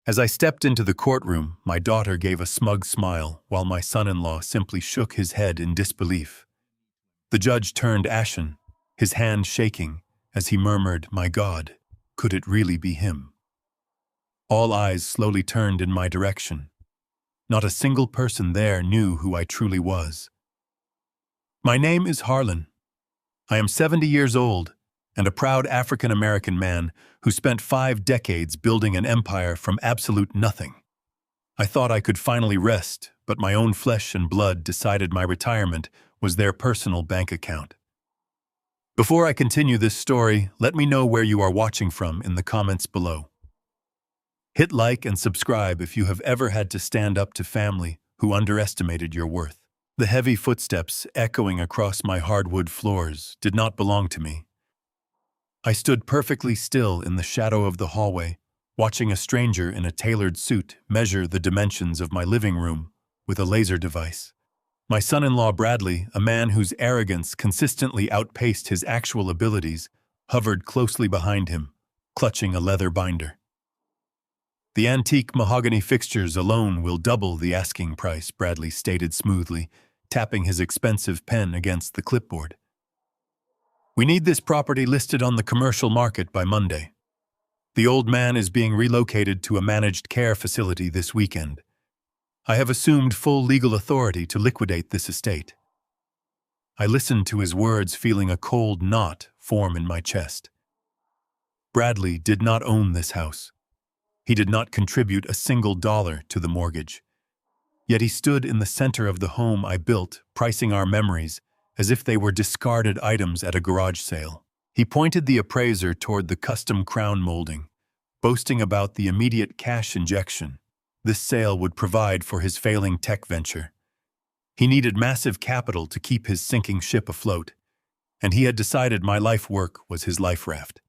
As I stepped into the courtroom, my daughter gave a smug smile while my son-in-law simply shook his head in disbelief. The judge turned ashen, his hand shaking, as he murmured, "My God, could it really be him?" All eyes slowly turned in my direction. Not a single person there knew who I truly was. My name is Harlan. I am 70 years old and a proud African-American man who spent 5 decades building an empire from absolute nothing. I thought I could finally rest, but my own flesh and blood decided my retirement was their personal bank account. Before I continue this story, let me know where you are watching from in the comments below. Hit like and subscribe if you have ever had to stand up to family who underestimated your worth. The heavy footsteps echoing across my hardwood floors did not belong to me. I stood perfectly still in the shadow of the hallway, watching a stranger in a tailored suit measure the dimensions of my living room with a laser device. My son-in-law Bradley, a man whose arrogance consistently outpaced his actual abilities, hovered closely behind him, clutching a leather binder. "The antique mahogany fixtures alone will double the asking price," Bradley stated smoothly, tapping his expensive pen against the clipboard. "We need this property listed on the commercial market by Monday. The old man is being relocated to a managed care facility this weekend. I have assumed full legal authority to liquidate this estate." I listened to his words, feeling a cold knot form in my chest. Bradley did not own this house. He did not contribute a single dollar to the mortgage. Yet he stood in the center of the home I built, pricing our memories as if they were discarded items at a garage sale. He pointed the appraiser toward the custom crown molding, boasting about the immediate cash injection this sale would provide for his failing tech venture. He needed massive capital to keep his sinking ship afloat, and he had decided my life work was his life raft.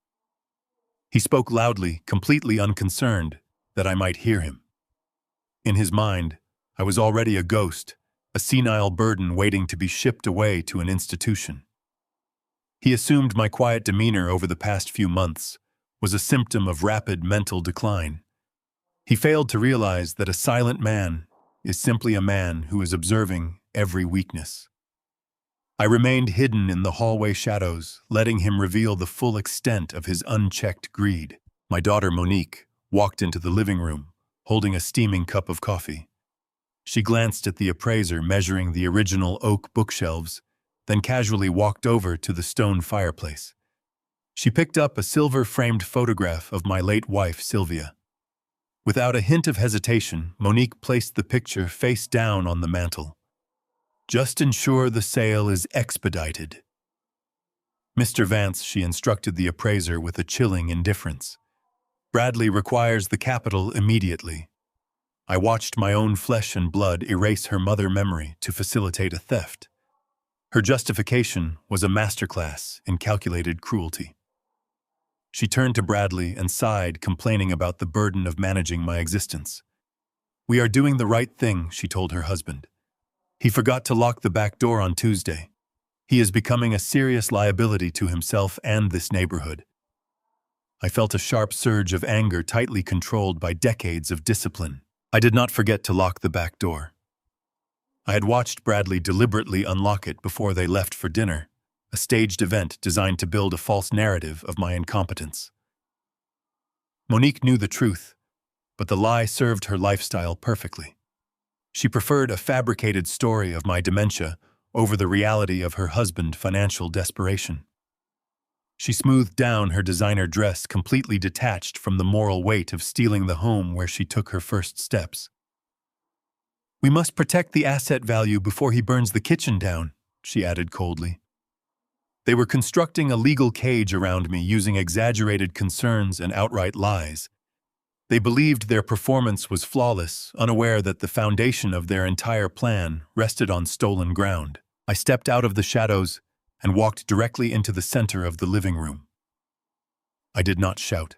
He spoke loudly, completely unconcerned that I might hear him. In his mind, I was already a ghost, a senile burden waiting to be shipped away to an institution. He assumed my quiet demeanor over the past few months was a symptom of rapid mental decline. He failed to realize that a silent man is simply a man who is observing every weakness. I remained hidden in the hallway shadows, letting him reveal the full extent of his unchecked greed. My daughter Monique walked into the living room, holding a steaming cup of coffee. She glanced at the appraiser measuring the original oak bookshelves, then casually walked over to the stone fireplace. She picked up a silver-framed photograph of my late wife, Sylvia. Without a hint of hesitation, Monique placed the picture face down on the mantel. "Just ensure the sale is expedited." "Mr. Vance," she instructed the appraiser with a chilling indifference. "Bradley requires the capital immediately." I watched my own flesh and blood erase her mother memory to facilitate a theft. Her justification was a masterclass in calculated cruelty. She turned to Bradley and sighed, complaining about the burden of managing my existence. "We are doing the right thing," she told her husband. "He forgot to lock the back door on Tuesday. He is becoming a serious liability to himself and this neighborhood." I felt a sharp surge of anger tightly controlled by decades of discipline. I did not forget to lock the back door. I had watched Bradley deliberately unlock it before they left for dinner, a staged event designed to build a false narrative of my incompetence. Monique knew the truth, but the lie served her lifestyle perfectly. She preferred a fabricated story of my dementia over the reality of her husband's financial desperation. She smoothed down her designer dress, completely detached from the moral weight of stealing the home where she took her first steps. "We must protect the asset value before he burns the kitchen down," she added coldly. They were constructing a legal cage around me using exaggerated concerns and outright lies. They believed their performance was flawless, unaware that the foundation of their entire plan rested on stolen ground. I stepped out of the shadows and walked directly into the center of the living room. I did not shout.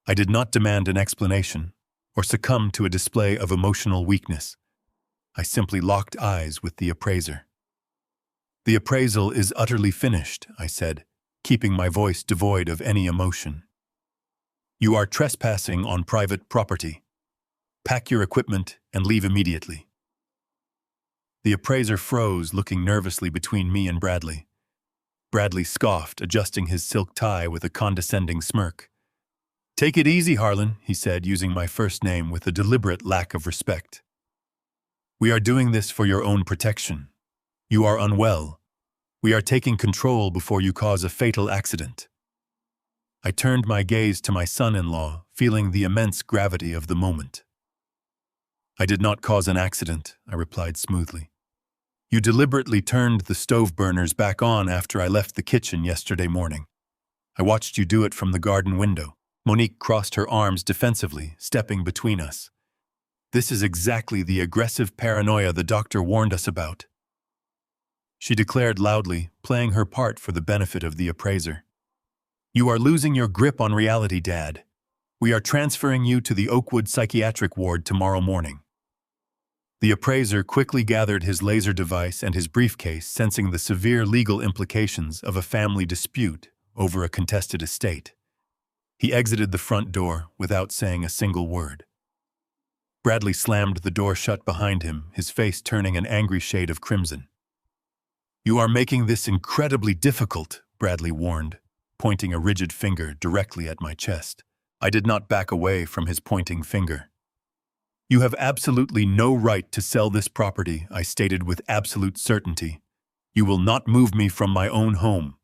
I did not demand an explanation or succumb to a display of emotional weakness. I simply locked eyes with the appraiser. "The appraisal is utterly finished," I said, keeping my voice devoid of any emotion. "You are trespassing on private property." Pack your equipment and leave immediately." The appraiser froze, looking nervously between me and Bradley. Bradley scoffed, adjusting his silk tie with a condescending smirk. "Take it easy, Harlan," he said, using my first name with a deliberate lack of respect. "We are doing this for your own protection. You are unwell. We are taking control before you cause a fatal accident." I turned my gaze to my son-in-law, feeling the immense gravity of the moment. "I did not cause an accident," I replied smoothly. "You deliberately turned the stove burners back on after I left the kitchen yesterday morning. I watched you do it from the garden window." Monique crossed her arms defensively, stepping between us. "This is exactly the aggressive paranoia the doctor warned us about," she declared loudly, playing her part for the benefit of the appraiser. "You are losing your grip on reality, Dad. We are transferring you to the Oakwood Psychiatric Ward tomorrow morning." The appraiser quickly gathered his laser device and his briefcase, sensing the severe legal implications of a family dispute over a contested estate. He exited the front door without saying a single word. Bradley slammed the door shut behind him, his face turning an angry shade of crimson. "You are making this incredibly difficult," Bradley warned, pointing a rigid finger directly at my chest. I did not back away from his pointing finger. "You have absolutely no right to sell this property," I stated with absolute certainty. "You will not move me from my own home."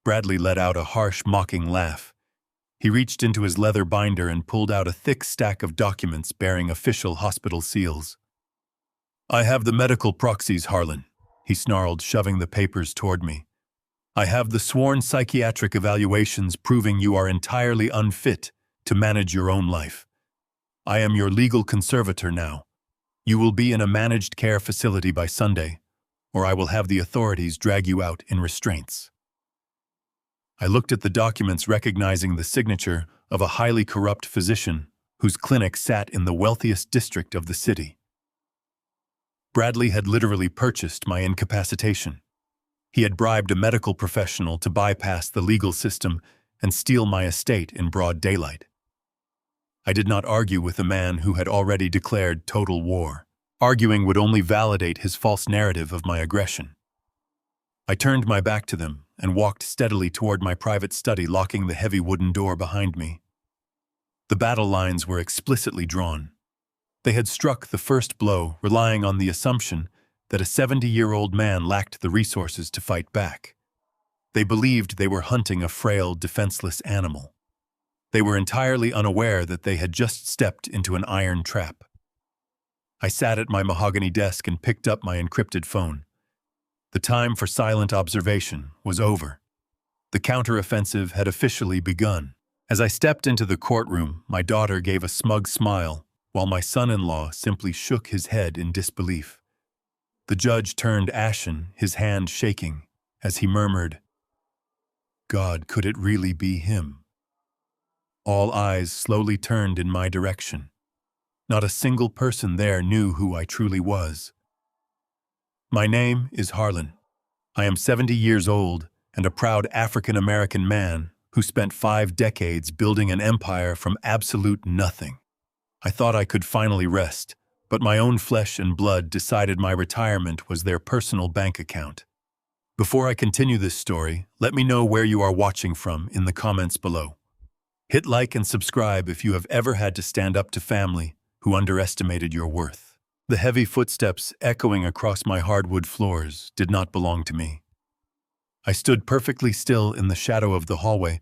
Bradley let out a harsh, mocking laugh. He reached into his leather binder and pulled out a thick stack of documents bearing official hospital seals. "I have the medical proxies, Harlan," he snarled, shoving the papers toward me. "I have the sworn psychiatric evaluations proving you are entirely unfit to manage your own life. I am your legal conservator now. You will be in a managed care facility by Sunday, or I will have the authorities drag you out in restraints." I looked at the documents, recognizing the signature of a highly corrupt physician whose clinic sat in the wealthiest district of the city. Bradley had literally purchased my incapacitation. He had bribed a medical professional to bypass the legal system and steal my estate in broad daylight. I did not argue with a man who had already declared total war. Arguing would only validate his false narrative of my aggression. I turned my back to them and walked steadily toward my private study, locking the heavy wooden door behind me. The battle lines were explicitly drawn. They had struck the first blow, relying on the assumption that a 70-year-old man lacked the resources to fight back. They believed they were hunting a frail, defenseless animal. They were entirely unaware that they had just stepped into an iron trap. I sat at my mahogany desk and picked up my encrypted phone. The time for silent observation was over. The counteroffensive had officially begun. As I stepped into the courtroom, my daughter gave a smug smile, while my son-in-law simply shook his head in disbelief. The judge turned ashen, his hand shaking, as he murmured, "God, could it really be him?" All eyes slowly turned in my direction. Not a single person there knew who I truly was. "My name is Harlan. I am 70 years old and a proud African-American man who spent 5 decades building an empire from absolute nothing. I thought I could finally rest, but my own flesh and blood decided my retirement was their personal bank account. Before I continue this story, let me know where you are watching from in the comments below. Hit like and subscribe if you have ever had to stand up to family who underestimated your worth. The heavy footsteps echoing across my hardwood floors did not belong to me. I stood perfectly still in the shadow of the hallway,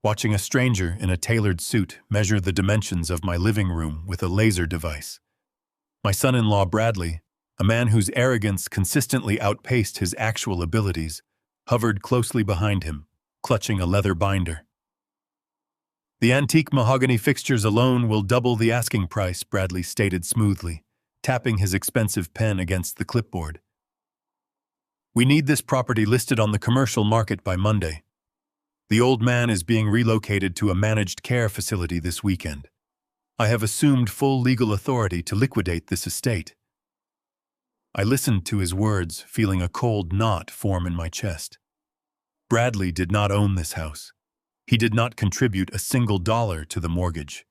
watching a stranger in a tailored suit measure the dimensions of my living room with a laser device. My son-in-law Bradley, a man whose arrogance consistently outpaced his actual abilities, hovered closely behind him, clutching a leather binder. "The antique mahogany fixtures alone will double the asking price," Bradley stated smoothly, tapping his expensive pen against the clipboard. "We need this property listed on the commercial market by Monday. The old man is being relocated to a managed care facility this weekend. I have assumed full legal authority to liquidate this estate." I listened to his words, feeling a cold knot form in my chest. Bradley did not own this house. He did not contribute a single dollar to the mortgage.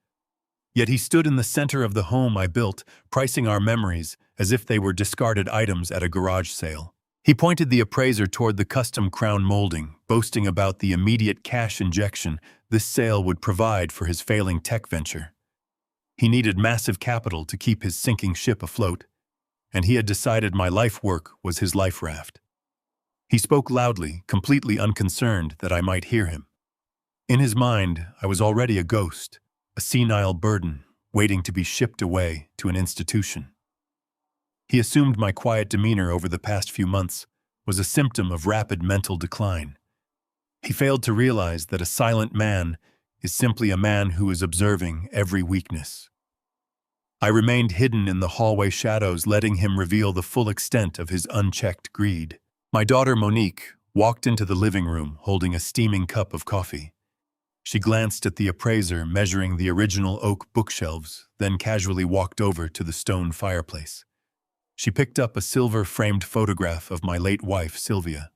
Yet he stood in the center of the home I built, pricing our memories as if they were discarded items at a garage sale. He pointed the appraiser toward the custom crown molding, boasting about the immediate cash injection this sale would provide for his failing tech venture. He needed massive capital to keep his sinking ship afloat, and he had decided my life work was his life raft. He spoke loudly, completely unconcerned that I might hear him. In his mind, I was already a ghost, a senile burden, waiting to be shipped away to an institution. He assumed my quiet demeanor over the past few months was a symptom of rapid mental decline. He failed to realize that a silent man is simply a man who is observing every weakness. I remained hidden in the hallway shadows, letting him reveal the full extent of his unchecked greed. My daughter Monique walked into the living room holding a steaming cup of coffee. She glanced at the appraiser measuring the original oak bookshelves, then casually walked over to the stone fireplace. She picked up a silver-framed photograph of my late wife, Sylvia.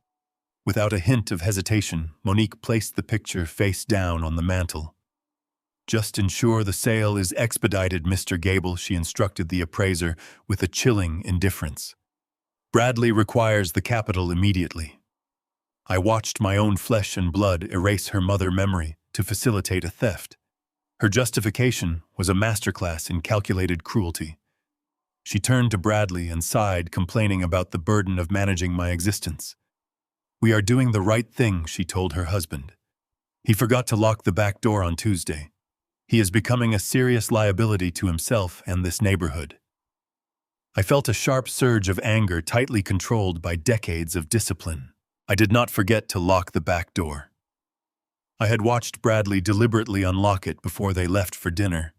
Without a hint of hesitation, Monique placed the picture face down on the mantel. "Just ensure the sale is expedited, Mr. Gable," she instructed the appraiser with a chilling indifference. "Bradley requires the capital immediately." I watched my own flesh and blood erase her mother memory to facilitate a theft. Her justification was a masterclass in calculated cruelty. She turned to Bradley and sighed, complaining about the burden of managing my existence. "We are doing the right thing," she told her husband. "He forgot to lock the back door on Tuesday. He is becoming a serious liability to himself and this neighborhood." I felt a sharp surge of anger tightly controlled by decades of discipline. I did not forget to lock the back door. I had watched Bradley deliberately unlock it before they left for dinner,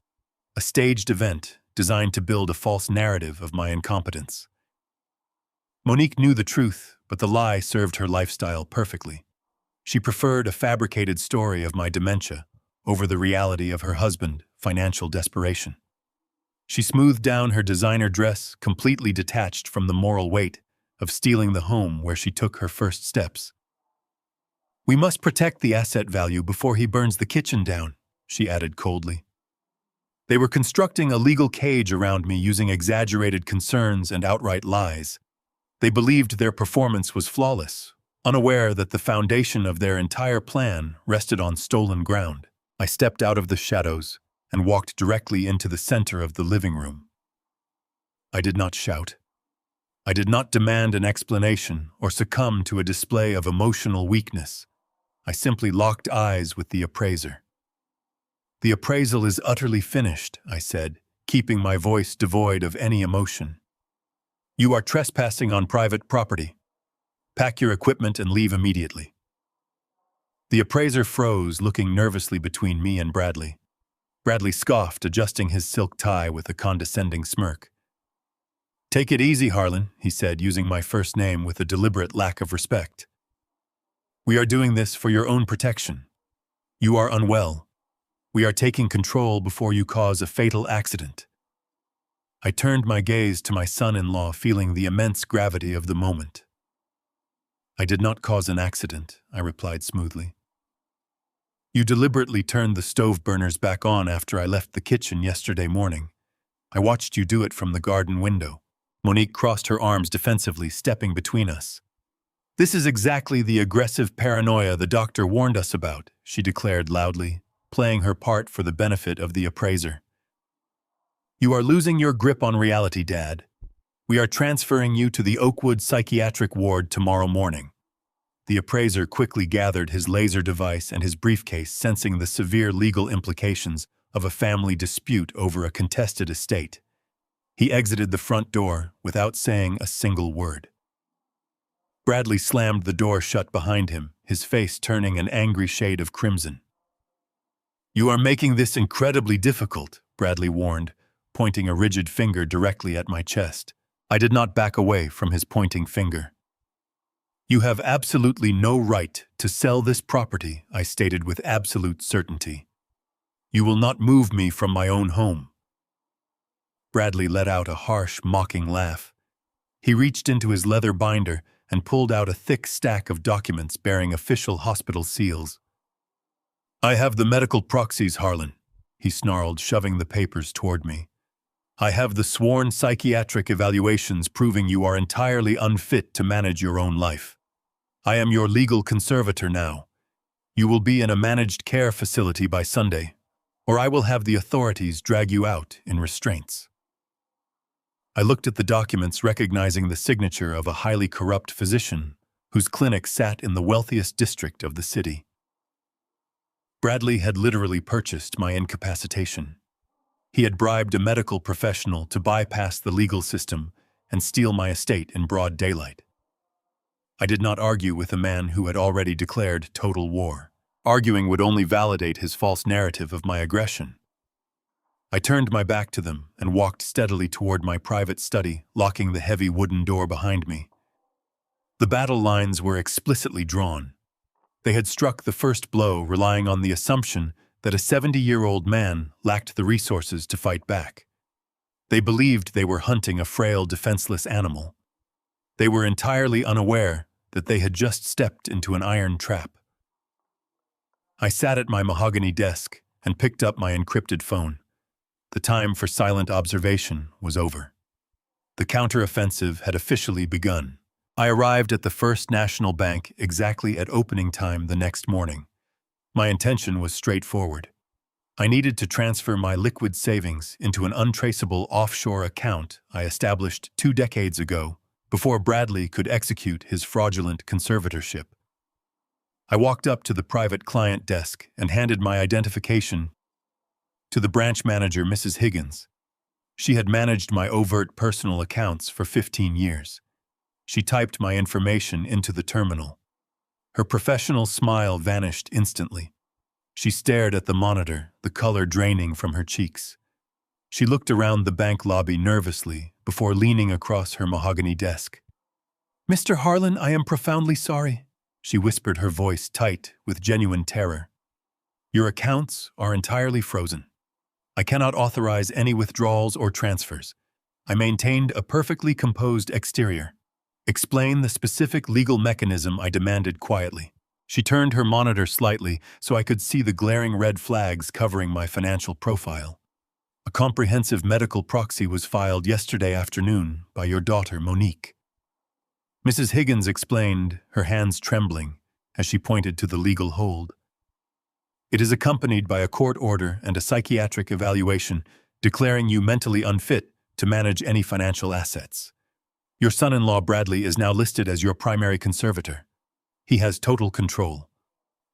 a staged event designed to build a false narrative of my incompetence. Monique knew the truth, but the lie served her lifestyle perfectly. She preferred a fabricated story of my dementia over the reality of her husband's financial desperation. She smoothed down her designer dress, completely detached from the moral weight of stealing the home where she took her first steps. "We must protect the asset value before he burns the kitchen down," she added coldly. They were constructing a legal cage around me using exaggerated concerns and outright lies. They believed their performance was flawless, unaware that the foundation of their entire plan rested on stolen ground. I stepped out of the shadows and walked directly into the center of the living room. I did not shout. I did not demand an explanation or succumb to a display of emotional weakness. I simply locked eyes with the appraiser. "The appraisal is utterly finished," I said, keeping my voice devoid of any emotion. "You are trespassing on private property. Pack your equipment and leave immediately." The appraiser froze, looking nervously between me and Bradley. Bradley scoffed, adjusting his silk tie with a condescending smirk. "Take it easy, Harlan," he said, using my first name with a deliberate lack of respect. "We are doing this for your own protection. You are unwell. We are taking control before you cause a fatal accident." I turned my gaze to my son-in-law, feeling the immense gravity of the moment. "I did not cause an accident," I replied smoothly. "You deliberately turned the stove burners back on after I left the kitchen yesterday morning. I watched you do it from the garden window." Monique crossed her arms defensively, stepping between us. "This is exactly the aggressive paranoia the doctor warned us about," she declared loudly, playing her part for the benefit of the appraiser. "You are losing your grip on reality, Dad. We are transferring you to the Oakwood Psychiatric Ward tomorrow morning." The appraiser quickly gathered his laser device and his briefcase, sensing the severe legal implications of a family dispute over a contested estate. He exited the front door without saying a single word. Bradley slammed the door shut behind him, his face turning an angry shade of crimson. "You are making this incredibly difficult," Bradley warned, pointing a rigid finger directly at my chest. I did not back away from his pointing finger. "You have absolutely no right to sell this property," I stated with absolute certainty. "You will not move me from my own home." Bradley let out a harsh, mocking laugh. He reached into his leather binder and pulled out a thick stack of documents bearing official hospital seals. "I have the medical proxies, Harlan. he snarled, shoving the papers toward me. "I have the sworn psychiatric evaluations proving you are entirely unfit to manage your own life. I am your legal conservator now. You will be in a managed care facility by Sunday, or I will have the authorities drag you out in restraints." I looked at the documents, recognizing the signature of a highly corrupt physician whose clinic sat in the wealthiest district of the city. Bradley had literally purchased my incapacitation. He had bribed a medical professional to bypass the legal system and steal my estate in broad daylight. I did not argue with a man who had already declared total war. Arguing would only validate his false narrative of my aggression. I turned my back to them and walked steadily toward my private study, locking the heavy wooden door behind me. The battle lines were explicitly drawn. They had struck the first blow, relying on the assumption that a 70-year-old man lacked the resources to fight back. They believed they were hunting a frail, defenseless animal. They were entirely unaware that they had just stepped into an iron trap. I sat at my mahogany desk and picked up my encrypted phone. The time for silent observation was over. The counteroffensive had officially begun. I arrived at the First National Bank exactly at opening time the next morning. My intention was straightforward. I needed to transfer my liquid savings into an untraceable offshore account I established 2 decades ago, before Bradley could execute his fraudulent conservatorship. I walked up to the private client desk and handed my identification to the branch manager, Mrs. Higgins. She had managed my overt personal accounts for 15 years. She typed my information into the terminal. Her professional smile vanished instantly. She stared at the monitor, the color draining from her cheeks. She looked around the bank lobby nervously before leaning across her mahogany desk. "Mr. Harlan, I am profoundly sorry," she whispered, her voice tight with genuine terror. "Your accounts are entirely frozen. I cannot authorize any withdrawals or transfers. I maintained a perfectly composed exterior." "Explain the specific legal mechanism," I demanded quietly. She turned her monitor slightly so I could see the glaring red flags covering my financial profile. "A comprehensive medical proxy was filed yesterday afternoon by your daughter, Monique." Mrs. Higgins explained, her hands trembling, as she pointed to the legal hold. "It is accompanied by a court order and a psychiatric evaluation declaring you mentally unfit to manage any financial assets. Your son-in-law Bradley is now listed as your primary conservator. He has total control.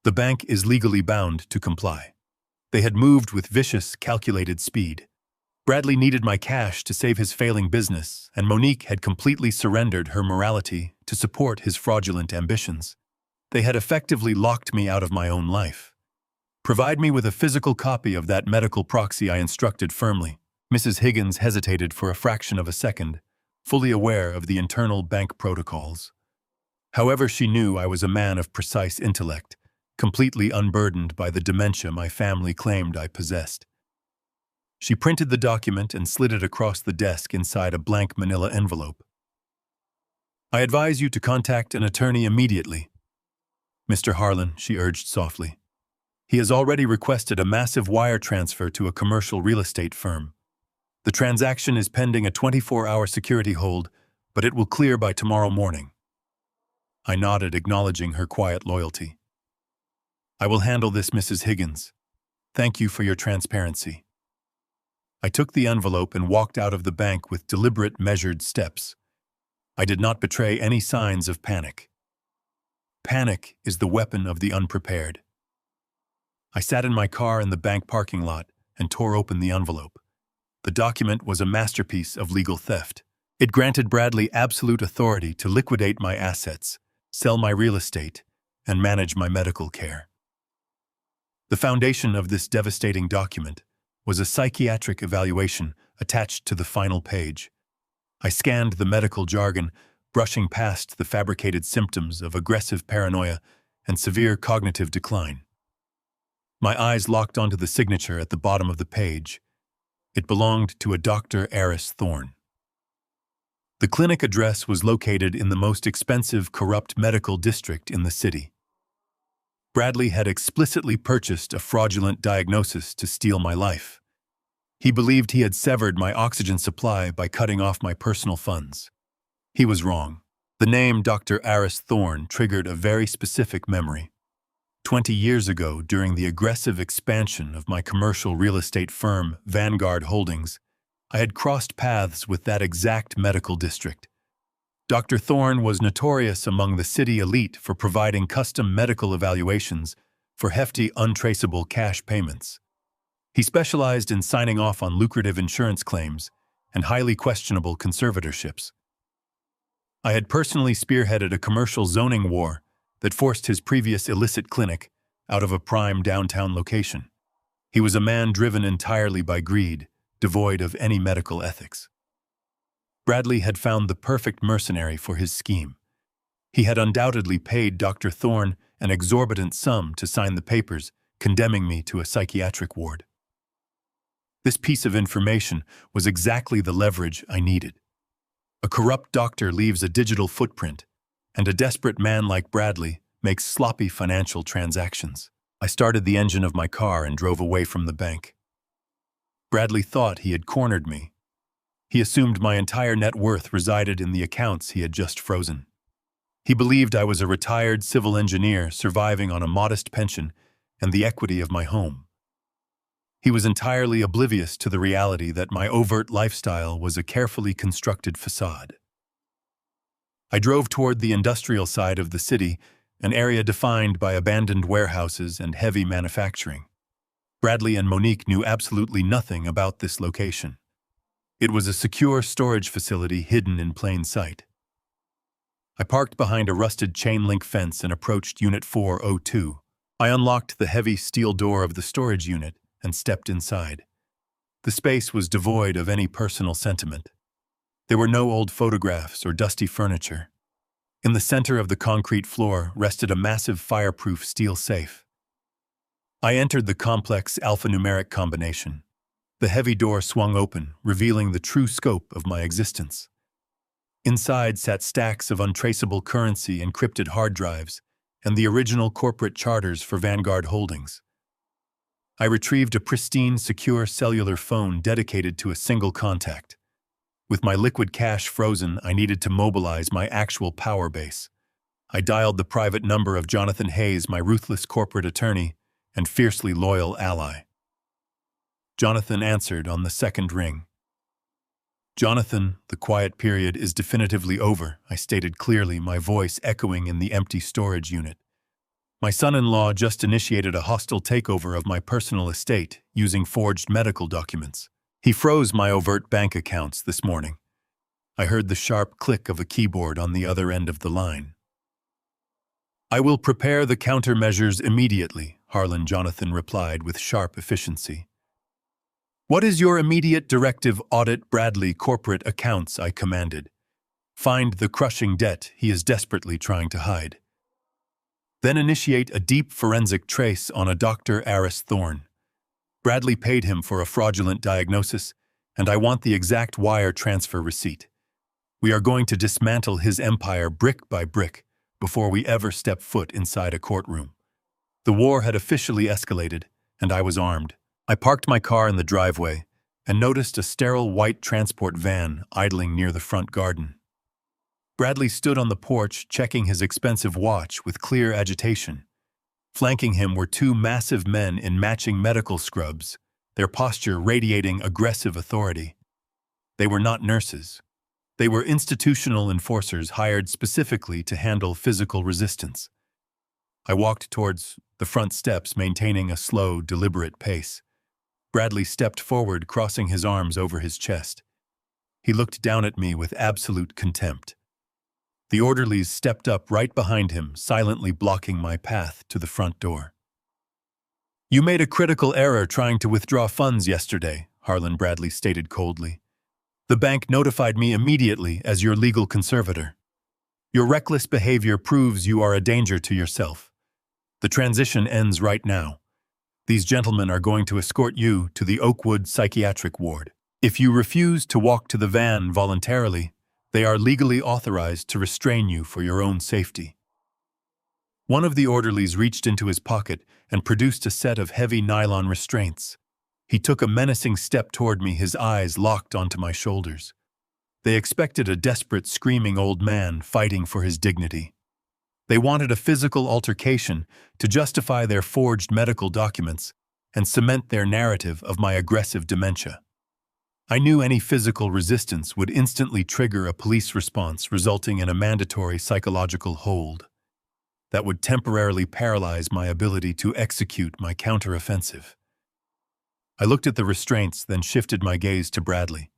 The bank is legally bound to comply." They had moved with vicious, calculated speed. Bradley needed my cash to save his failing business, and Monique had completely surrendered her morality to support his fraudulent ambitions. They had effectively locked me out of my own life. "Provide me with a physical copy of that medical proxy," I instructed firmly. Mrs. Higgins hesitated for a fraction of a second, fully aware of the internal bank protocols. However, she knew I was a man of precise intellect, completely unburdened by the dementia my family claimed I possessed. She printed the document and slid it across the desk inside a blank manila envelope. "I advise you to contact an attorney immediately, Mr. Harlan," she urged softly. "He has already requested a massive wire transfer to a commercial real estate firm. The transaction is pending a 24-hour security hold, but it will clear by tomorrow morning." I nodded, acknowledging her quiet loyalty. "I will handle this, Mrs. Higgins. Thank you for your transparency." I took the envelope and walked out of the bank with deliberate, measured steps. I did not betray any signs of panic. Panic is the weapon of the unprepared. I sat in my car in the bank parking lot and tore open the envelope. The document was a masterpiece of legal theft. It granted Bradley absolute authority to liquidate my assets, sell my real estate, and manage my medical care. The foundation of this devastating document was a psychiatric evaluation attached to the final page. I scanned the medical jargon, brushing past the fabricated symptoms of aggressive paranoia and severe cognitive decline. My eyes locked onto the signature at the bottom of the page. It belonged to a Dr. Eris Thorne. The clinic address was located in the most expensive, corrupt medical district in the city. Bradley had explicitly purchased a fraudulent diagnosis to steal my life. He believed he had severed my oxygen supply by cutting off my personal funds. He was wrong. The name Dr. Aris Thorne triggered a very specific memory. 20 years ago, during the aggressive expansion of my commercial real estate firm, Vanguard Holdings, I had crossed paths with that exact medical district. Dr. Thorne was notorious among the city elite for providing custom medical evaluations for hefty, untraceable cash payments. He specialized in signing off on lucrative insurance claims and highly questionable conservatorships. I had personally spearheaded a commercial zoning war that forced his previous illicit clinic out of a prime downtown location. He was a man driven entirely by greed, devoid of any medical ethics. Bradley had found the perfect mercenary for his scheme. He had undoubtedly paid Dr. Thorne an exorbitant sum to sign the papers condemning me to a psychiatric ward. This piece of information was exactly the leverage I needed. A corrupt doctor leaves a digital footprint, and a desperate man like Bradley makes sloppy financial transactions. I started the engine of my car and drove away from the bank. Bradley thought he had cornered me. He assumed my entire net worth resided in the accounts he had just frozen. He believed I was a retired civil engineer surviving on a modest pension and the equity of my home. He was entirely oblivious to the reality that my overt lifestyle was a carefully constructed facade. I drove toward the industrial side of the city, an area defined by abandoned warehouses and heavy manufacturing. Bradley and Monique knew absolutely nothing about this location. It was a secure storage facility hidden in plain sight. I parked behind a rusted chain-link fence and approached Unit 402. I unlocked the heavy steel door of the storage unit and stepped inside. The space was devoid of any personal sentiment. There were no old photographs or dusty furniture. In the center of the concrete floor rested a massive fireproof steel safe. I entered the complex alphanumeric combination. The heavy door swung open, revealing the true scope of my existence. Inside sat stacks of untraceable currency, encrypted hard drives, and the original corporate charters for Vanguard Holdings. I retrieved a pristine, secure cellular phone dedicated to a single contact. With my liquid cash frozen, I needed to mobilize my actual power base. I dialed the private number of Jonathan Hayes, my ruthless corporate attorney and fiercely loyal ally. Jonathan answered on the second ring. "Jonathan, the quiet period is definitively over," I stated clearly, my voice echoing in the empty storage unit. "My son-in-law just initiated a hostile takeover of my personal estate using forged medical documents. He froze my overt bank accounts this morning." I heard the sharp click of a keyboard on the other end of the line. "I will prepare the countermeasures immediately," Harlan Jonathan replied with sharp efficiency. "What is your immediate directive? Audit Bradley corporate accounts," I commanded. "Find the crushing debt he is desperately trying to hide. Then initiate a deep forensic trace on a Dr. Aris Thorne. Bradley paid him for a fraudulent diagnosis, and I want the exact wire transfer receipt. We are going to dismantle his empire brick by brick before we ever step foot inside a courtroom." The war had officially escalated, and I was armed. I parked my car in the driveway and noticed a sterile white transport van idling near the front garden. Bradley stood on the porch checking his expensive watch with clear agitation. Flanking him were two massive men in matching medical scrubs, their posture radiating aggressive authority. They were not nurses. They were institutional enforcers hired specifically to handle physical resistance. I walked towards the front steps, maintaining a slow, deliberate pace. Bradley stepped forward, crossing his arms over his chest. He looked down at me with absolute contempt. The orderlies stepped up right behind him, silently blocking my path to the front door. "You made a critical error trying to withdraw funds yesterday," Harlan Bradley stated coldly. "The bank notified me immediately as your legal conservator. Your reckless behavior proves you are a danger to yourself. The transition ends right now. These gentlemen are going to escort you to the Oakwood psychiatric ward. If you refuse to walk to the van voluntarily, they are legally authorized to restrain you for your own safety." One of the orderlies reached into his pocket and produced a set of heavy nylon restraints. He took a menacing step toward me, his eyes locked onto my shoulders. They expected a desperate, screaming old man fighting for his dignity. They wanted a physical altercation to justify their forged medical documents and cement their narrative of my aggressive dementia. I knew any physical resistance would instantly trigger a police response, resulting in a mandatory psychological hold that would temporarily paralyze my ability to execute my counteroffensive. I looked at the restraints, then shifted my gaze to Bradley.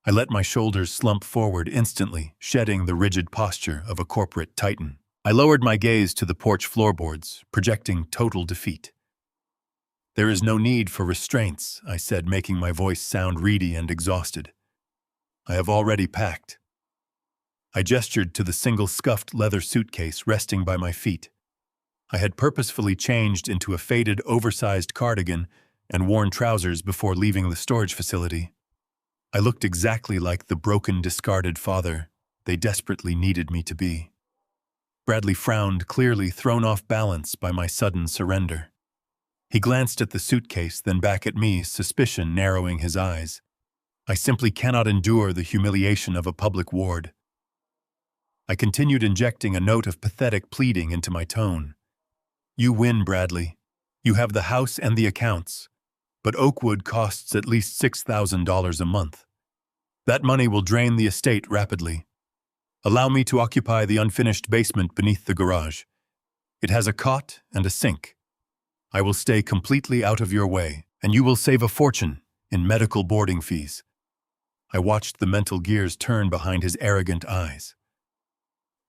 I let my shoulders slump forward instantly, shedding the rigid posture of a corporate titan. I lowered my gaze to the porch floorboards, projecting total defeat. "There is no need for restraints," I said, making my voice sound reedy and exhausted. "I have already packed." I gestured to the single scuffed leather suitcase resting by my feet. I had purposefully changed into a faded, oversized cardigan and worn trousers before leaving the storage facility. I looked exactly like the broken, discarded father they desperately needed me to be. Bradley frowned, clearly thrown off balance by my sudden surrender. He glanced at the suitcase, then back at me, suspicion narrowing his eyes. "I simply cannot endure the humiliation of a public ward." I continued, injecting a note of pathetic pleading into my tone. "You win, Bradley. You have the house and the accounts, but Oakwood costs at least $6,000 a month. That money will drain the estate rapidly. Allow me to occupy the unfinished basement beneath the garage. It has a cot and a sink. I will stay completely out of your way, and you will save a fortune in medical boarding fees." I watched the mental gears turn behind his arrogant eyes.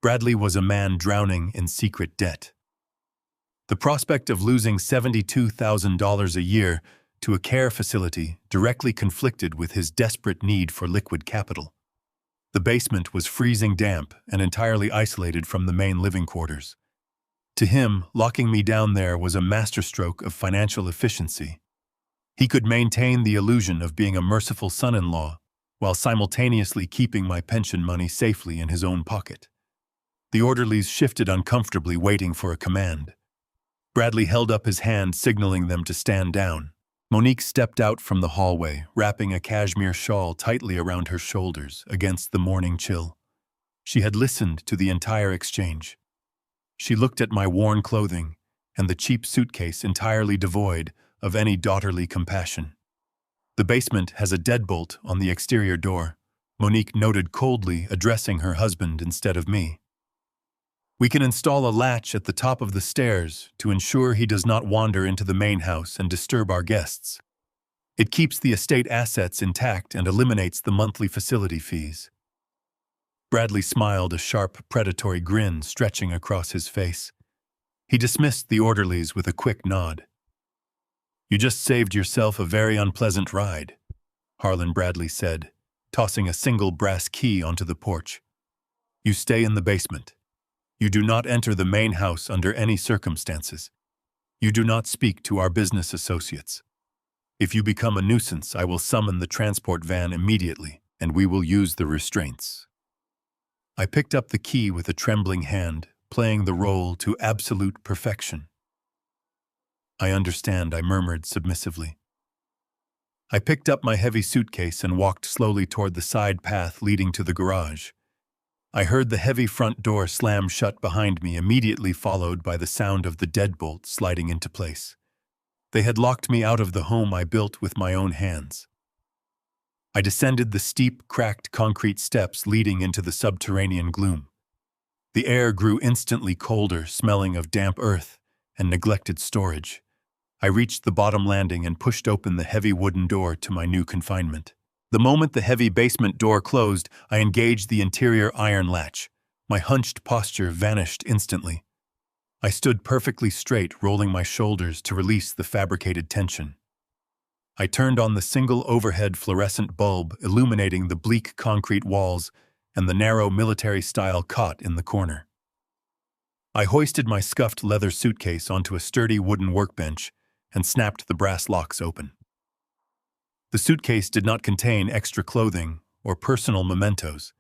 Bradley was a man drowning in secret debt. The prospect of losing $72,000 a year to a care facility directly conflicted with his desperate need for liquid capital. The basement was freezing damp and entirely isolated from the main living quarters. To him, locking me down there was a masterstroke of financial efficiency. He could maintain the illusion of being a merciful son-in-law while simultaneously keeping my pension money safely in his own pocket. The orderlies shifted uncomfortably, waiting for a command. Bradley held up his hand, signaling them to stand down. Monique stepped out from the hallway, wrapping a cashmere shawl tightly around her shoulders against the morning chill. She had listened to the entire exchange. She looked at my worn clothing and the cheap suitcase entirely devoid of any daughterly compassion. "The basement has a deadbolt on the exterior door," Monique noted coldly, addressing her husband instead of me. "We can install a latch at the top of the stairs to ensure he does not wander into the main house and disturb our guests. It keeps the estate assets intact and eliminates the monthly facility fees." Bradley smiled, a sharp, predatory grin stretching across his face. He dismissed the orderlies with a quick nod. "You just saved yourself a very unpleasant ride," Harlan Bradley said, tossing a single brass key onto the porch. "You stay in the basement. You do not enter the main house under any circumstances. You do not speak to our business associates. If you become a nuisance, I will summon the transport van immediately, and we will use the restraints." I picked up the key with a trembling hand, playing the role to absolute perfection. "I understand," I murmured submissively. I picked up my heavy suitcase and walked slowly toward the side path leading to the garage. I heard the heavy front door slam shut behind me, immediately followed by the sound of the deadbolt sliding into place. They had locked me out of the home I built with my own hands. I descended the steep, cracked concrete steps leading into the subterranean gloom. The air grew instantly colder, smelling of damp earth and neglected storage. I reached the bottom landing and pushed open the heavy wooden door to my new confinement. The moment the heavy basement door closed, I engaged the interior iron latch. My hunched posture vanished instantly. I stood perfectly straight, rolling my shoulders to release the fabricated tension. I turned on the single overhead fluorescent bulb illuminating the bleak concrete walls and the narrow military-style cot in the corner. I hoisted my scuffed leather suitcase onto a sturdy wooden workbench and snapped the brass locks open. The suitcase did not contain extra clothing or personal mementos.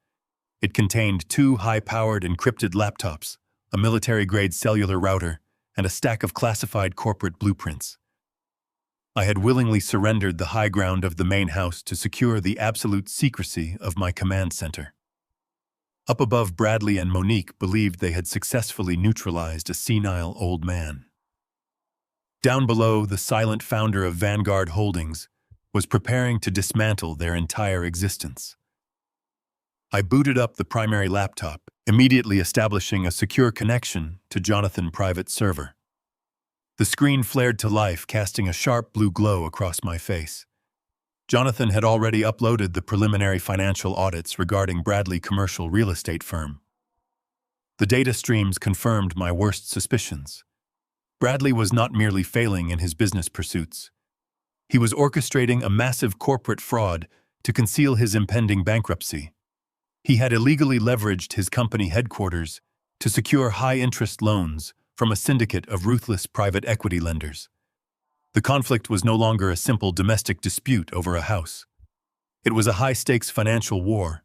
It contained 2 high-powered encrypted laptops, a military-grade cellular router, and a stack of classified corporate blueprints. I had willingly surrendered the high ground of the main house to secure the absolute secrecy of my command center. Up above, Bradley and Monique believed they had successfully neutralized a senile old man. Down below, the silent founder of Vanguard Holdings was preparing to dismantle their entire existence. I booted up the primary laptop, immediately establishing a secure connection to Jonathan's private server. The screen flared to life, casting a sharp blue glow across my face. Jonathan had already uploaded the preliminary financial audits regarding Bradley Commercial Real Estate Firm. The data streams confirmed my worst suspicions. Bradley was not merely failing in his business pursuits. He was orchestrating a massive corporate fraud to conceal his impending bankruptcy. He had illegally leveraged his company headquarters to secure high-interest loans from a syndicate of ruthless private equity lenders. The conflict was no longer a simple domestic dispute over a house. It was a high-stakes financial war,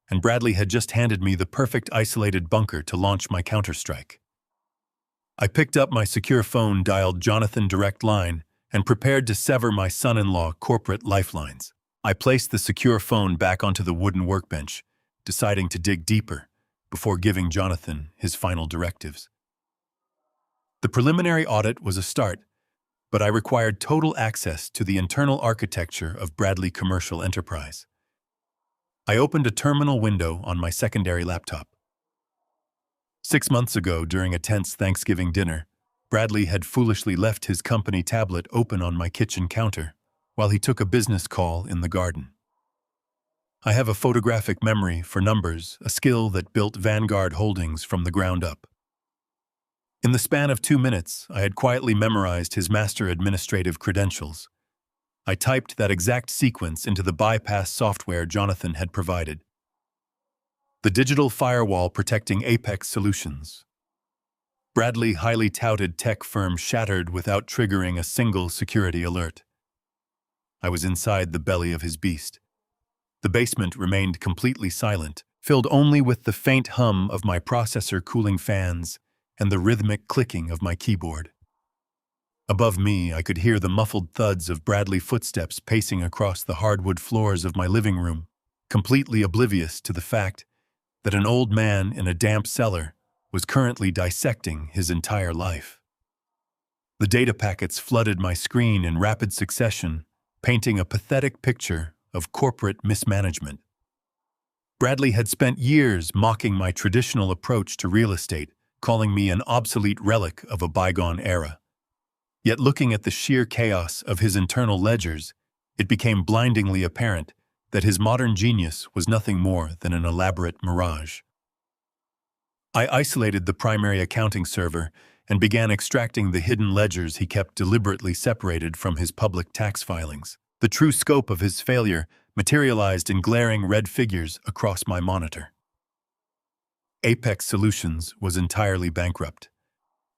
and Bradley had just handed me the perfect isolated bunker to launch my counterstrike. I picked up my secure phone, dialed Jonathan's direct line, and prepared to sever my son-in-law corporate lifelines. I placed the secure phone back onto the wooden workbench, deciding to dig deeper before giving Jonathan his final directives. The preliminary audit was a start, but I required total access to the internal architecture of Bradley Commercial Enterprise. I opened a terminal window on my secondary laptop. 6 months ago, during a tense Thanksgiving dinner, Bradley had foolishly left his company tablet open on my kitchen counter while he took a business call in the garden. I have a photographic memory for numbers, a skill that built Vanguard Holdings from the ground up. In the span of 2 minutes, I had quietly memorized his master administrative credentials. I typed that exact sequence into the bypass software Jonathan had provided. The digital firewall protecting Apex Solutions. Bradley highly touted tech firm shattered without triggering a single security alert. I was inside the belly of his beast. The basement remained completely silent, filled only with the faint hum of my processor cooling fans and the rhythmic clicking of my keyboard. Above me, I could hear the muffled thuds of Bradley footsteps pacing across the hardwood floors of my living room, completely oblivious to the fact that an old man in a damp cellar was currently dissecting his entire life. The data packets flooded my screen in rapid succession, painting a pathetic picture of corporate mismanagement. Bradley had spent years mocking my traditional approach to real estate, calling me an obsolete relic of a bygone era. Yet looking at the sheer chaos of his internal ledgers, it became blindingly apparent that his modern genius was nothing more than an elaborate mirage. I isolated the primary accounting server and began extracting the hidden ledgers he kept deliberately separated from his public tax filings. The true scope of his failure materialized in glaring red figures across my monitor. Apex Solutions was entirely bankrupt.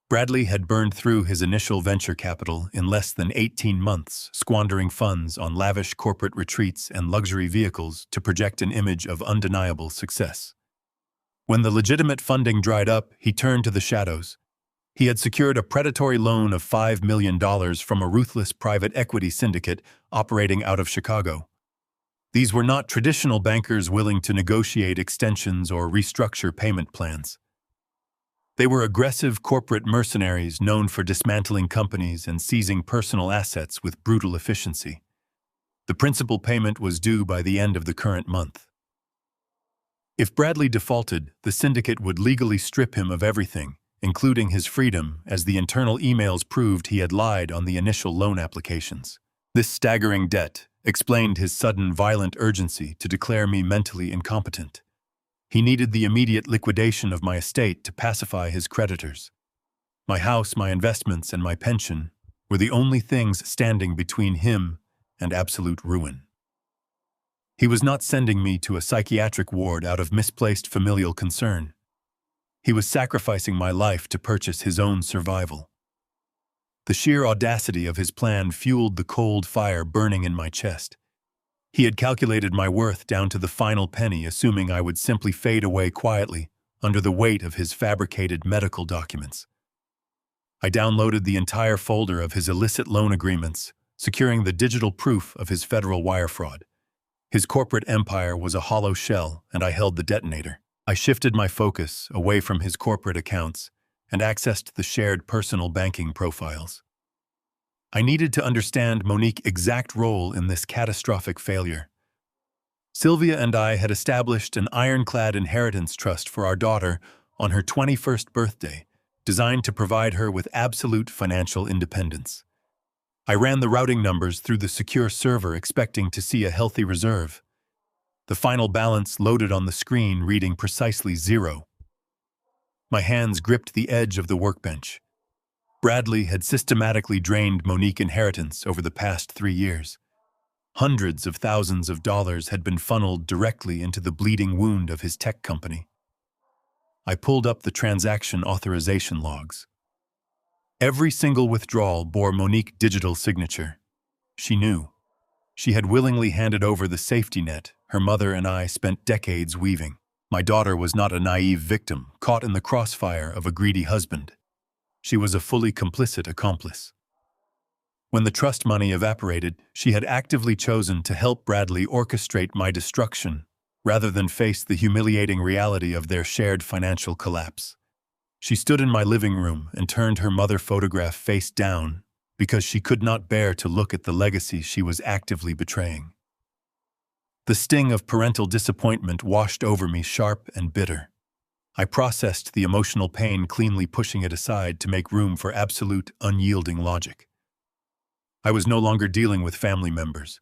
Bradley had burned through his initial venture capital in less than 18 months, squandering funds on lavish corporate retreats and luxury vehicles to project an image of undeniable success. When the legitimate funding dried up, he turned to the shadows. He had secured a predatory loan of $5 million from a ruthless private equity syndicate operating out of Chicago. These were not traditional bankers willing to negotiate extensions or restructure payment plans. They were aggressive corporate mercenaries known for dismantling companies and seizing personal assets with brutal efficiency. The principal payment was due by the end of the current month. If Bradley defaulted, the syndicate would legally strip him of everything, including his freedom, as the internal emails proved he had lied on the initial loan applications. This staggering debt explained his sudden violent urgency to declare me mentally incompetent. He needed the immediate liquidation of my estate to pacify his creditors. My house, my investments, and my pension were the only things standing between him and absolute ruin. He was not sending me to a psychiatric ward out of misplaced familial concern. He was sacrificing my life to purchase his own survival. The sheer audacity of his plan fueled the cold fire burning in my chest. He had calculated my worth down to the final penny, assuming I would simply fade away quietly under the weight of his fabricated medical documents. I downloaded the entire folder of his illicit loan agreements, securing the digital proof of his federal wire fraud. His corporate empire was a hollow shell, and I held the detonator. I shifted my focus away from his corporate accounts and accessed the shared personal banking profiles. I needed to understand Monique's exact role in this catastrophic failure. Sylvia and I had established an ironclad inheritance trust for our daughter on her 21st birthday, designed to provide her with absolute financial independence. I ran the routing numbers through the secure server, expecting to see a healthy reserve. The final balance loaded on the screen, reading precisely 0. My hands gripped the edge of the workbench. Bradley had systematically drained Monique's inheritance over the past 3 years. Hundreds of thousands of dollars had been funneled directly into the bleeding wound of his tech company. I pulled up the transaction authorization logs. Every single withdrawal bore Monique's digital signature. She knew. She had willingly handed over the safety net her mother and I spent decades weaving. My daughter was not a naive victim caught in the crossfire of a greedy husband. She was a fully complicit accomplice. When the trust money evaporated, she had actively chosen to help Bradley orchestrate my destruction, rather than face the humiliating reality of their shared financial collapse. She stood in my living room and turned her mother photograph face down because she could not bear to look at the legacy she was actively betraying. The sting of parental disappointment washed over me, sharp and bitter. I processed the emotional pain, cleanly pushing it aside to make room for absolute, unyielding logic. I was no longer dealing with family members.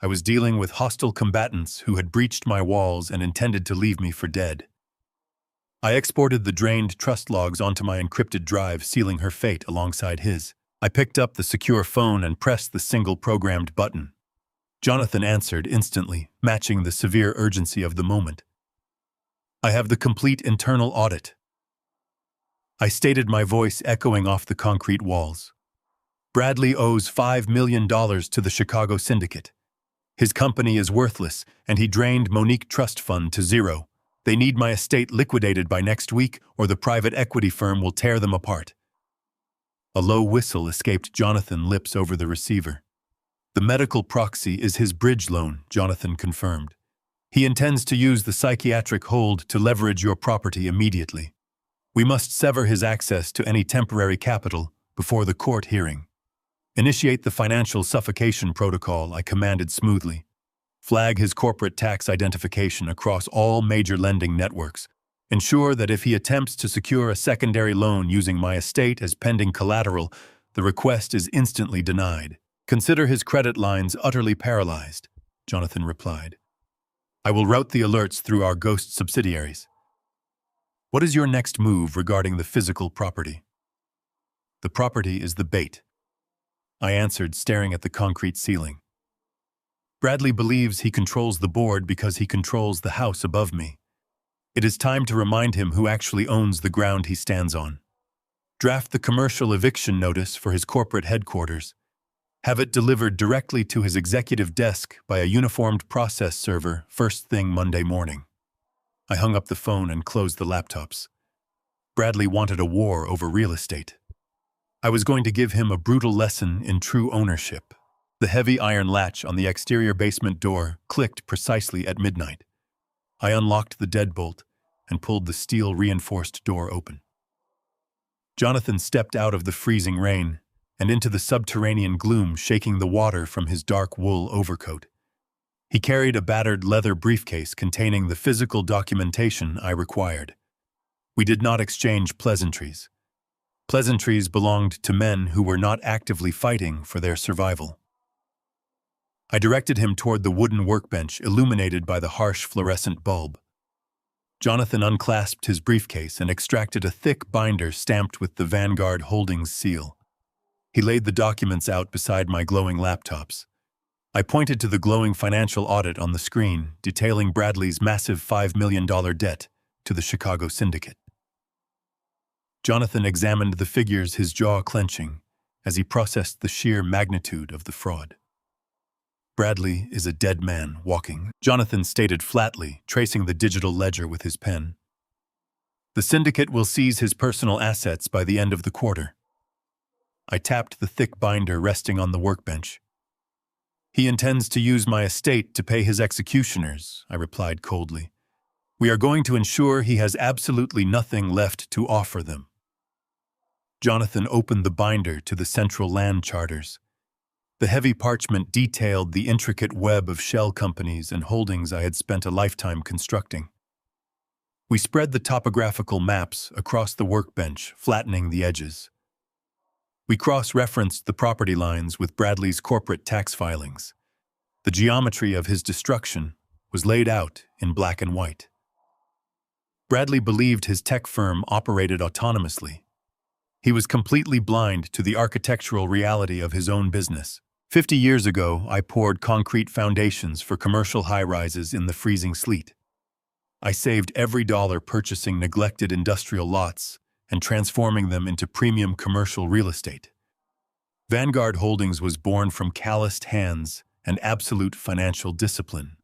I was dealing with hostile combatants who had breached my walls and intended to leave me for dead. I exported the drained trust logs onto my encrypted drive, sealing her fate alongside his. I picked up the secure phone and pressed the single programmed button. Jonathan answered instantly, matching the severe urgency of the moment. "I have the complete internal audit," I stated, my voice echoing off the concrete walls. "Bradley owes $5 million to the Chicago syndicate. His company is worthless, and he drained Monique Trust Fund to 0. They need my estate liquidated by next week, or the private equity firm will tear them apart." A low whistle escaped Jonathan's lips over the receiver. "The medical proxy is his bridge loan," Jonathan confirmed. "He intends to use the psychiatric hold to leverage your property immediately. We must sever his access to any temporary capital before the court hearing." "Initiate the financial suffocation protocol," I commanded smoothly. "Flag his corporate tax identification across all major lending networks. Ensure that if he attempts to secure a secondary loan using my estate as pending collateral, the request is instantly denied. Consider his credit lines utterly paralyzed," Jonathan replied. "I will route the alerts through our ghost subsidiaries." "What is your next move regarding the physical property?" "The property is the bait," I answered, staring at the concrete ceiling. "Bradley believes he controls the board because he controls the house above me. It is time to remind him who actually owns the ground he stands on. Draft the commercial eviction notice for his corporate headquarters. Have it delivered directly to his executive desk by a uniformed process server first thing Monday morning." I hung up the phone and closed the laptops. Bradley wanted a war over real estate. I was going to give him a brutal lesson in true ownership. The heavy iron latch on the exterior basement door clicked precisely at midnight. I unlocked the deadbolt and pulled the steel-reinforced door open. Jonathan stepped out of the freezing rain and into the subterranean gloom, shaking the water from his dark wool overcoat. He carried a battered leather briefcase containing the physical documentation I required. We did not exchange pleasantries. Pleasantries belonged to men who were not actively fighting for their survival. I directed him toward the wooden workbench illuminated by the harsh fluorescent bulb. Jonathan unclasped his briefcase and extracted a thick binder stamped with the Vanguard Holdings seal. He laid the documents out beside my glowing laptops. I pointed to the glowing financial audit on the screen, detailing Bradley's massive $5 million debt to the Chicago syndicate. Jonathan examined the figures, his jaw clenching, as he processed the sheer magnitude of the fraud. "Bradley is a dead man walking," Jonathan stated flatly, tracing the digital ledger with his pen. The syndicate will seize his personal assets by the end of the quarter. I tapped the thick binder resting on the workbench. He intends to use my estate to pay his executioners, I replied coldly. We are going to ensure he has absolutely nothing left to offer them. Jonathan opened the binder to the central land charters. The heavy parchment detailed the intricate web of shell companies and holdings I had spent a lifetime constructing. We spread the topographical maps across the workbench, flattening the edges. We cross-referenced the property lines with Bradley's corporate tax filings. The geometry of his destruction was laid out in black and white. Bradley believed his tech firm operated autonomously. He was completely blind to the architectural reality of his own business. 50 years ago, I poured concrete foundations for commercial high-rises in the freezing sleet. I saved every dollar purchasing neglected industrial lots and transforming them into premium commercial real estate. Vanguard Holdings was born from calloused hands and absolute financial discipline.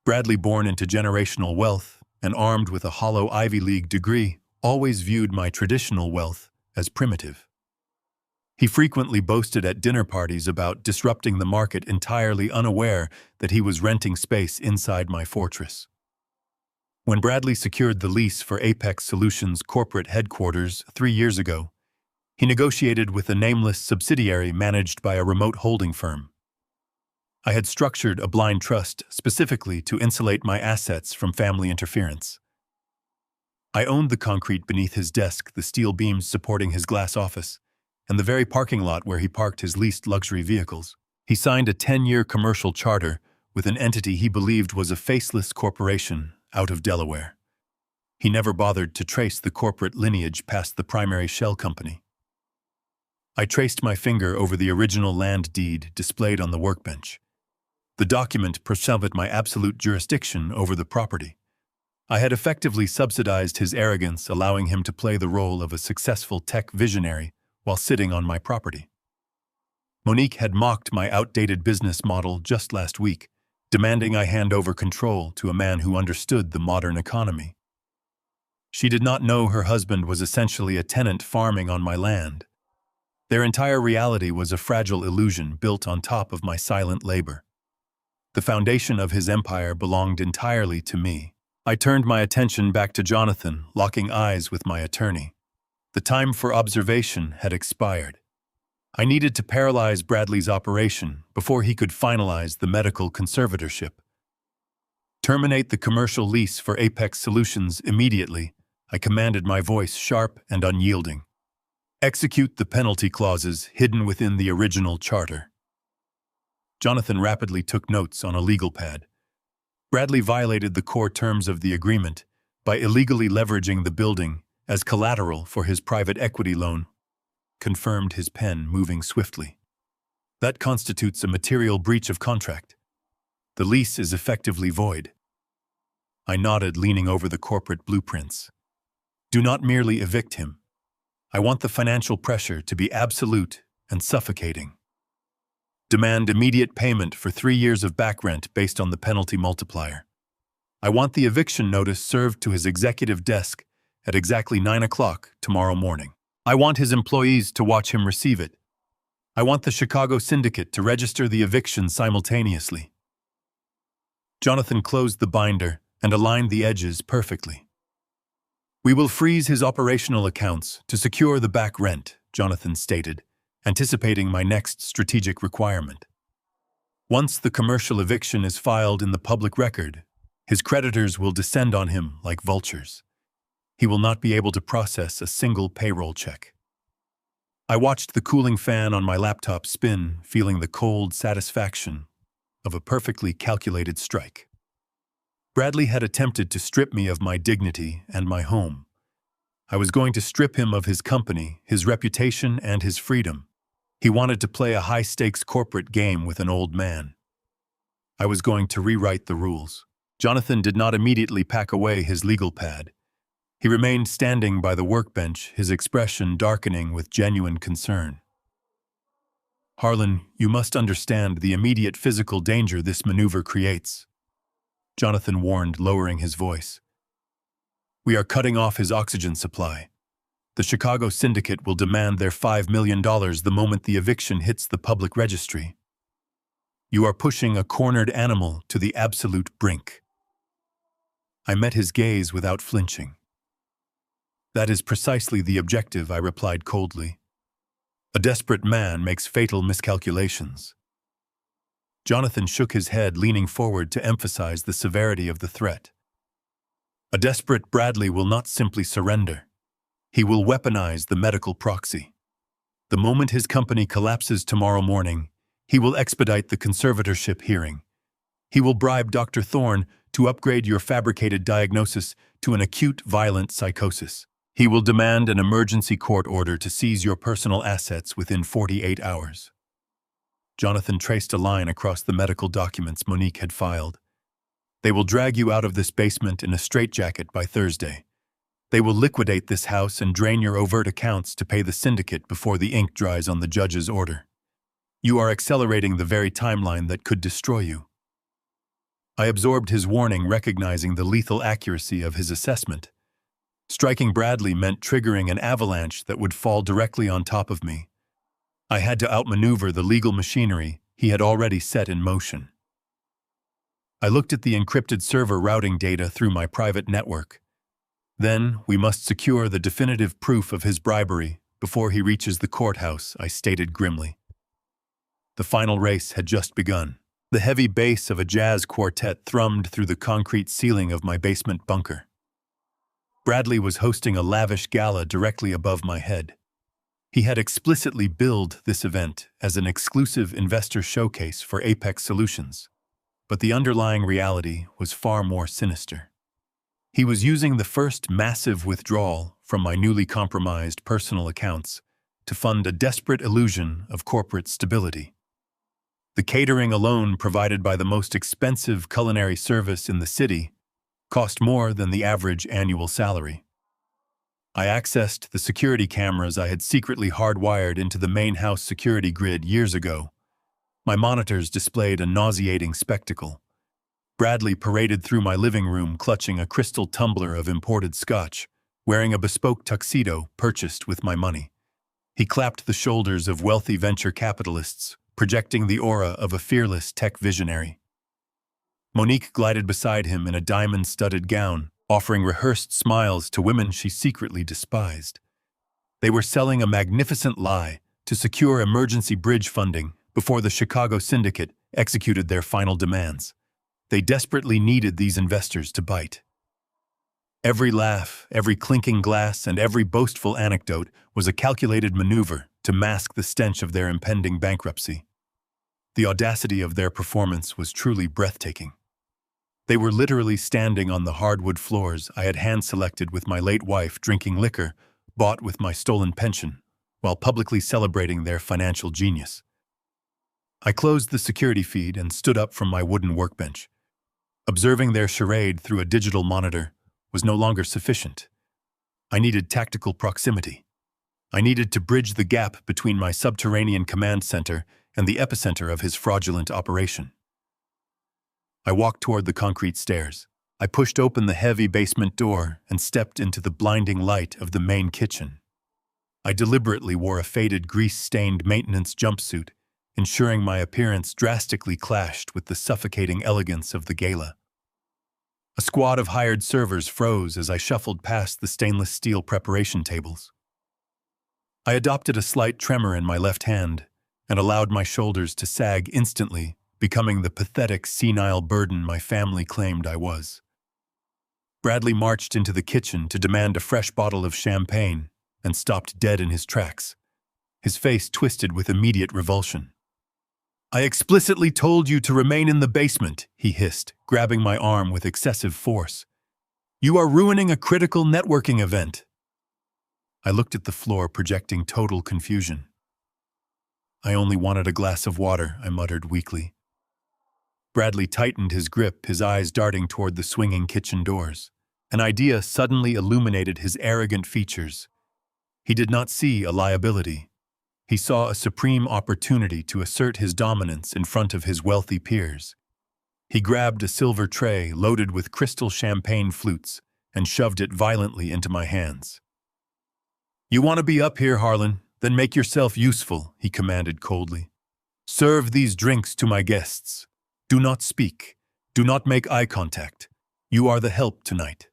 Bradley, born into generational wealth and armed with a hollow Ivy League degree, always viewed my traditional wealth as primitive. He frequently boasted at dinner parties about disrupting the market, entirely unaware that he was renting space inside my fortress. When Bradley secured the lease for Apex Solutions' corporate headquarters 3 years ago, he negotiated with a nameless subsidiary managed by a remote holding firm. I had structured a blind trust specifically to insulate my assets from family interference. I owned the concrete beneath his desk, the steel beams supporting his glass office, and the very parking lot where he parked his leased luxury vehicles. He signed a 10-year commercial charter with an entity he believed was a faceless corporation out of Delaware. He never bothered to trace the corporate lineage past the primary shell company. I traced my finger over the original land deed displayed on the workbench. The document preserved my absolute jurisdiction over the property. I had effectively subsidized his arrogance, allowing him to play the role of a successful tech visionary while sitting on my property. Monique had mocked my outdated business model just last week, demanding I hand over control to a man who understood the modern economy. She did not know her husband was essentially a tenant farming on my land. Their entire reality was a fragile illusion built on top of my silent labor. The foundation of his empire belonged entirely to me. I turned my attention back to Jonathan, locking eyes with my attorney. The time for observation had expired. I needed to paralyze Bradley's operation before he could finalize the medical conservatorship. Terminate the commercial lease for Apex Solutions immediately, I commanded, my voice sharp and unyielding. Execute the penalty clauses hidden within the original charter. Jonathan rapidly took notes on a legal pad. Bradley violated the core terms of the agreement by illegally leveraging the building as collateral for his private equity loan, confirmed, his pen moving swiftly. That constitutes a material breach of contract. The lease is effectively void. I nodded, leaning over the corporate blueprints. Do not merely evict him. I want the financial pressure to be absolute and suffocating. Demand immediate payment for 3 years of back rent based on the penalty multiplier. I want the eviction notice served to his executive desk at exactly 9 o'clock tomorrow morning. I want his employees to watch him receive it. I want the Chicago syndicate to register the eviction simultaneously. Jonathan closed the binder and aligned the edges perfectly. We will freeze his operational accounts to secure the back rent, Jonathan stated, anticipating my next strategic requirement. Once the commercial eviction is filed in the public record, his creditors will descend on him like vultures. He will not be able to process a single payroll check. I watched the cooling fan on my laptop spin, feeling the cold satisfaction of a perfectly calculated strike. Bradley had attempted to strip me of my dignity and my home. I was going to strip him of his company, his reputation, and his freedom. He wanted to play a high-stakes corporate game with an old man. I was going to rewrite the rules. Jonathan did not immediately pack away his legal pad. He remained standing by the workbench, his expression darkening with genuine concern. Harlan, you must understand the immediate physical danger this maneuver creates, Jonathan warned, lowering his voice. We are cutting off his oxygen supply. The Chicago syndicate will demand their $5 million the moment the eviction hits the public registry. You are pushing a cornered animal to the absolute brink. I met his gaze without flinching. That is precisely the objective, I replied coldly. A desperate man makes fatal miscalculations. Jonathan shook his head, leaning forward to emphasize the severity of the threat. A desperate Bradley will not simply surrender. He will weaponize the medical proxy. The moment his company collapses tomorrow morning, he will expedite the conservatorship hearing. He will bribe Dr. Thorne to upgrade your fabricated diagnosis to an acute violent psychosis. He will demand an emergency court order to seize your personal assets within 48 hours. Jonathan traced a line across the medical documents Monique had filed. They will drag you out of this basement in a straitjacket by Thursday. They will liquidate this house and drain your overt accounts to pay the syndicate before the ink dries on the judge's order. You are accelerating the very timeline that could destroy you. I absorbed his warning, recognizing the lethal accuracy of his assessment. Striking Bradley meant triggering an avalanche that would fall directly on top of me. I had to outmaneuver the legal machinery he had already set in motion. I looked at the encrypted server routing data through my private network. Then, we must secure the definitive proof of his bribery before he reaches the courthouse, I stated grimly. The final race had just begun. The heavy bass of a jazz quartet thrummed through the concrete ceiling of my basement bunker. Bradley was hosting a lavish gala directly above my head. He had explicitly billed this event as an exclusive investor showcase for Apex Solutions, but the underlying reality was far more sinister. He was using the first massive withdrawal from my newly compromised personal accounts to fund a desperate illusion of corporate stability. The catering alone, provided by the most expensive culinary service in the city, cost more than the average annual salary. I accessed the security cameras I had secretly hardwired into the main house security grid years ago. My monitors displayed a nauseating spectacle. Bradley paraded through my living room clutching a crystal tumbler of imported scotch, wearing a bespoke tuxedo purchased with my money. He clapped the shoulders of wealthy venture capitalists, projecting the aura of a fearless tech visionary. Monique glided beside him in a diamond-studded gown, offering rehearsed smiles to women she secretly despised. They were selling a magnificent lie to secure emergency bridge funding before the Chicago syndicate executed their final demands. They desperately needed these investors to bite. Every laugh, every clinking glass, and every boastful anecdote was a calculated maneuver to mask the stench of their impending bankruptcy. The audacity of their performance was truly breathtaking. They were literally standing on the hardwood floors I had hand-selected with my late wife, drinking liquor bought with my stolen pension, while publicly celebrating their financial genius. I closed the security feed and stood up from my wooden workbench. Observing their charade through a digital monitor was no longer sufficient. I needed tactical proximity. I needed to bridge the gap between my subterranean command center and the epicenter of his fraudulent operation. I walked toward the concrete stairs. I pushed open the heavy basement door and stepped into the blinding light of the main kitchen. I deliberately wore a faded, grease-stained maintenance jumpsuit, ensuring my appearance drastically clashed with the suffocating elegance of the gala. A squad of hired servers froze as I shuffled past the stainless steel preparation tables. I adopted a slight tremor in my left hand and allowed my shoulders to sag instantly, becoming the pathetic, senile burden my family claimed I was. Bradley marched into the kitchen to demand a fresh bottle of champagne and stopped dead in his tracks, his face twisted with immediate revulsion. "I explicitly told you to remain in the basement," he hissed, grabbing my arm with excessive force. "You are ruining a critical networking event." I looked at the floor, projecting total confusion. "I only wanted a glass of water," I muttered weakly. Bradley tightened his grip, his eyes darting toward the swinging kitchen doors. An idea suddenly illuminated his arrogant features. He did not see a liability. He saw a supreme opportunity to assert his dominance in front of his wealthy peers. He grabbed a silver tray loaded with crystal champagne flutes and shoved it violently into my hands. "You want to be up here, Harlan? Then make yourself useful," he commanded coldly. "Serve these drinks to my guests. Do not speak. Do not make eye contact. You are the help tonight."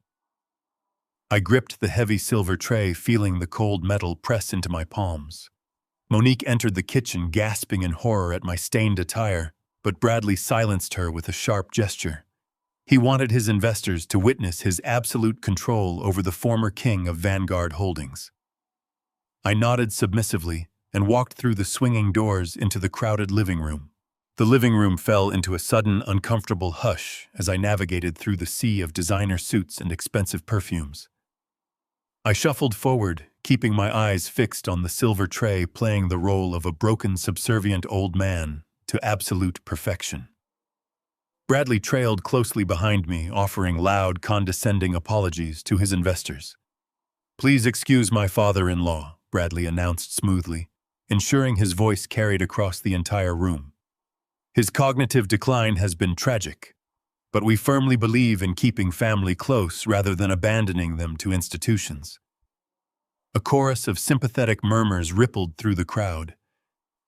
I gripped the heavy silver tray, feeling the cold metal press into my palms. Monique entered the kitchen, gasping in horror at my stained attire, but Bradley silenced her with a sharp gesture. He wanted his investors to witness his absolute control over the former king of Vanguard Holdings. I nodded submissively and walked through the swinging doors into the crowded living room. The living room fell into a sudden, uncomfortable hush as I navigated through the sea of designer suits and expensive perfumes. I shuffled forward, keeping my eyes fixed on the silver tray playing the role of a broken, subservient old man to absolute perfection. Bradley trailed closely behind me, offering loud, condescending apologies to his investors. "Please excuse my father-in-law," Bradley announced smoothly, ensuring his voice carried across the entire room. "His cognitive decline has been tragic, but we firmly believe in keeping family close rather than abandoning them to institutions." A chorus of sympathetic murmurs rippled through the crowd.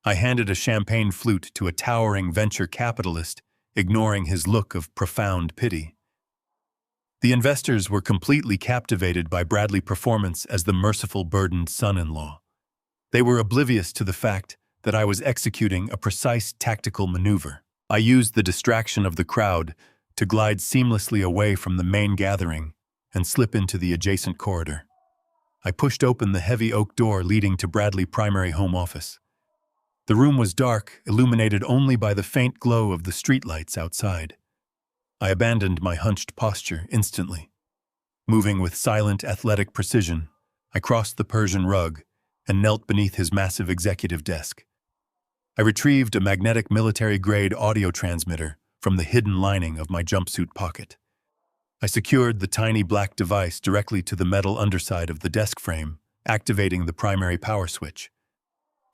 I handed a champagne flute to a towering venture capitalist, ignoring his look of profound pity. The investors were completely captivated by Bradley's performance as the merciful, burdened son-in-law. They were oblivious to the fact that I was executing a precise tactical maneuver. I used the distraction of the crowd to glide seamlessly away from the main gathering and slip into the adjacent corridor. I pushed open the heavy oak door leading to Bradley's primary home office. The room was dark, illuminated only by the faint glow of the streetlights outside. I abandoned my hunched posture instantly. Moving with silent, athletic precision, I crossed the Persian rug and knelt beneath his massive executive desk. I retrieved a magnetic military-grade audio transmitter from the hidden lining of my jumpsuit pocket. I secured the tiny black device directly to the metal underside of the desk frame, activating the primary power switch.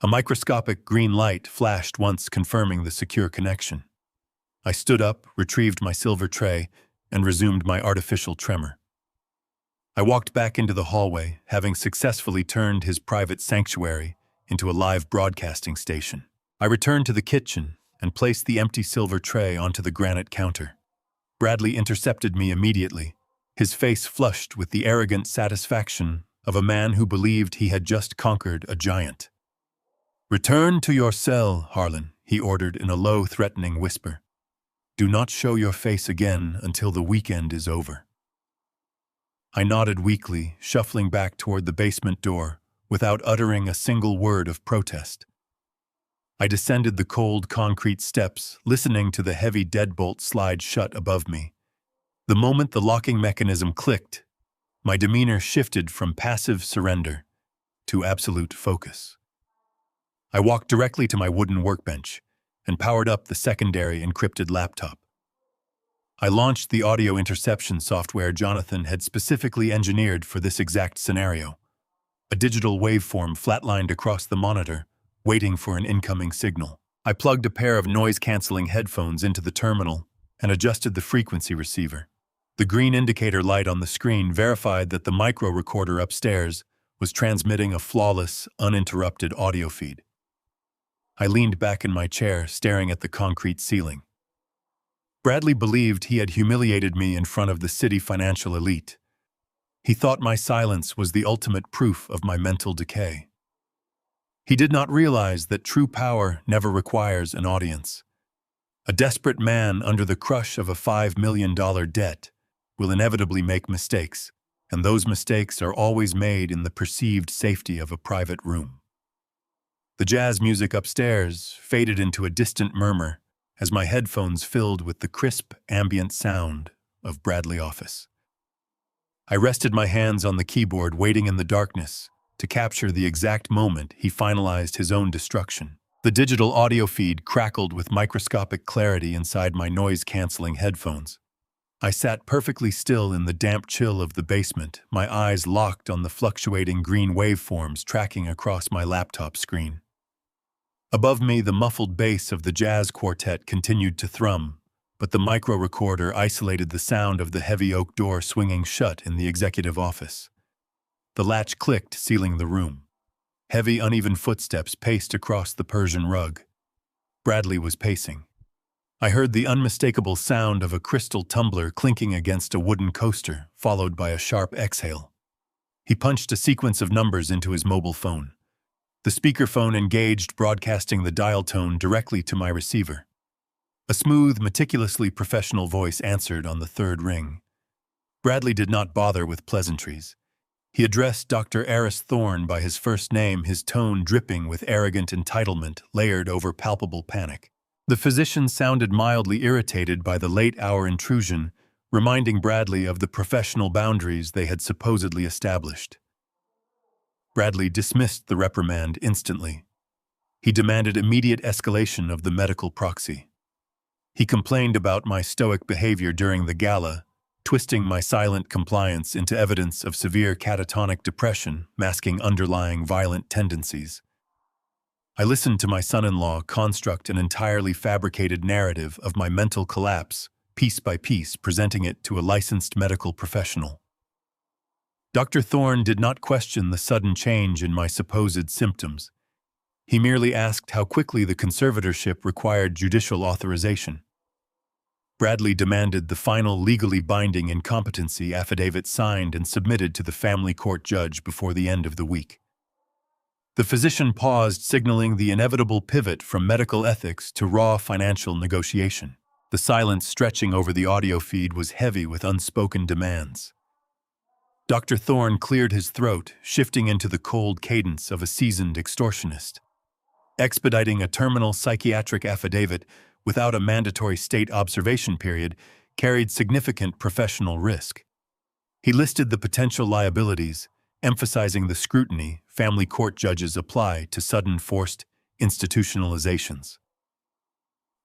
A microscopic green light flashed once, confirming the secure connection. I stood up, retrieved my silver tray, and resumed my artificial tremor. I walked back into the hallway, having successfully turned his private sanctuary into a live broadcasting station. I returned to the kitchen and placed the empty silver tray onto the granite counter. Bradley intercepted me immediately, his face flushed with the arrogant satisfaction of a man who believed he had just conquered a giant. "Return to your cell, Harlan," he ordered in a low, threatening whisper. "Do not show your face again until the weekend is over." I nodded weakly, shuffling back toward the basement door without uttering a single word of protest. I descended the cold concrete steps, listening to the heavy deadbolt slide shut above me. The moment the locking mechanism clicked, my demeanor shifted from passive surrender to absolute focus. I walked directly to my wooden workbench and powered up the secondary encrypted laptop. I launched the audio interception software Jonathan had specifically engineered for this exact scenario. A digital waveform flatlined across the monitor, waiting for an incoming signal. I plugged a pair of noise-canceling headphones into the terminal and adjusted the frequency receiver. The green indicator light on the screen verified that the micro recorder upstairs was transmitting a flawless, uninterrupted audio feed. I leaned back in my chair, staring at the concrete ceiling. Bradley believed he had humiliated me in front of the city financial elite. He thought my silence was the ultimate proof of my mental decay. He did not realize that true power never requires an audience. A desperate man under the crush of a $5 million debt will inevitably make mistakes, and those mistakes are always made in the perceived safety of a private room. The jazz music upstairs faded into a distant murmur as my headphones filled with the crisp, ambient sound of Bradley's office. I rested my hands on the keyboard, waiting in the darkness to capture the exact moment he finalized his own destruction. The digital audio feed crackled with microscopic clarity inside my noise-canceling headphones. I sat perfectly still in the damp chill of the basement, my eyes locked on the fluctuating green waveforms tracking across my laptop screen. Above me, the muffled bass of the jazz quartet continued to thrum, but the micro-recorder isolated the sound of the heavy oak door swinging shut in the executive office. The latch clicked, sealing the room. Heavy, uneven footsteps paced across the Persian rug. Bradley was pacing. I heard the unmistakable sound of a crystal tumbler clinking against a wooden coaster, followed by a sharp exhale. He punched a sequence of numbers into his mobile phone. The speakerphone engaged, broadcasting the dial tone directly to my receiver. A smooth, meticulously professional voice answered on the third ring. Bradley did not bother with pleasantries. He addressed Dr. Eris Thorne by his first name, his tone dripping with arrogant entitlement layered over palpable panic. The physician sounded mildly irritated by the late-hour intrusion, reminding Bradley of the professional boundaries they had supposedly established. Bradley dismissed the reprimand instantly. He demanded immediate escalation of the medical proxy. He complained about my stoic behavior during the gala, twisting my silent compliance into evidence of severe catatonic depression, masking underlying violent tendencies. I listened to my son-in-law construct an entirely fabricated narrative of my mental collapse, piece by piece, presenting it to a licensed medical professional. Dr. Thorne did not question the sudden change in my supposed symptoms. He merely asked how quickly the conservatorship required judicial authorization. Bradley demanded the final legally binding incompetency affidavit signed and submitted to the family court judge before the end of the week. The physician paused, signaling the inevitable pivot from medical ethics to raw financial negotiation. The silence stretching over the audio feed was heavy with unspoken demands. Dr. Thorne cleared his throat, shifting into the cold cadence of a seasoned extortionist. Expediting a terminal psychiatric affidavit without a mandatory state observation period carried significant professional risk. He listed the potential liabilities, emphasizing the scrutiny family court judges apply to sudden forced institutionalizations.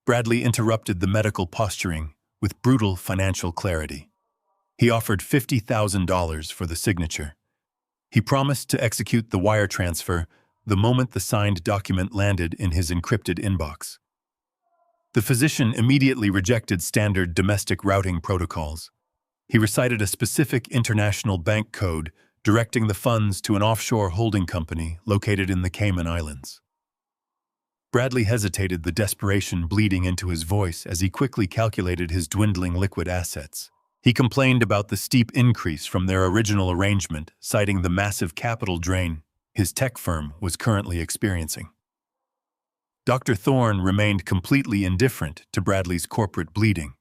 Bradley interrupted the medical posturing with brutal financial clarity. He offered $50,000 for the signature. He promised to execute the wire transfer the moment the signed document landed in his encrypted inbox. The physician immediately rejected standard domestic routing protocols. He recited a specific international bank code directing the funds to an offshore holding company located in the Cayman Islands. Bradley hesitated, the desperation bleeding into his voice as he quickly calculated his dwindling liquid assets. He complained about the steep increase from their original arrangement, citing the massive capital drain his tech firm was currently experiencing. Dr. Thorne remained completely indifferent to Bradley's corporate bleeding.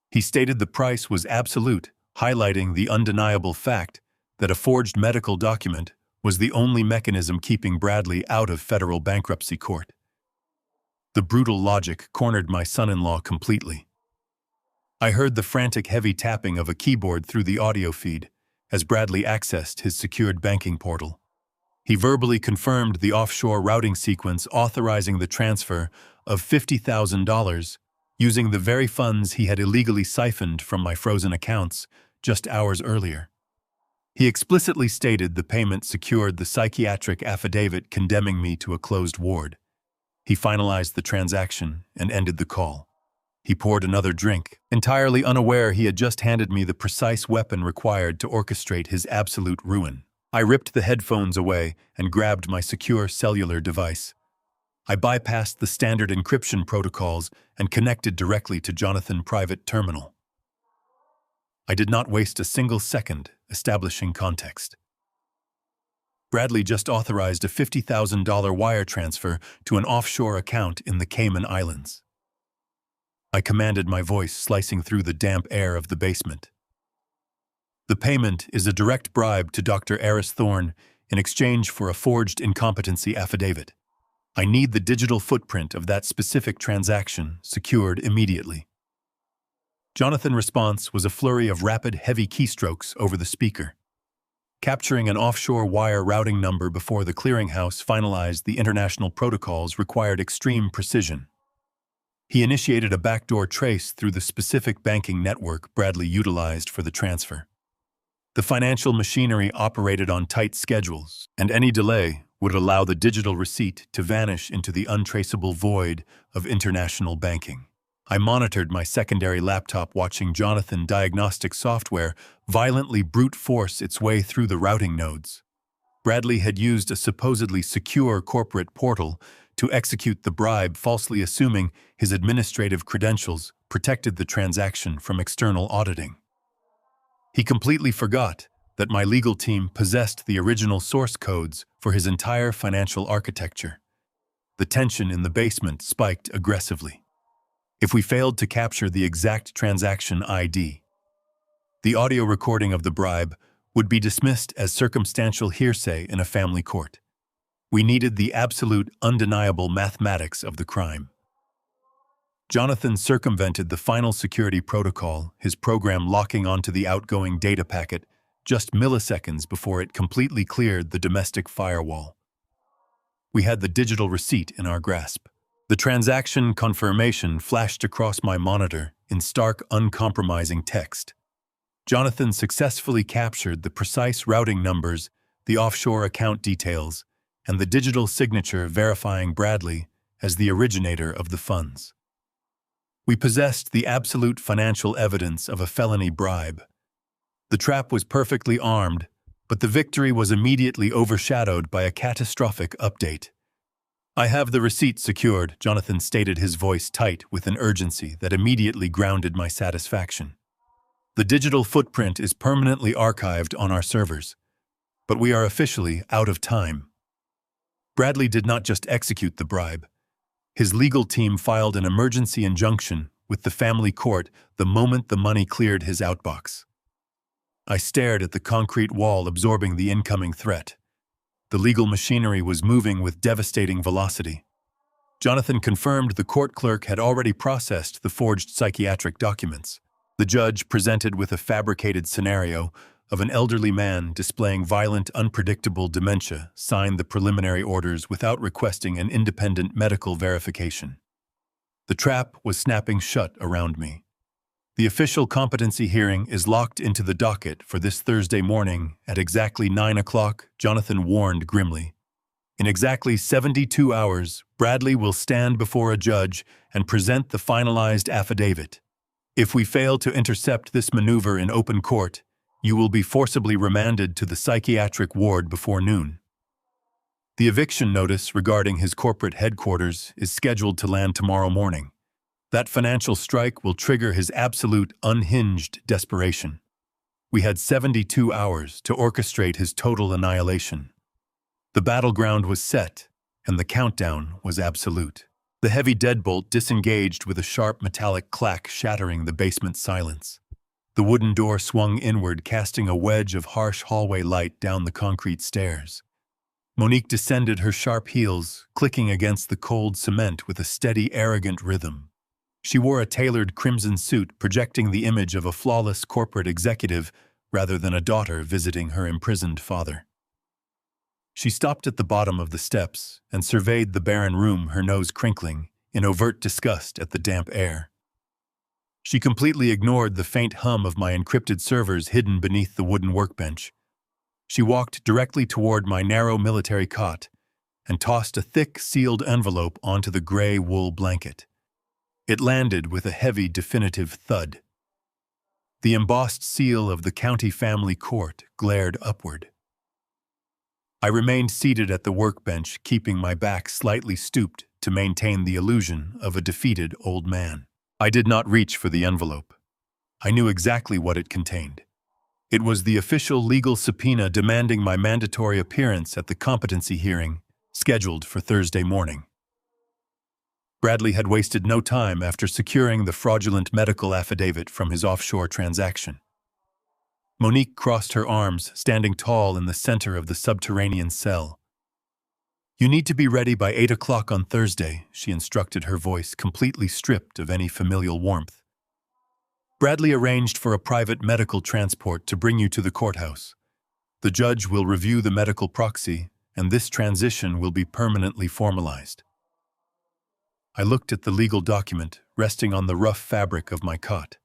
He stated the price was absolute, highlighting the undeniable fact that a forged medical document was the only mechanism keeping Bradley out of federal bankruptcy court. The brutal logic cornered my son-in-law completely. I heard the frantic heavy tapping of a keyboard through the audio feed as Bradley accessed his secured banking portal. He verbally confirmed the offshore routing sequence authorizing the transfer of $50,000 using the very funds he had illegally siphoned from my frozen accounts just hours earlier. He explicitly stated the payment secured the psychiatric affidavit condemning me to a closed ward. He finalized the transaction and ended the call. He poured another drink, entirely unaware he had just handed me the precise weapon required to orchestrate his absolute ruin. I ripped the headphones away and grabbed my secure cellular device. I bypassed the standard encryption protocols and connected directly to Jonathan's private terminal. I did not waste a single second establishing context. Bradley just authorized a $50,000 wire transfer to an offshore account in the Cayman Islands. I commanded, my voice slicing through the damp air of the basement. The payment is a direct bribe to Dr. Eris Thorne in exchange for a forged incompetency affidavit. I need the digital footprint of that specific transaction secured immediately. Jonathan's response was a flurry of rapid, heavy keystrokes over the speaker. Capturing an offshore wire routing number before the clearinghouse finalized the international protocols required extreme precision. He initiated a backdoor trace through the specific banking network Bradley utilized for the transfer. The financial machinery operated on tight schedules, and any delay would allow the digital receipt to vanish into the untraceable void of international banking. I monitored my secondary laptop watching Jonathan diagnostic software violently brute force its way through the routing nodes. Bradley had used a supposedly secure corporate portal to execute the bribe, falsely assuming his administrative credentials protected the transaction from external auditing. He completely forgot that my legal team possessed the original source codes for his entire financial architecture. The tension in the basement spiked aggressively. If we failed to capture the exact transaction ID, the audio recording of the bribe would be dismissed as circumstantial hearsay in a family court. We needed the absolute, undeniable mathematics of the crime. Jonathan circumvented the final security protocol, his program locking onto the outgoing data packet just milliseconds before it completely cleared the domestic firewall. We had the digital receipt in our grasp. The transaction confirmation flashed across my monitor in stark, uncompromising text. Jonathan successfully captured the precise routing numbers, the offshore account details, and the digital signature verifying Bradley as the originator of the funds. We possessed the absolute financial evidence of a felony bribe. The trap was perfectly armed, but the victory was immediately overshadowed by a catastrophic update. "I have the receipt secured," Jonathan stated, his voice tight with an urgency that immediately grounded my satisfaction. "The digital footprint is permanently archived on our servers, but we are officially out of time." Bradley did not just execute the bribe. His legal team filed an emergency injunction with the family court the moment the money cleared his outbox. I stared at the concrete wall absorbing the incoming threat. The legal machinery was moving with devastating velocity. Jonathan confirmed the court clerk had already processed the forged psychiatric documents. The judge presented with a fabricated scenario of an elderly man displaying violent, unpredictable dementia signed the preliminary orders without requesting an independent medical verification. The trap was snapping shut around me. "The official competency hearing is locked into the docket for this Thursday morning at exactly 9 o'clock, Jonathan warned grimly. "In exactly 72 hours, Bradley will stand before a judge and present the finalized affidavit. If we fail to intercept this maneuver in open court, you will be forcibly remanded to the psychiatric ward before noon." The eviction notice regarding his corporate headquarters is scheduled to land tomorrow morning. That financial strike will trigger his absolute, unhinged desperation. We had 72 hours to orchestrate his total annihilation. The battleground was set, and the countdown was absolute. The heavy deadbolt disengaged with a sharp metallic clack shattering the basement silence. The wooden door swung inward, casting a wedge of harsh hallway light down the concrete stairs. Monique descended her sharp heels, clicking against the cold cement with a steady, arrogant rhythm. She wore a tailored crimson suit, projecting the image of a flawless corporate executive rather than a daughter visiting her imprisoned father. She stopped at the bottom of the steps and surveyed the barren room, her nose crinkling, in overt disgust at the damp air. She completely ignored the faint hum of my encrypted servers hidden beneath the wooden workbench. She walked directly toward my narrow military cot and tossed a thick, sealed envelope onto the gray wool blanket. It landed with a heavy, definitive thud. The embossed seal of the county family court glared upward. I remained seated at the workbench, keeping my back slightly stooped to maintain the illusion of a defeated old man. I did not reach for the envelope. I knew exactly what it contained. It was the official legal subpoena demanding my mandatory appearance at the competency hearing, scheduled for Thursday morning. Bradley had wasted no time after securing the fraudulent medical affidavit from his offshore transaction. Monique crossed her arms, standing tall in the center of the subterranean cell. "You need to be ready by 8 o'clock on Thursday," she instructed, her voice completely stripped of any familial warmth. "Bradley arranged for a private medical transport to bring you to the courthouse. The judge will review the medical proxy, and this transition will be permanently formalized." I looked at the legal document resting on the rough fabric of my cot.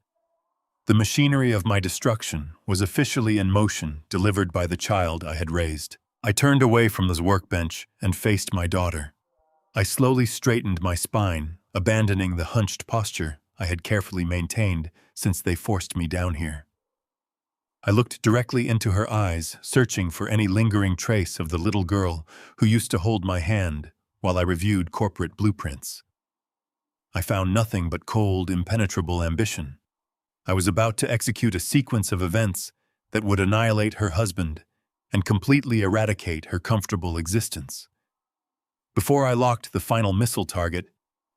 The machinery of my destruction was officially in motion, delivered by the child I had raised. I turned away from the workbench and faced my daughter. I slowly straightened my spine, abandoning the hunched posture I had carefully maintained since they forced me down here. I looked directly into her eyes, searching for any lingering trace of the little girl who used to hold my hand while I reviewed corporate blueprints. I found nothing but cold, impenetrable ambition. I was about to execute a sequence of events that would annihilate her husband and completely eradicate her comfortable existence. Before I locked the final missile target,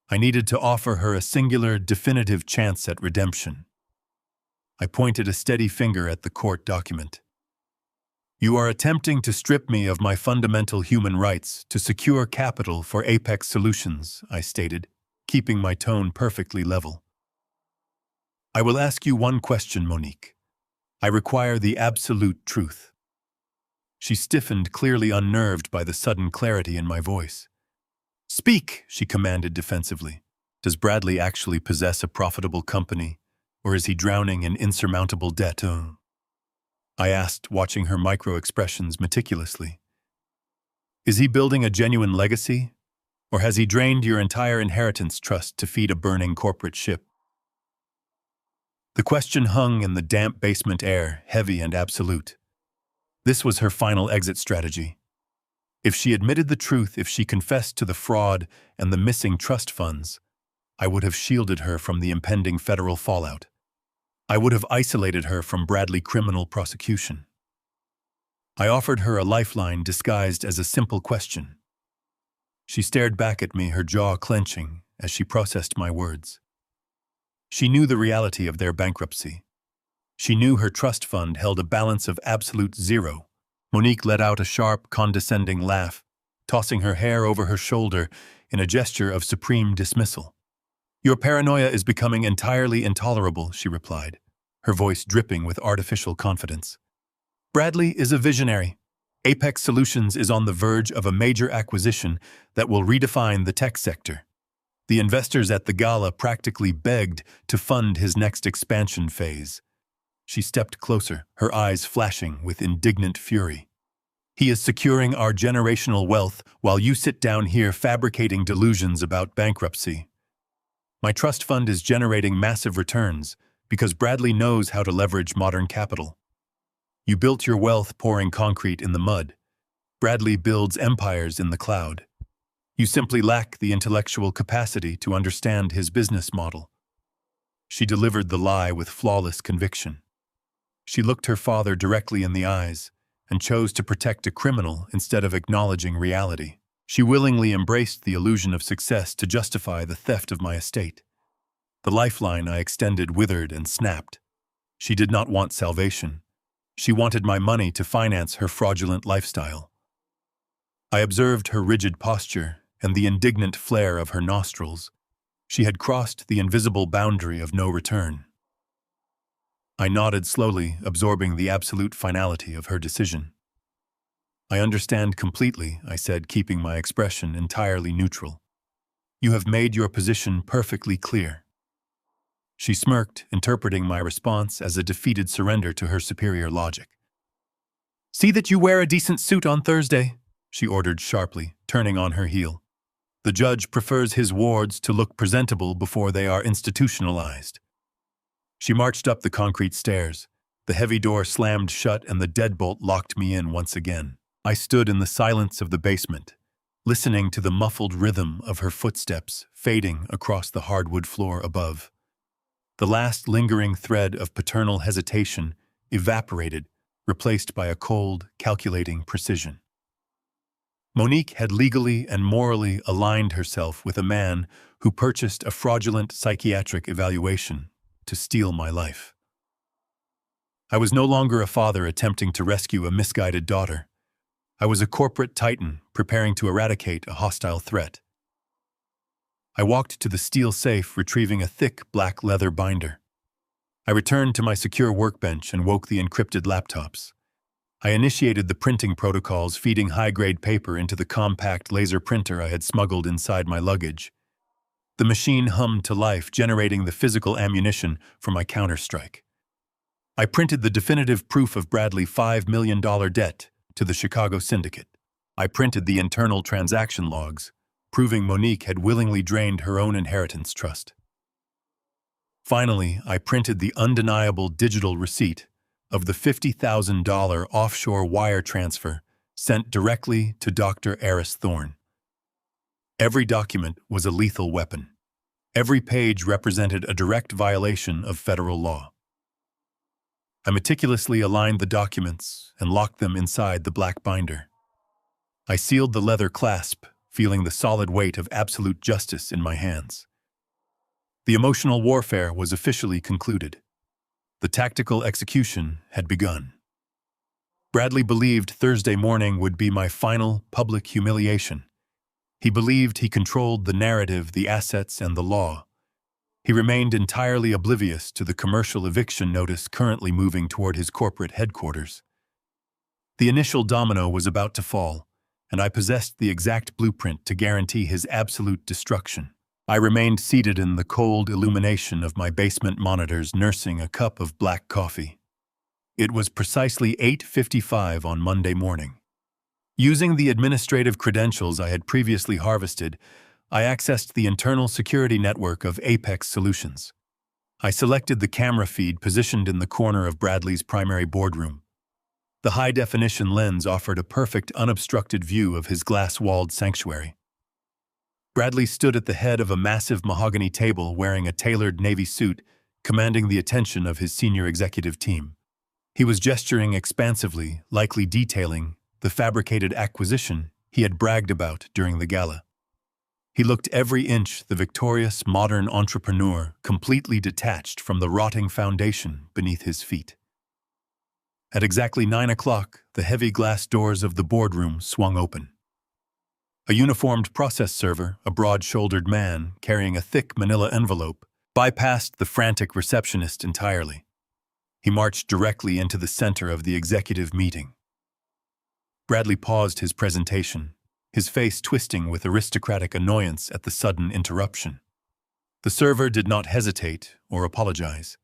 I needed to offer her a singular, definitive chance at redemption. I pointed a steady finger at the court document. "You are attempting to strip me of my fundamental human rights to secure capital for Apex Solutions," I stated, keeping my tone perfectly level. "I will ask you one question, Monique. I require the absolute truth." She stiffened, clearly unnerved by the sudden clarity in my voice. "Speak," she commanded defensively. "Does Bradley actually possess a profitable company, or is he drowning in insurmountable debt?" I asked, watching her micro-expressions meticulously. "Is he building a genuine legacy, or has he drained your entire inheritance trust to feed a burning corporate ship?" The question hung in the damp basement air, heavy and absolute. This was her final exit strategy. If she admitted the truth, if she confessed to the fraud and the missing trust funds, I would have shielded her from the impending federal fallout. I would have isolated her from Bradley criminal prosecution. I offered her a lifeline disguised as a simple question. She stared back at me, her jaw clenching, as she processed my words. She knew the reality of their bankruptcy. She knew her trust fund held a balance of absolute zero. Monique let out a sharp, condescending laugh, tossing her hair over her shoulder in a gesture of supreme dismissal. "Your paranoia is becoming entirely intolerable," she replied, her voice dripping with artificial confidence. "Bradley is a visionary. Apex Solutions is on the verge of a major acquisition that will redefine the tech sector. The investors at the gala practically begged to fund his next expansion phase." She stepped closer, her eyes flashing with indignant fury. "He is securing our generational wealth while you sit down here fabricating delusions about bankruptcy. My trust fund is generating massive returns because Bradley knows how to leverage modern capital. You built your wealth pouring concrete in the mud. Bradley builds empires in the cloud. You simply lack the intellectual capacity to understand his business model." She delivered the lie with flawless conviction. She looked her father directly in the eyes and chose to protect a criminal instead of acknowledging reality. She willingly embraced the illusion of success to justify the theft of my estate. The lifeline I extended withered and snapped. She did not want salvation. She wanted my money to finance her fraudulent lifestyle. I observed her rigid posture and the indignant flare of her nostrils. She had crossed the invisible boundary of no return. I nodded slowly, absorbing the absolute finality of her decision. "I understand completely," I said, keeping my expression entirely neutral. "You have made your position perfectly clear." She smirked, interpreting my response as a defeated surrender to her superior logic. "See that you wear a decent suit on Thursday," she ordered sharply, turning on her heel. "The judge prefers his wards to look presentable before they are institutionalized." She marched up the concrete stairs. The heavy door slammed shut and the deadbolt locked me in once again. I stood in the silence of the basement, listening to the muffled rhythm of her footsteps fading across the hardwood floor above. The last lingering thread of paternal hesitation evaporated, replaced by a cold, calculating precision. Monique had legally and morally aligned herself with a man who purchased a fraudulent psychiatric evaluation to steal my life. I was no longer a father attempting to rescue a misguided daughter. I was a corporate titan preparing to eradicate a hostile threat. I walked to the steel safe, retrieving a thick black leather binder. I returned to my secure workbench and woke the encrypted laptops. I initiated the printing protocols, feeding high-grade paper into the compact laser printer I had smuggled inside my luggage. The machine hummed to life, generating the physical ammunition for my counterstrike. I printed the definitive proof of Bradley's $5 million debt to the Chicago syndicate. I printed the internal transaction logs, proving Monique had willingly drained her own inheritance trust. Finally, I printed the undeniable digital receipt of the $50,000 offshore wire transfer sent directly to Dr. Eris Thorne. Every document was a lethal weapon. Every page represented a direct violation of federal law. I meticulously aligned the documents and locked them inside the black binder. I sealed the leather clasp, feeling the solid weight of absolute justice in my hands. The emotional warfare was officially concluded. The tactical execution had begun. Bradley believed Thursday morning would be my final public humiliation. He believed he controlled the narrative, the assets, and the law. He remained entirely oblivious to the commercial eviction notice currently moving toward his corporate headquarters. The initial domino was about to fall, and I possessed the exact blueprint to guarantee his absolute destruction. I remained seated in the cold illumination of my basement monitors, nursing a cup of black coffee. It was precisely 8:55 on Monday morning. Using the administrative credentials I had previously harvested, I accessed the internal security network of Apex Solutions. I selected the camera feed positioned in the corner of Bradley's primary boardroom. The high-definition lens offered a perfect, unobstructed view of his glass-walled sanctuary. Bradley stood at the head of a massive mahogany table wearing a tailored navy suit, commanding the attention of his senior executive team. He was gesturing expansively, likely detailing the fabricated acquisition he had bragged about during the gala. He looked every inch the victorious modern entrepreneur, completely detached from the rotting foundation beneath his feet. At exactly 9 o'clock, the heavy glass doors of the boardroom swung open. A uniformed process server, a broad-shouldered man carrying a thick manila envelope, bypassed the frantic receptionist entirely. He marched directly into the center of the executive meeting. Bradley paused his presentation, his face twisting with aristocratic annoyance at the sudden interruption. The server did not hesitate or apologize.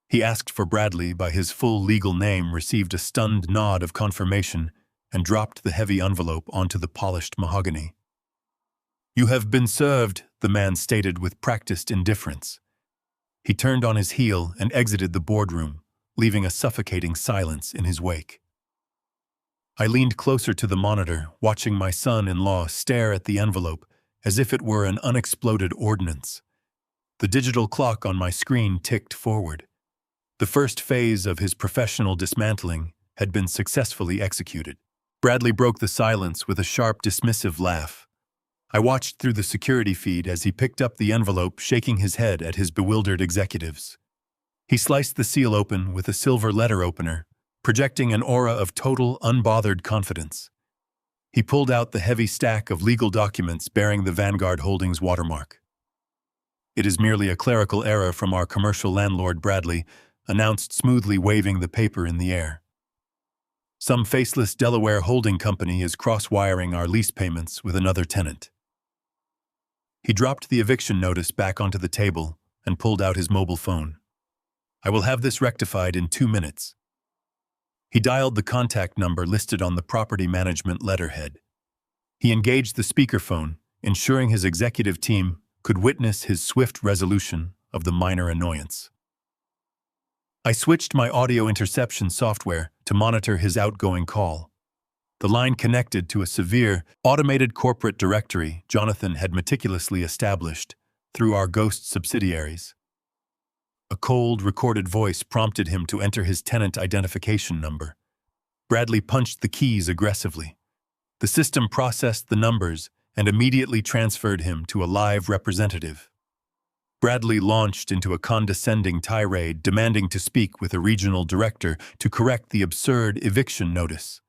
He asked for Bradley by his full legal name, received a stunned nod of confirmation, and dropped the heavy envelope onto the polished mahogany. "You have been served," the man stated with practiced indifference. He turned on his heel and exited the boardroom, leaving a suffocating silence in his wake. I leaned closer to the monitor, watching my son-in-law stare at the envelope as if it were an unexploded ordnance. The digital clock on my screen ticked forward. The first phase of his professional dismantling had been successfully executed. Bradley broke the silence with a sharp, dismissive laugh. I watched through the security feed as he picked up the envelope, shaking his head at his bewildered executives. He sliced the seal open with a silver letter opener, projecting an aura of total, unbothered confidence. He pulled out the heavy stack of legal documents bearing the Vanguard Holdings watermark. "It is merely a clerical error from our commercial landlord, Bradley," announced, smoothly waving the paper in the air. "Some faceless Delaware holding company is cross-wiring our lease payments with another tenant." He dropped the eviction notice back onto the table and pulled out his mobile phone. "I will have this rectified in 2 minutes." He dialed the contact number listed on the property management letterhead. He engaged the speakerphone, ensuring his executive team could witness his swift resolution of the minor annoyance. I switched my audio interception software to monitor his outgoing call. The line connected to a severe, automated corporate directory Jonathan had meticulously established through our ghost subsidiaries. A cold, recorded voice prompted him to enter his tenant identification number. Bradley punched the keys aggressively. The system processed the numbers and immediately transferred him to a live representative. Bradley launched into a condescending tirade demanding to speak with a regional director to correct the absurd eviction notice.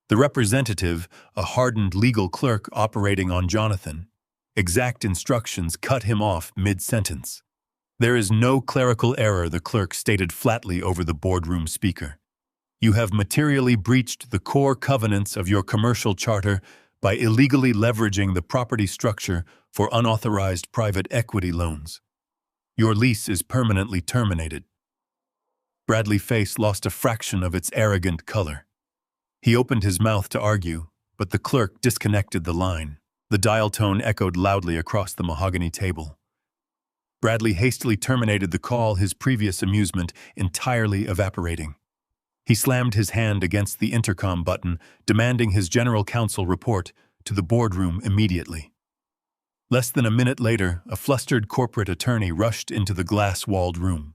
The representative, a hardened legal clerk operating on Jonathan, exact instructions cut him off mid-sentence. "There is no clerical error," the clerk stated flatly over the boardroom speaker. "You have materially breached the core covenants of your commercial charter by illegally leveraging the property structure for unauthorized private equity loans. Your lease is permanently terminated." Bradley's face lost a fraction of its arrogant color. He opened his mouth to argue, but the clerk disconnected the line. The dial tone echoed loudly across the mahogany table. Bradley hastily terminated the call, his previous amusement entirely evaporating. He slammed his hand against the intercom button, demanding his general counsel report to the boardroom immediately. Less than a minute later, a flustered corporate attorney rushed into the glass-walled room.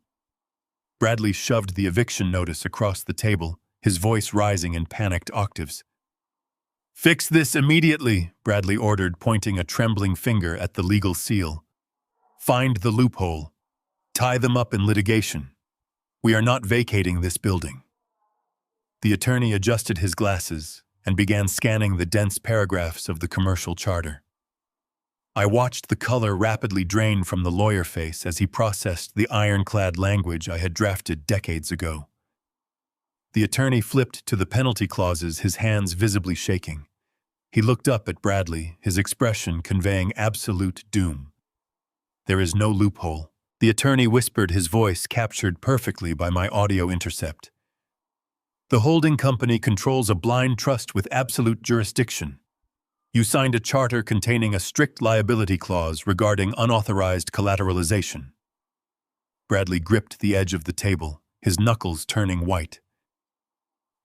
Bradley shoved the eviction notice across the table, his voice rising in panicked octaves. "Fix this immediately," Bradley ordered, pointing a trembling finger at the legal seal. "Find the loophole. Tie them up in litigation. We are not vacating this building." The attorney adjusted his glasses and began scanning the dense paragraphs of the commercial charter. I watched the color rapidly drain from the lawyer face as he processed the ironclad language I had drafted decades ago. The attorney flipped to the penalty clauses, his hands visibly shaking. He looked up at Bradley, his expression conveying absolute doom. "There is no loophole," the attorney whispered, his voice captured perfectly by my audio intercept. "The holding company controls a blind trust with absolute jurisdiction. You signed a charter containing a strict liability clause regarding unauthorized collateralization." Bradley gripped the edge of the table, his knuckles turning white.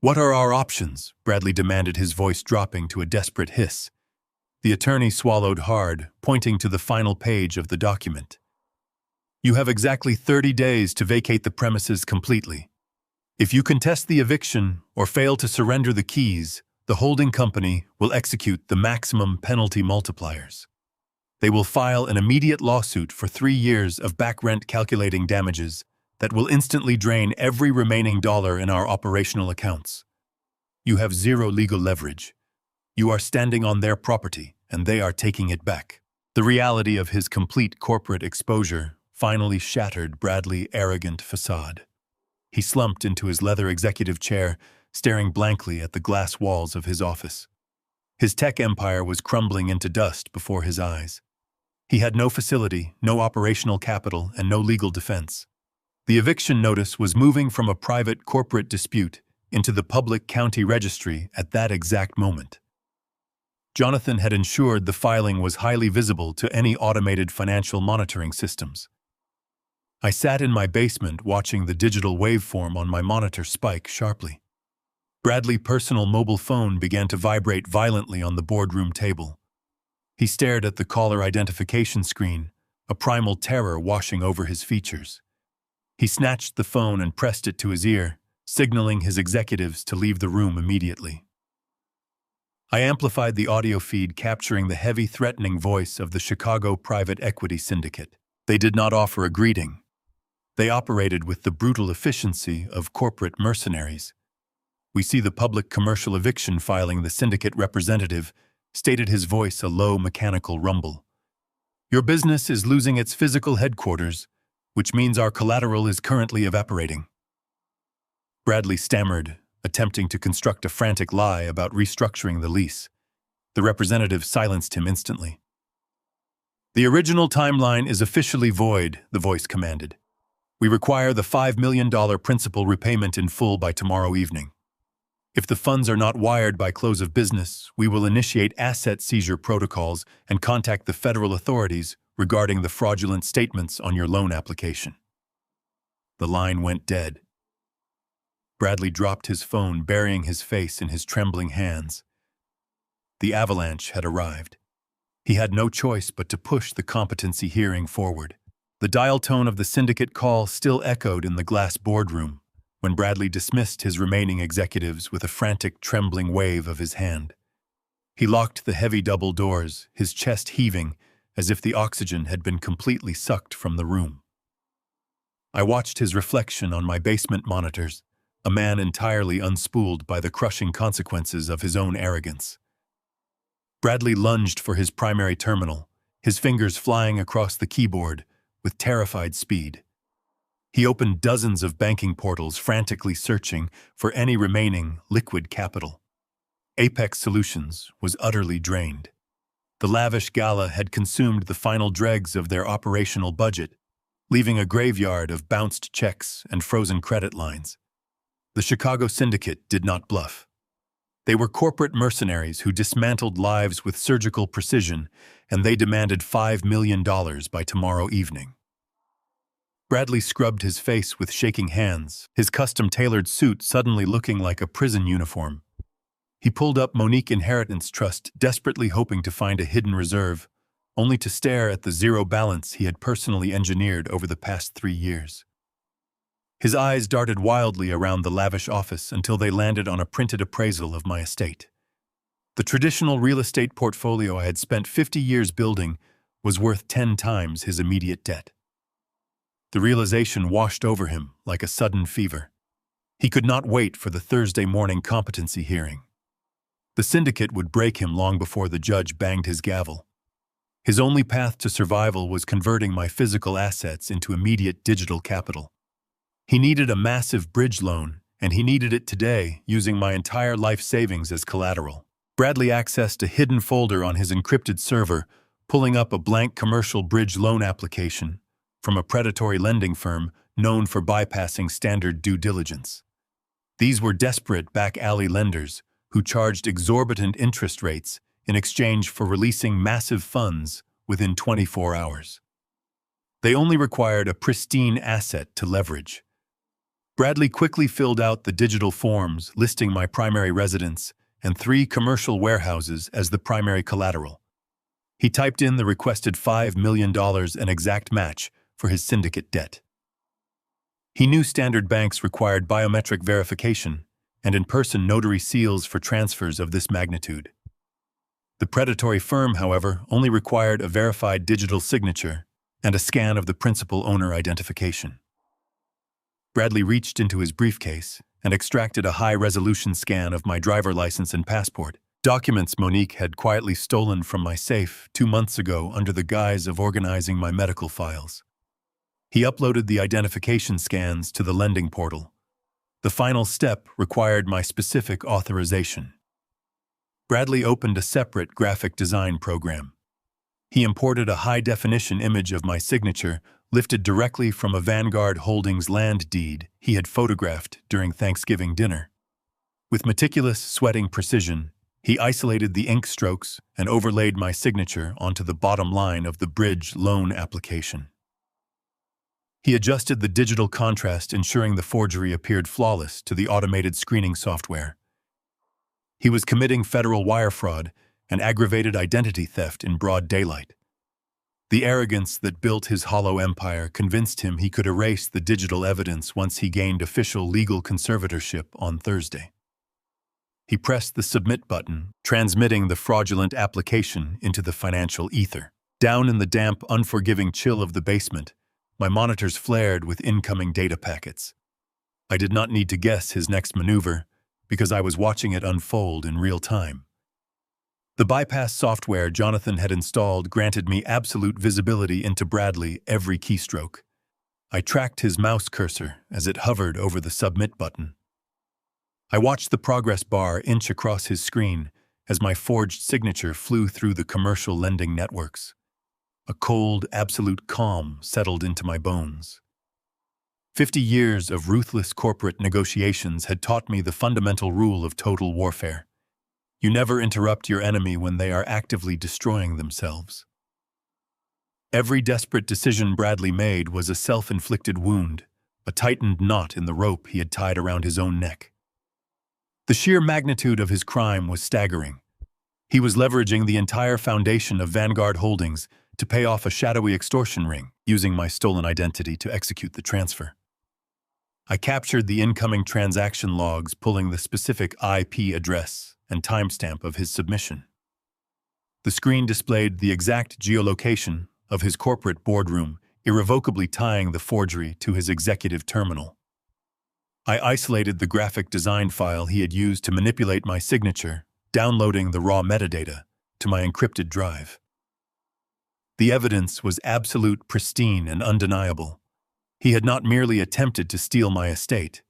"What are our options?" Bradley demanded, his voice dropping to a desperate hiss. The attorney swallowed hard, pointing to the final page of the document. "You have exactly 30 days to vacate the premises completely. If you contest the eviction or fail to surrender the keys, the holding company will execute the maximum penalty multipliers. They will file an immediate lawsuit for 3 years of back rent calculating damages that will instantly drain every remaining dollar in our operational accounts. You have zero legal leverage. You are standing on their property, and they are taking it back." The reality of his complete corporate exposure finally shattered Bradley's arrogant facade. He slumped into his leather executive chair, staring blankly at the glass walls of his office. His tech empire was crumbling into dust before his eyes. He had no facility, no operational capital, and no legal defense. The eviction notice was moving from a private corporate dispute into the public county registry at that exact moment. Jonathan had ensured the filing was highly visible to any automated financial monitoring systems. I sat in my basement watching the digital waveform on my monitor spike sharply. Bradley's personal mobile phone began to vibrate violently on the boardroom table. He stared at the caller identification screen, a primal terror washing over his features. He snatched the phone and pressed it to his ear, signaling his executives to leave the room immediately. I amplified the audio feed, capturing the heavy, threatening voice of the Chicago private equity syndicate. They did not offer a greeting. They operated with the brutal efficiency of corporate mercenaries. "We see the public commercial eviction filing," the syndicate representative stated, his voice a low mechanical rumble. "Your business is losing its physical headquarters, which means our collateral is currently evaporating." Bradley stammered, attempting to construct a frantic lie about restructuring the lease. The representative silenced him instantly. "The original timeline is officially void," the voice commanded. "We require the $5 million principal repayment in full by tomorrow evening. If the funds are not wired by close of business, we will initiate asset seizure protocols and contact the federal authorities regarding the fraudulent statements on your loan application." The line went dead. Bradley dropped his phone, burying his face in his trembling hands. The avalanche had arrived. He had no choice but to push the competency hearing forward. The dial tone of the syndicate call still echoed in the glass boardroom when Bradley dismissed his remaining executives with a frantic, trembling wave of his hand. He locked the heavy double doors, his chest heaving as if the oxygen had been completely sucked from the room. I watched his reflection on my basement monitors, a man entirely unspooled by the crushing consequences of his own arrogance. Bradley lunged for his primary terminal, his fingers flying across the keyboard with terrified speed. He opened dozens of banking portals, frantically searching for any remaining liquid capital. Apex Solutions was utterly drained. The lavish gala had consumed the final dregs of their operational budget, leaving a graveyard of bounced checks and frozen credit lines. The Chicago syndicate did not bluff. They were corporate mercenaries who dismantled lives with surgical precision, and they demanded $5 million by tomorrow evening. Bradley scrubbed his face with shaking hands, his custom-tailored suit suddenly looking like a prison uniform. He pulled up Monique Inheritance Trust, desperately hoping to find a hidden reserve, only to stare at the zero balance he had personally engineered over the past 3 years. His eyes darted wildly around the lavish office until they landed on a printed appraisal of my estate. The traditional real estate portfolio I had spent 50 years building was worth 10 times his immediate debt. The realization washed over him like a sudden fever. He could not wait for the Thursday morning competency hearing. The syndicate would break him long before the judge banged his gavel. His only path to survival was converting my physical assets into immediate digital capital. He needed a massive bridge loan, and he needed it today, using my entire life savings as collateral. Bradley accessed a hidden folder on his encrypted server, pulling up a blank commercial bridge loan application from a predatory lending firm known for bypassing standard due diligence. These were desperate back-alley lenders who charged exorbitant interest rates in exchange for releasing massive funds within 24 hours. They only required a pristine asset to leverage. Bradley quickly filled out the digital forms listing my primary residence and 3 commercial warehouses as the primary collateral. He typed in the requested $5 million, an exact match for his syndicate debt. He knew standard banks required biometric verification and in-person notary seals for transfers of this magnitude. The predatory firm, however, only required a verified digital signature and a scan of the principal owner identification. Bradley reached into his briefcase and extracted a high-resolution scan of my driver license and passport, documents Monique had quietly stolen from my safe 2 months ago under the guise of organizing my medical files. He uploaded the identification scans to the lending portal. The final step required my specific authorization. Bradley opened a separate graphic design program. He imported a high-definition image of my signature lifted directly from a Vanguard Holdings land deed he had photographed during Thanksgiving dinner. With meticulous, sweating precision, he isolated the ink strokes and overlaid my signature onto the bottom line of the bridge loan application. He adjusted the digital contrast, ensuring the forgery appeared flawless to the automated screening software. He was committing federal wire fraud and aggravated identity theft in broad daylight. The arrogance that built his hollow empire convinced him he could erase the digital evidence once he gained official legal conservatorship on Thursday. He pressed the submit button, transmitting the fraudulent application into the financial ether. Down in the damp, unforgiving chill of the basement, my monitors flared with incoming data packets. I did not need to guess his next maneuver, because I was watching it unfold in real time. The bypass software Jonathan had installed granted me absolute visibility into Bradley every keystroke. I tracked his mouse cursor as it hovered over the submit button. I watched the progress bar inch across his screen as my forged signature flew through the commercial lending networks. A cold, absolute calm settled into my bones. 50 years of ruthless corporate negotiations had taught me the fundamental rule of total warfare. You never interrupt your enemy when they are actively destroying themselves. Every desperate decision Bradley made was a self-inflicted wound, a tightened knot in the rope he had tied around his own neck. The sheer magnitude of his crime was staggering. He was leveraging the entire foundation of Vanguard Holdings to pay off a shadowy extortion ring, using my stolen identity to execute the transfer. I captured the incoming transaction logs, pulling the specific IP address and timestamp of his submission. The screen displayed the exact geolocation of his corporate boardroom, irrevocably tying the forgery to his executive terminal. I isolated the graphic design file he had used to manipulate my signature, downloading the raw metadata to my encrypted drive. The evidence was absolute, pristine, and undeniable. He had not merely attempted to steal my estate.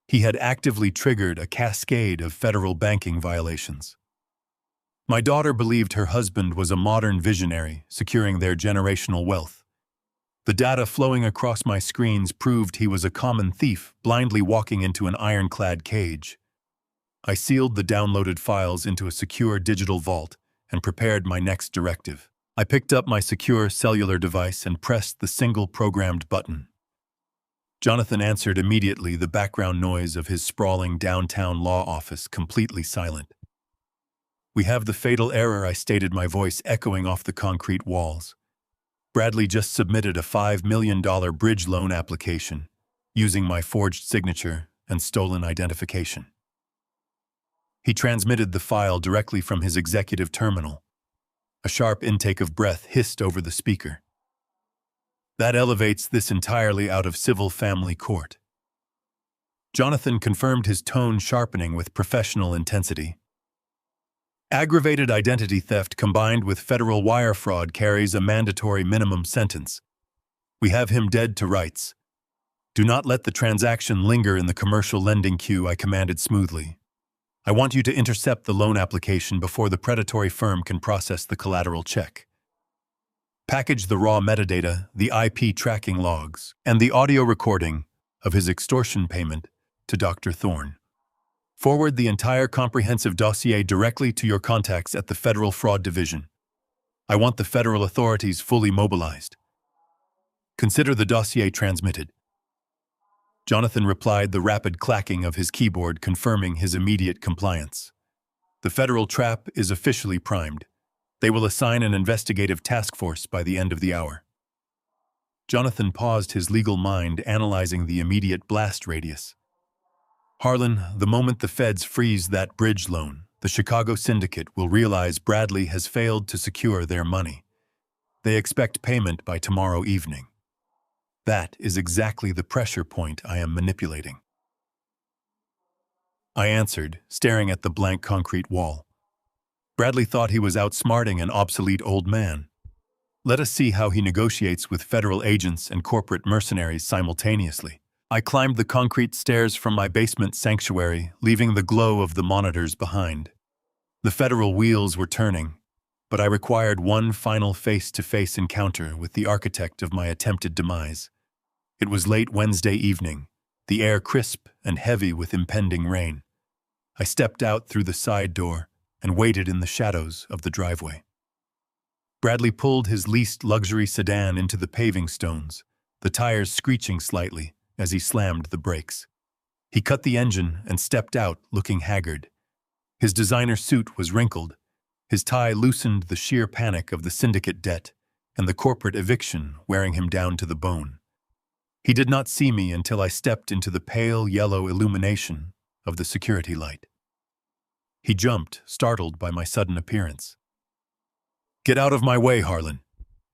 He had actively triggered a cascade of federal banking violations. My daughter believed her husband was a modern visionary, securing their generational wealth. The data flowing across my screens proved he was a common thief, blindly walking into an ironclad cage. I sealed the downloaded files into a secure digital vault and prepared my next directive. I picked up my secure cellular device and pressed the single programmed button. Jonathan answered immediately, the background noise of his sprawling downtown law office completely silent. "We have the fatal error," I stated, my voice echoing off the concrete walls. "Bradley just submitted a $5 million bridge loan application, using my forged signature and stolen identification." He transmitted the file directly from his executive terminal. A sharp intake of breath hissed over the speaker. "That elevates this entirely out of civil family court." Jonathan confirmed, his tone sharpening with professional intensity. "Aggravated identity theft combined with federal wire fraud carries a mandatory minimum sentence. We have him dead to rights. Do not let the transaction linger in the commercial lending queue," I commanded smoothly. "I want you to intercept the loan application before the predatory firm can process the collateral check. Package the raw metadata, the IP tracking logs, and the audio recording of his extortion payment to Dr. Thorne. Forward the entire comprehensive dossier directly to your contacts at the Federal Fraud Division. I want the federal authorities fully mobilized. Consider the dossier transmitted." Jonathan replied, the rapid clacking of his keyboard confirming his immediate compliance. "The federal trap is officially primed. They will assign an investigative task force by the end of the hour." Jonathan paused, his legal mind analyzing the immediate blast radius. "Harlan, the moment the feds freeze that bridge loan, the Chicago syndicate will realize Bradley has failed to secure their money. They expect payment by tomorrow evening. That is exactly the pressure point I am manipulating." I answered, staring at the blank concrete wall. Bradley thought he was outsmarting an obsolete old man. Let us see how he negotiates with federal agents and corporate mercenaries simultaneously. I climbed the concrete stairs from my basement sanctuary, leaving the glow of the monitors behind. The federal wheels were turning, but I required one final face-to-face encounter with the architect of my attempted demise. It was late Wednesday evening, the air crisp and heavy with impending rain. I stepped out through the side door and waited in the shadows of the driveway. Bradley pulled his leased luxury sedan into the paving stones, the tires screeching slightly as he slammed the brakes. He cut the engine and stepped out, looking haggard. His designer suit was wrinkled. His tie loosened, the sheer panic of the syndicate debt and the corporate eviction wearing him down to the bone. He did not see me until I stepped into the pale yellow illumination of the security light. He jumped, startled by my sudden appearance. "Get out of my way, Harlan,"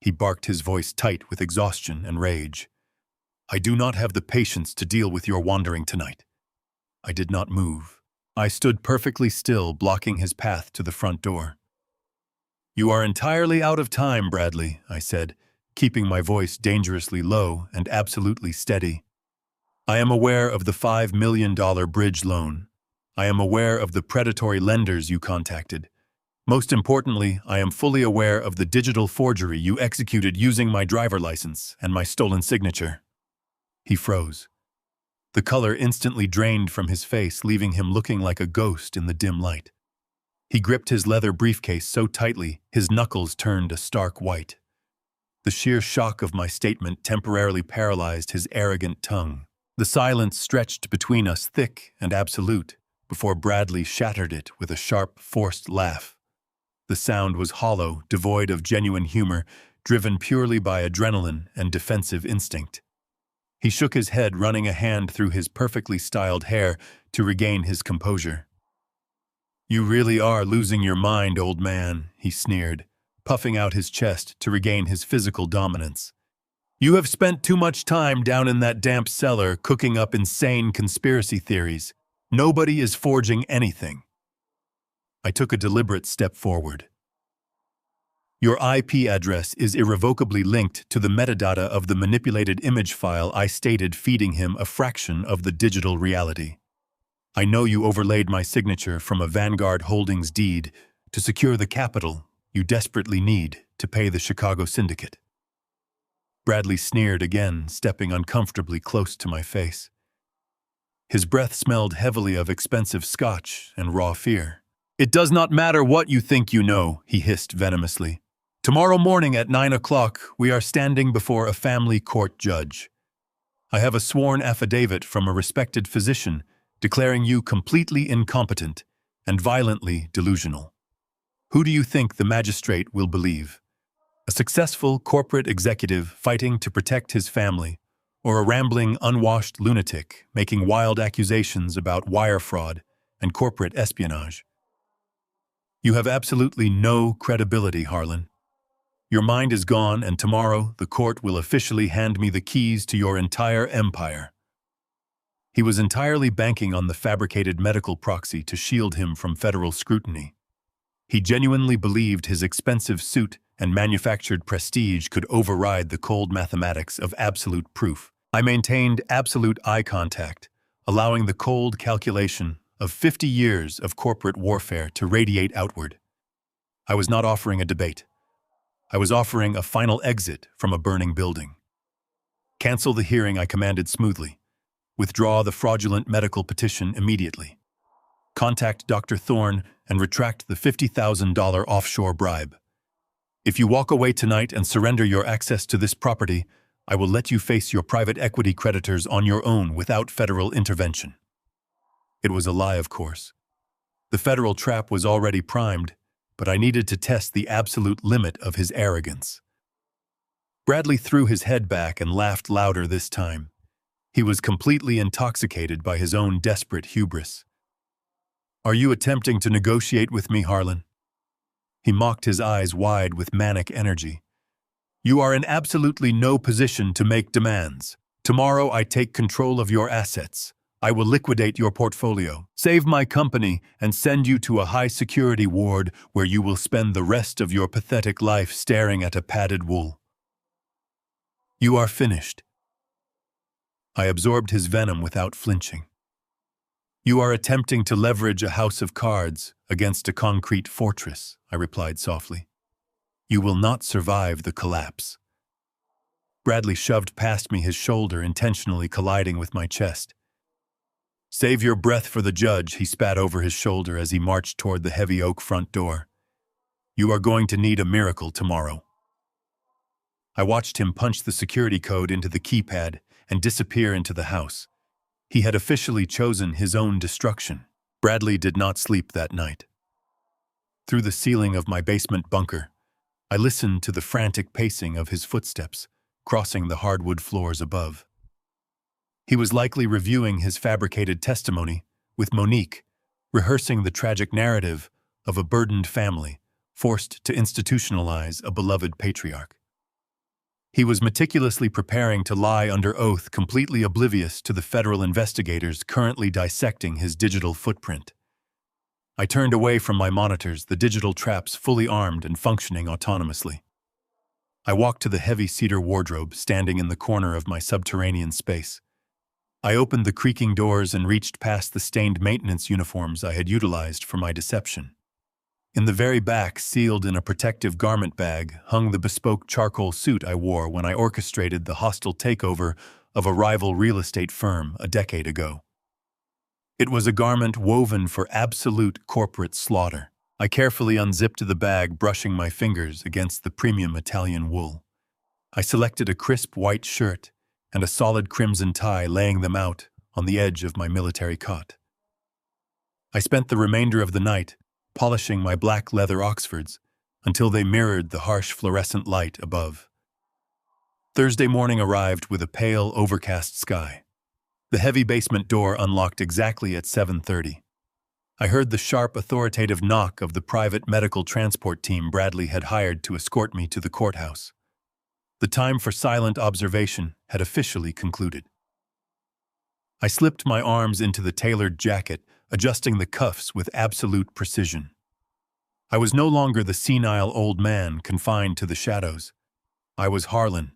he barked, his voice tight with exhaustion and rage. "I do not have the patience to deal with your wandering tonight." I did not move. I stood perfectly still, blocking his path to the front door. "You are entirely out of time, Bradley," I said, keeping my voice dangerously low and absolutely steady. "I am aware of the $5 million bridge loan. I am aware of the predatory lenders you contacted. Most importantly, I am fully aware of the digital forgery you executed using my driver license and my stolen signature." He froze. The color instantly drained from his face, leaving him looking like a ghost in the dim light. He gripped his leather briefcase so tightly, his knuckles turned a stark white. The sheer shock of my statement temporarily paralyzed his arrogant tongue. The silence stretched between us, thick and absolute, before Bradley shattered it with a sharp, forced laugh. The sound was hollow, devoid of genuine humor, driven purely by adrenaline and defensive instinct. He shook his head, running a hand through his perfectly styled hair to regain his composure. "You really are losing your mind, old man," he sneered, puffing out his chest to regain his physical dominance. "You have spent too much time down in that damp cellar cooking up insane conspiracy theories. Nobody is forging anything." I took a deliberate step forward. "Your IP address is irrevocably linked to the metadata of the manipulated image file," I stated, feeding him a fraction of the digital reality. "I know you overlaid my signature from a Vanguard Holdings deed to secure the capital you desperately need to pay the Chicago syndicate." Bradley sneered again, stepping uncomfortably close to my face. His breath smelled heavily of expensive scotch and raw fear. "It does not matter what you think you know," he hissed venomously. "Tomorrow morning at 9 o'clock, we are standing before a family court judge. I have a sworn affidavit from a respected physician declaring you completely incompetent and violently delusional. Who do you think the magistrate will believe? A successful corporate executive fighting to protect his family, or a rambling, unwashed lunatic making wild accusations about wire fraud and corporate espionage? You have absolutely no credibility, Harlan. Your mind is gone, and tomorrow the court will officially hand me the keys to your entire empire. He was entirely banking on the fabricated medical proxy to shield him from federal scrutiny. He genuinely believed his expensive suit and manufactured prestige could override the cold mathematics of absolute proof. I maintained absolute eye contact, allowing the cold calculation of 50 years of corporate warfare to radiate outward. I was not offering a debate. I was offering a final exit from a burning building. Cancel the hearing, I commanded smoothly. Withdraw the fraudulent medical petition immediately. Contact Dr. Thorne and retract the $50,000 offshore bribe. If you walk away tonight and surrender your access to this property, I will let you face your private equity creditors on your own without federal intervention. It was a lie, of course. The federal trap was already primed, but I needed to test the absolute limit of his arrogance. Bradley threw his head back and laughed louder this time. He was completely intoxicated by his own desperate hubris. Are you attempting to negotiate with me, Harlan? He mocked, his eyes wide with manic energy. You are in absolutely no position to make demands. Tomorrow I take control of your assets. I will liquidate your portfolio, save my company, and send you to a high-security ward where you will spend the rest of your pathetic life staring at a padded wall. You are finished. I absorbed his venom without flinching. You are attempting to leverage a house of cards against a concrete fortress, I replied softly. You will not survive the collapse. Bradley shoved past me, his shoulder intentionally colliding with my chest. Save your breath for the judge, he spat over his shoulder as he marched toward the heavy oak front door. You are going to need a miracle tomorrow. I watched him punch the security code into the keypad and disappear into the house. He had officially chosen his own destruction. Bradley did not sleep that night. Through the ceiling of my basement bunker, I listened to the frantic pacing of his footsteps, crossing the hardwood floors above. He was likely reviewing his fabricated testimony with Monique, rehearsing the tragic narrative of a burdened family forced to institutionalize a beloved patriarch. He was meticulously preparing to lie under oath, completely oblivious to the federal investigators currently dissecting his digital footprint. I turned away from my monitors, the digital traps fully armed and functioning autonomously. I walked to the heavy cedar wardrobe standing in the corner of my subterranean space. I opened the creaking doors and reached past the stained maintenance uniforms I had utilized for my deception. In the very back, sealed in a protective garment bag, hung the bespoke charcoal suit I wore when I orchestrated the hostile takeover of a rival real estate firm a decade ago. It was a garment woven for absolute corporate slaughter. I carefully unzipped the bag, brushing my fingers against the premium Italian wool. I selected a crisp white shirt and a solid crimson tie, laying them out on the edge of my military cot. I spent the remainder of the night polishing my black leather Oxfords until they mirrored the harsh fluorescent light above. Thursday morning arrived with a pale, overcast sky. The heavy basement door unlocked exactly at 7:30. I heard the sharp, authoritative knock of the private medical transport team Bradley had hired to escort me to the courthouse. The time for silent observation had officially concluded. I slipped my arms into the tailored jacket, adjusting the cuffs with absolute precision. I was no longer the senile old man confined to the shadows. I was Harlan,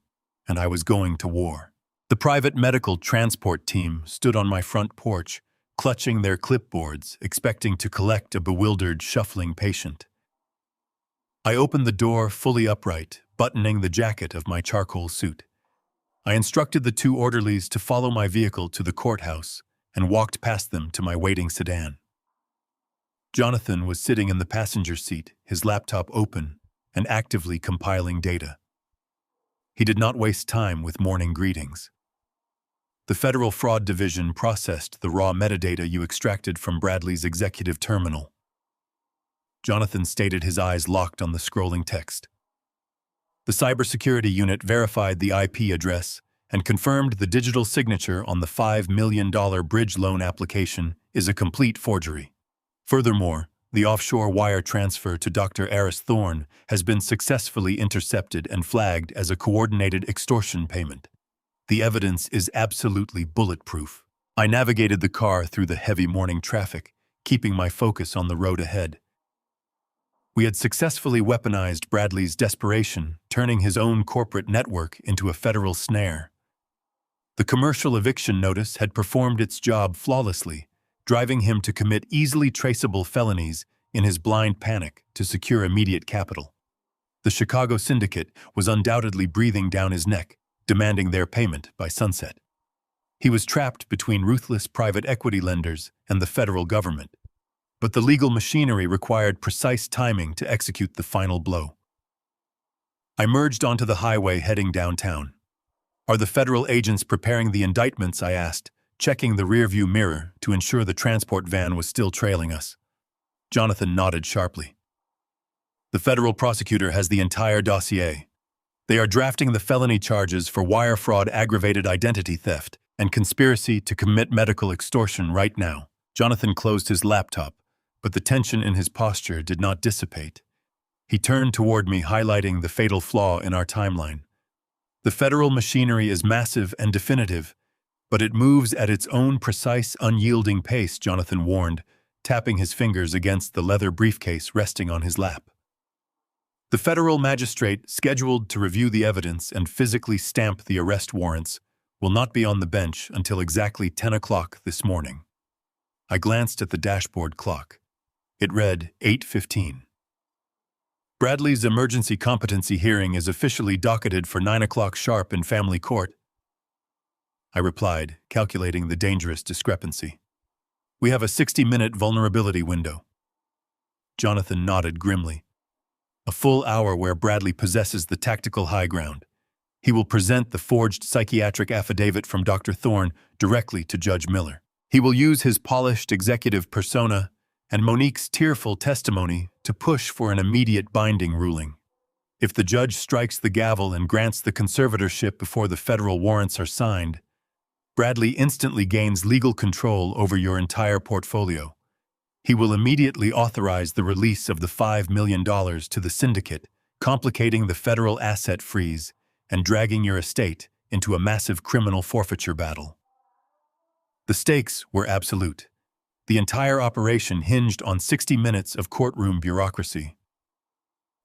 and I was going to war. The private medical transport team stood on my front porch, clutching their clipboards, expecting to collect a bewildered, shuffling patient. I opened the door fully upright, buttoning the jacket of my charcoal suit. I instructed the two orderlies to follow my vehicle to the courthouse and walked past them to my waiting sedan. Jonathan was sitting in the passenger seat, his laptop open and actively compiling data. He did not waste time with morning greetings. The Federal Fraud Division processed the raw metadata you extracted from Bradley's executive terminal. Jonathan stated, his eyes locked on the scrolling text. The cybersecurity unit verified the IP address and confirmed the digital signature on the $5 million bridge loan application is a complete forgery. Furthermore, the offshore wire transfer to Dr. Aris Thorne has been successfully intercepted and flagged as a coordinated extortion payment. The evidence is absolutely bulletproof. I navigated the car through the heavy morning traffic, keeping my focus on the road ahead. We had successfully weaponized Bradley's desperation, turning his own corporate network into a federal snare. The commercial eviction notice had performed its job flawlessly, driving him to commit easily traceable felonies in his blind panic to secure immediate capital. The Chicago syndicate was undoubtedly breathing down his neck, demanding their payment by sunset. He was trapped between ruthless private equity lenders and the federal government. But the legal machinery required precise timing to execute the final blow. I merged onto the highway heading downtown. "Are the federal agents preparing the indictments?" I asked, checking the rearview mirror to ensure the transport van was still trailing us. Jonathan nodded sharply. "The federal prosecutor has the entire dossier. They are drafting the felony charges for wire fraud, aggravated identity theft, and conspiracy to commit medical extortion right now." Jonathan closed his laptop, but the tension in his posture did not dissipate. He turned toward me, highlighting the fatal flaw in our timeline. "The federal machinery is massive and definitive, but it moves at its own precise, unyielding pace," Jonathan warned, tapping his fingers against the leather briefcase resting on his lap. "The federal magistrate scheduled to review the evidence and physically stamp the arrest warrants will not be on the bench until exactly 10 o'clock this morning." I glanced at the dashboard clock. It read 8:15. "Bradley's emergency competency hearing is officially docketed for 9 o'clock sharp in family court," I replied, calculating the dangerous discrepancy. "We have a 60-minute vulnerability window." Jonathan nodded grimly. "A full hour where Bradley possesses the tactical high ground. He will present the forged psychiatric affidavit from Dr. Thorne directly to Judge Miller. He will use his polished executive persona and Monique's tearful testimony to push for an immediate binding ruling. If the judge strikes the gavel and grants the conservatorship before the federal warrants are signed, Bradley instantly gains legal control over your entire portfolio. He will immediately authorize the release of the $5 million to the syndicate, complicating the federal asset freeze and dragging your estate into a massive criminal forfeiture battle." The stakes were absolute. The entire operation hinged on 60 minutes of courtroom bureaucracy.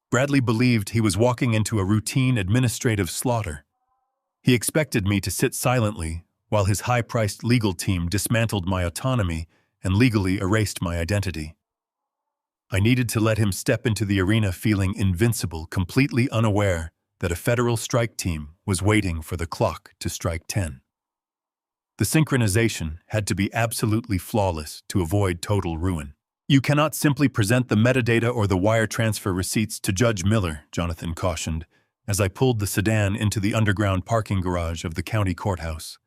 Bradley believed he was walking into a routine administrative slaughter. He expected me to sit silently while his high-priced legal team dismantled my autonomy and legally erased my identity. I needed to let him step into the arena feeling invincible, completely unaware that a federal strike team was waiting for the clock to strike 10. The synchronization had to be absolutely flawless to avoid total ruin. "You cannot simply present the metadata or the wire transfer receipts to Judge Miller," Jonathan cautioned, as I pulled the sedan into the underground parking garage of the county courthouse.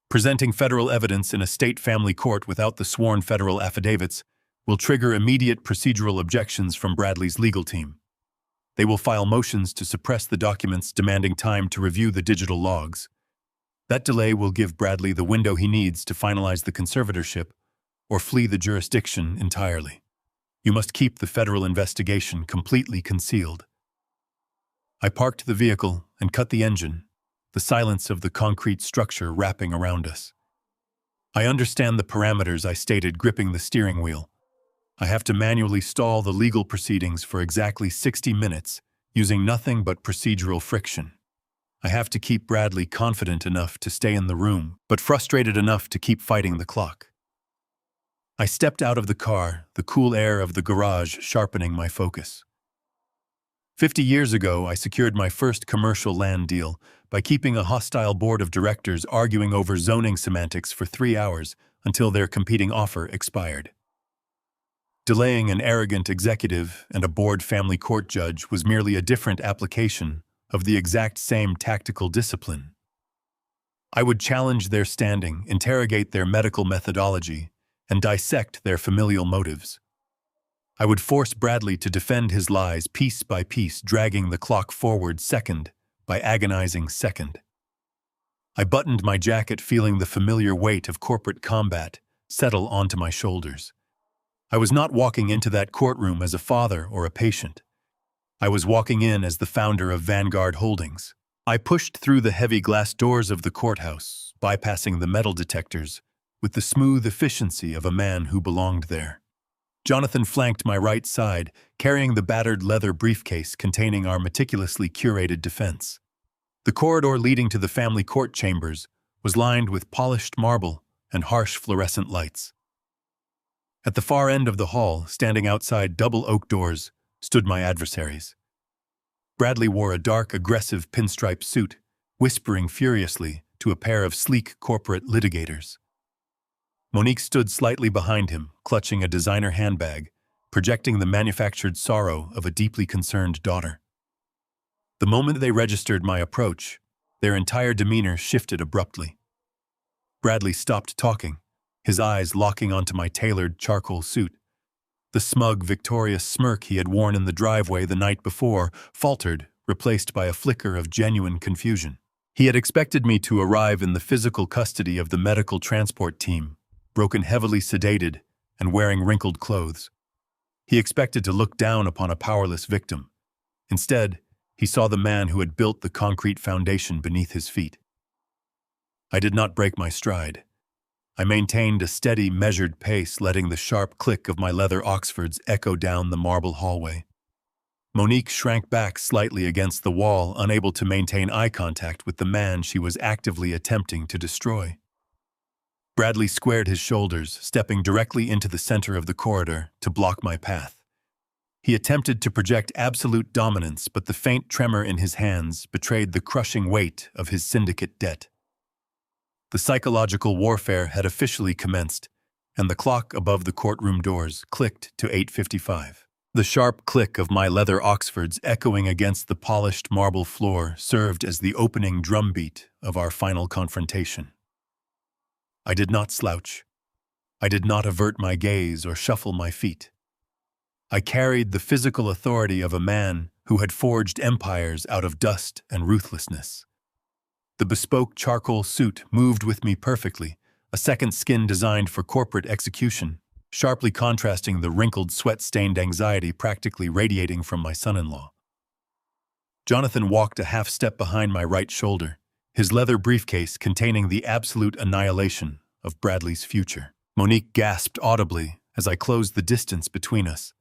"Presenting federal evidence in a state family court without the sworn federal affidavits will trigger immediate procedural objections from Bradley's legal team. They will file motions to suppress the documents, demanding time to review the digital logs. That delay will give Bradley the window he needs to finalize the conservatorship or flee the jurisdiction entirely. You must keep the federal investigation completely concealed." I parked the vehicle and cut the engine, the silence of the concrete structure wrapping around us. "I understand the parameters," I stated, gripping the steering wheel. "I have to manually stall the legal proceedings for exactly 60 minutes, using nothing but procedural friction. I have to keep Bradley confident enough to stay in the room, but frustrated enough to keep fighting the clock." I stepped out of the car, the cool air of the garage sharpening my focus. 50 years ago, I secured my first commercial land deal by keeping a hostile board of directors arguing over zoning semantics for 3 hours until their competing offer expired. Delaying an arrogant executive and a bored family court judge was merely a different application of the exact same tactical discipline. I would challenge their standing, interrogate their medical methodology, and dissect their familial motives. I would force Bradley to defend his lies piece by piece, dragging the clock forward second by agonizing second. I buttoned my jacket, feeling the familiar weight of corporate combat settle onto my shoulders. I was not walking into that courtroom as a father or a patient. I was walking in as the founder of Vanguard Holdings. I pushed through the heavy glass doors of the courthouse, bypassing the metal detectors, with the smooth efficiency of a man who belonged there. Jonathan flanked my right side, carrying the battered leather briefcase containing our meticulously curated defense. The corridor leading to the family court chambers was lined with polished marble and harsh fluorescent lights. At the far end of the hall, standing outside double oak doors, stood my adversaries. Bradley wore a dark, aggressive pinstripe suit, whispering furiously to a pair of sleek corporate litigators. Monique stood slightly behind him, clutching a designer handbag, projecting the manufactured sorrow of a deeply concerned daughter. The moment they registered my approach, their entire demeanor shifted abruptly. Bradley stopped talking, his eyes locking onto my tailored charcoal suit. The smug, victorious smirk he had worn in the driveway the night before faltered, replaced by a flicker of genuine confusion. He had expected me to arrive in the physical custody of the medical transport team, broken, heavily sedated, and wearing wrinkled clothes. He expected to look down upon a powerless victim. Instead, he saw the man who had built the concrete foundation beneath his feet. I did not break my stride. I maintained a steady, measured pace, letting the sharp click of my leather Oxfords echo down the marble hallway. Monique shrank back slightly against the wall, unable to maintain eye contact with the man she was actively attempting to destroy. Bradley squared his shoulders, stepping directly into the center of the corridor to block my path. He attempted to project absolute dominance, but the faint tremor in his hands betrayed the crushing weight of his syndicate debt. The psychological warfare had officially commenced, and the clock above the courtroom doors clicked to 8:55. The sharp click of my leather Oxfords echoing against the polished marble floor served as the opening drumbeat of our final confrontation. I did not slouch. I did not avert my gaze or shuffle my feet. I carried the physical authority of a man who had forged empires out of dust and ruthlessness. The bespoke charcoal suit moved with me perfectly, a second skin designed for corporate execution, sharply contrasting the wrinkled, sweat-stained anxiety practically radiating from my son-in-law. Jonathan walked a half step behind my right shoulder, his leather briefcase containing the absolute annihilation of Bradley's future. Monique gasped audibly as I closed the distance between us.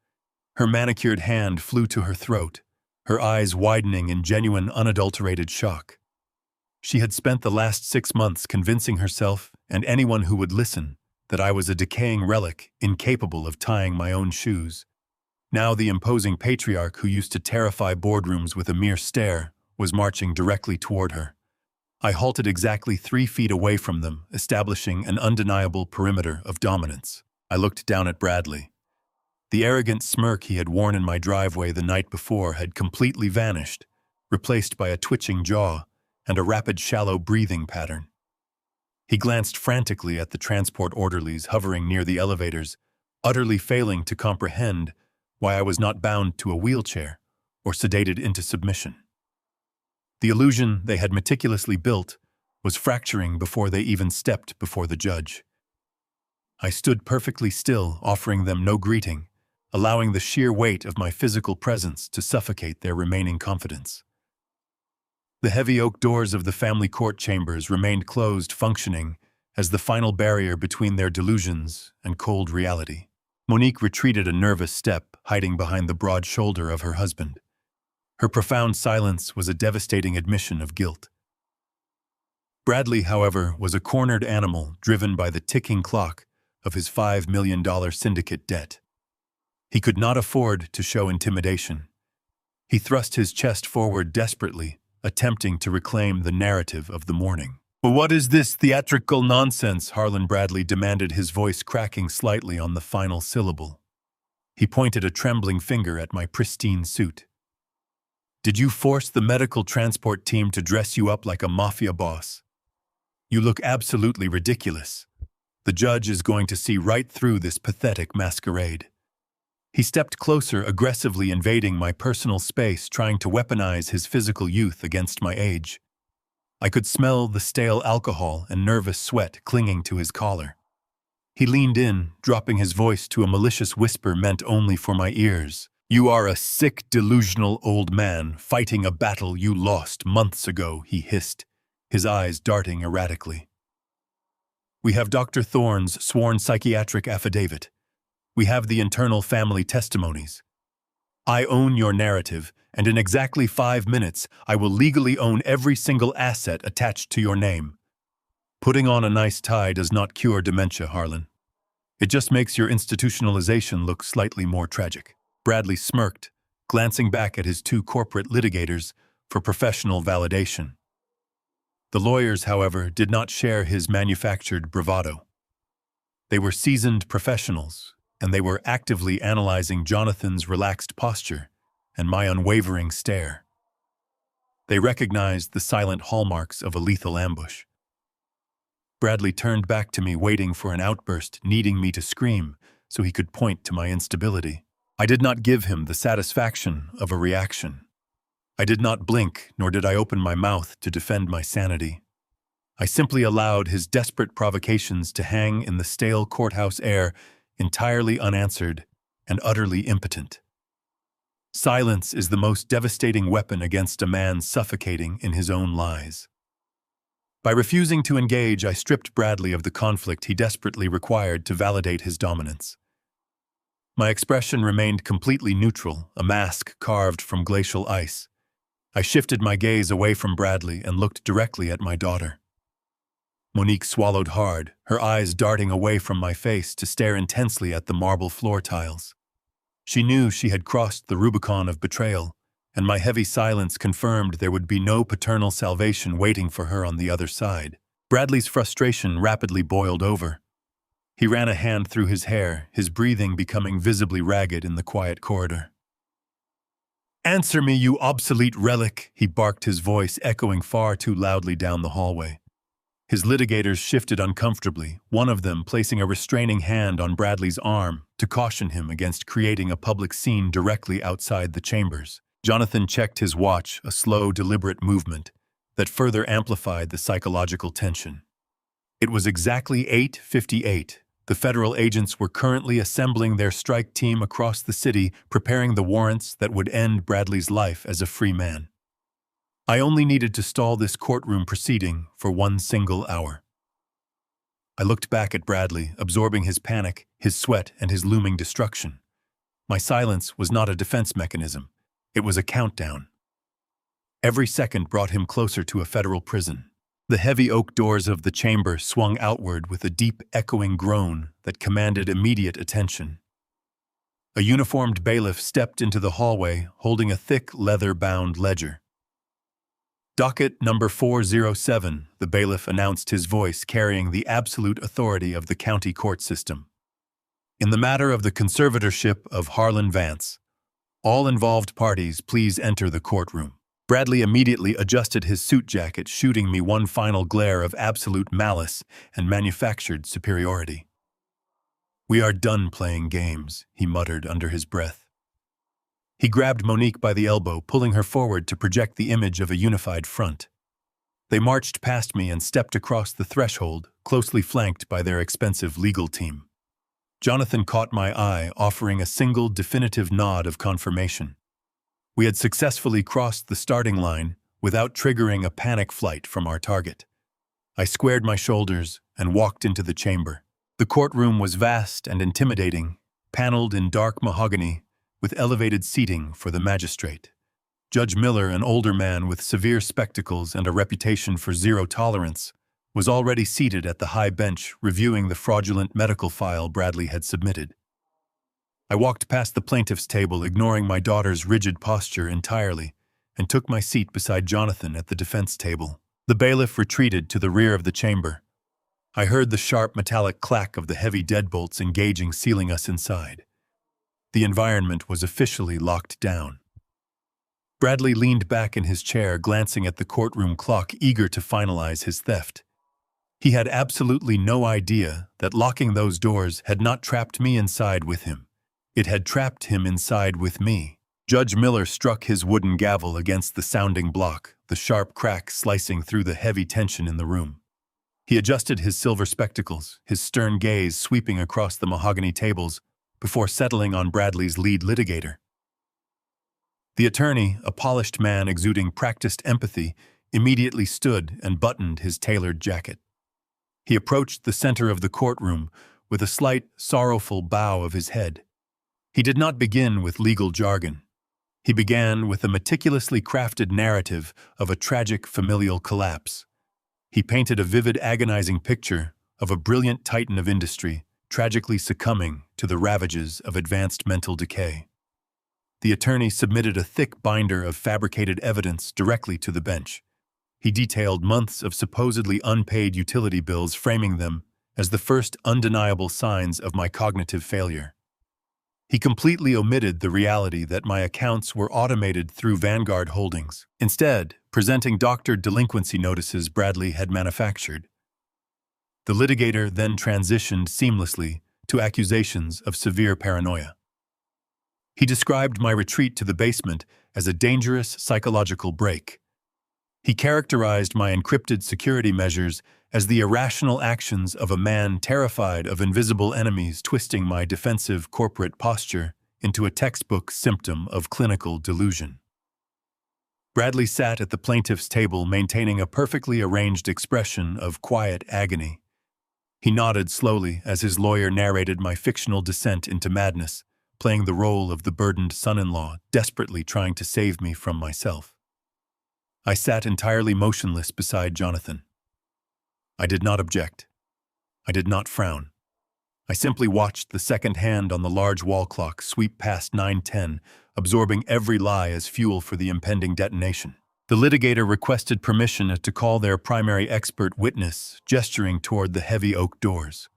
Her manicured hand flew to her throat, her eyes widening in genuine, unadulterated shock. She had spent the last 6 months convincing herself and anyone who would listen that I was a decaying relic, incapable of tying my own shoes. Now the imposing patriarch who used to terrify boardrooms with a mere stare was marching directly toward her. I halted exactly 3 feet away from them, establishing an undeniable perimeter of dominance. I looked down at Bradley. The arrogant smirk he had worn in my driveway the night before had completely vanished, replaced by a twitching jaw and a rapid, shallow breathing pattern. He glanced frantically at the transport orderlies hovering near the elevators, utterly failing to comprehend why I was not bound to a wheelchair or sedated into submission. The illusion they had meticulously built was fracturing before they even stepped before the judge. I stood perfectly still, offering them no greeting, allowing the sheer weight of my physical presence to suffocate their remaining confidence. The heavy oak doors of the family court chambers remained closed, functioning as the final barrier between their delusions and cold reality. Monique retreated a nervous step, hiding behind the broad shoulder of her husband. Her profound silence was a devastating admission of guilt. Bradley, however, was a cornered animal driven by the ticking clock of his $5 million syndicate debt. He could not afford to show intimidation. He thrust his chest forward desperately, attempting to reclaim the narrative of the morning. "What is this theatrical nonsense?" Harlan Bradley demanded, his voice cracking slightly on the final syllable. He pointed a trembling finger at my pristine suit. "Did you force the medical transport team to dress you up like a mafia boss?" You look absolutely ridiculous. The judge is going to see right through this pathetic masquerade. He stepped closer, aggressively invading my personal space, trying to weaponize his physical youth against my age. I could smell the stale alcohol and nervous sweat clinging to his collar. He leaned in, dropping his voice to a malicious whisper meant only for my ears. "You are a sick, delusional old man fighting a battle you lost months ago," he hissed, his eyes darting erratically. "We have Dr. Thorne's sworn psychiatric affidavit. We have the internal family testimonies. I own your narrative, and in exactly 5 minutes, I will legally own every single asset attached to your name. Putting on a nice tie does not cure dementia, Harlan. It just makes your institutionalization look slightly more tragic." Bradley smirked, glancing back at his 2 corporate litigators for professional validation. The lawyers, however, did not share his manufactured bravado. They were seasoned professionals, and they were actively analyzing Jonathan's relaxed posture and my unwavering stare. They recognized the silent hallmarks of a lethal ambush. Bradley turned back to me, waiting for an outburst, needing me to scream so he could point to my instability. I did not give him the satisfaction of a reaction. I did not blink, nor did I open my mouth to defend my sanity. I simply allowed his desperate provocations to hang in the stale courthouse air, entirely unanswered and utterly impotent. Silence is the most devastating weapon against a man suffocating in his own lies. By refusing to engage, I stripped Bradley of the conflict he desperately required to validate his dominance. My expression remained completely neutral, a mask carved from glacial ice. I shifted my gaze away from Bradley and looked directly at my daughter. Monique swallowed hard, her eyes darting away from my face to stare intensely at the marble floor tiles. She knew she had crossed the Rubicon of betrayal, and my heavy silence confirmed there would be no paternal salvation waiting for her on the other side. Bradley's frustration rapidly boiled over. He ran a hand through his hair, his breathing becoming visibly ragged in the quiet corridor. "Answer me, you obsolete relic," he barked, his voice echoing far too loudly down the hallway. His litigators shifted uncomfortably, one of them placing a restraining hand on Bradley's arm to caution him against creating a public scene directly outside the chambers. Jonathan checked his watch, a slow, deliberate movement that further amplified the psychological tension. It was exactly 8:58. The federal agents were currently assembling their strike team across the city, preparing the warrants that would end Bradley's life as a free man. I only needed to stall this courtroom proceeding for 1 single hour. I looked back at Bradley, absorbing his panic, his sweat, and his looming destruction. My silence was not a defense mechanism. It was a countdown. Every second brought him closer to a federal prison. The heavy oak doors of the chamber swung outward with a deep, echoing groan that commanded immediate attention. A uniformed bailiff stepped into the hallway, holding a thick, leather-bound ledger. "Docket number 407, the bailiff announced, his voice carrying the absolute authority of the county court system. "In the matter of the conservatorship of Harlan Vance, all involved parties please enter the courtroom." Bradley immediately adjusted his suit jacket, shooting me one final glare of absolute malice and manufactured superiority. "We are done playing games," he muttered under his breath. He grabbed Monique by the elbow, pulling her forward to project the image of a unified front. They marched past me and stepped across the threshold, closely flanked by their expensive legal team. Jonathan caught my eye, offering a single definitive nod of confirmation. We had successfully crossed the starting line without triggering a panic flight from our target. I squared my shoulders and walked into the chamber. The courtroom was vast and intimidating, paneled in dark mahogany, with elevated seating for the magistrate. Judge Miller, an older man with severe spectacles and a reputation for zero tolerance, was already seated at the high bench reviewing the fraudulent medical file Bradley had submitted. I walked past the plaintiff's table, ignoring my daughter's rigid posture entirely, and took my seat beside Jonathan at the defense table. The bailiff retreated to the rear of the chamber. I heard the sharp metallic clack of the heavy deadbolts engaging, sealing us inside. The environment was officially locked down. Bradley leaned back in his chair, glancing at the courtroom clock, eager to finalize his theft. He had absolutely no idea that locking those doors had not trapped me inside with him. It had trapped him inside with me. Judge Miller struck his wooden gavel against the sounding block, the sharp crack slicing through the heavy tension in the room. He adjusted his silver spectacles, his stern gaze sweeping across the mahogany tables, before settling on Bradley's lead litigator. The attorney, a polished man exuding practiced empathy, immediately stood and buttoned his tailored jacket. He approached the center of the courtroom with a slight, sorrowful bow of his head. He did not begin with legal jargon. He began with a meticulously crafted narrative of a tragic familial collapse. He painted a vivid, agonizing picture of a brilliant titan of industry tragically succumbing to the ravages of advanced mental decay. The attorney submitted a thick binder of fabricated evidence directly to the bench. He detailed months of supposedly unpaid utility bills, framing them as the first undeniable signs of my cognitive failure. He completely omitted the reality that my accounts were automated through Vanguard Holdings, instead presenting doctored delinquency notices Bradley had manufactured. The litigator then transitioned seamlessly to accusations of severe paranoia. He described my retreat to the basement as a dangerous psychological break. He characterized my encrypted security measures as the irrational actions of a man terrified of invisible enemies, twisting my defensive corporate posture into a textbook symptom of clinical delusion. Bradley sat at the plaintiff's table, maintaining a perfectly arranged expression of quiet agony. He nodded slowly as his lawyer narrated my fictional descent into madness, playing the role of the burdened son-in-law, desperately trying to save me from myself. I sat entirely motionless beside Jonathan. I did not object. I did not frown. I simply watched the second hand on the large wall clock sweep past 9:10, absorbing every lie as fuel for the impending detonation. The litigator requested permission to call their primary expert witness, gesturing toward the heavy oak doors.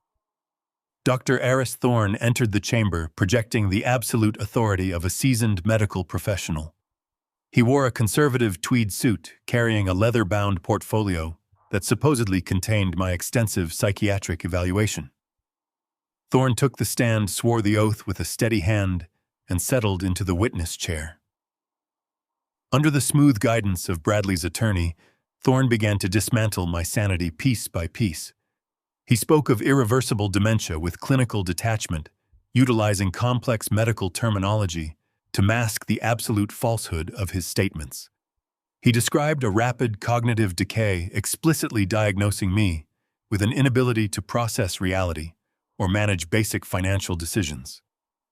Dr. Aris Thorne entered the chamber, projecting the absolute authority of a seasoned medical professional. He wore a conservative tweed suit, carrying a leather-bound portfolio that supposedly contained my extensive psychiatric evaluation. Thorne took the stand, swore the oath with a steady hand, and settled into the witness chair. Under the smooth guidance of Bradley's attorney, Thorne began to dismantle my sanity piece by piece. He spoke of irreversible dementia with clinical detachment, utilizing complex medical terminology to mask the absolute falsehood of his statements. He described a rapid cognitive decay, explicitly diagnosing me with an inability to process reality or manage basic financial decisions.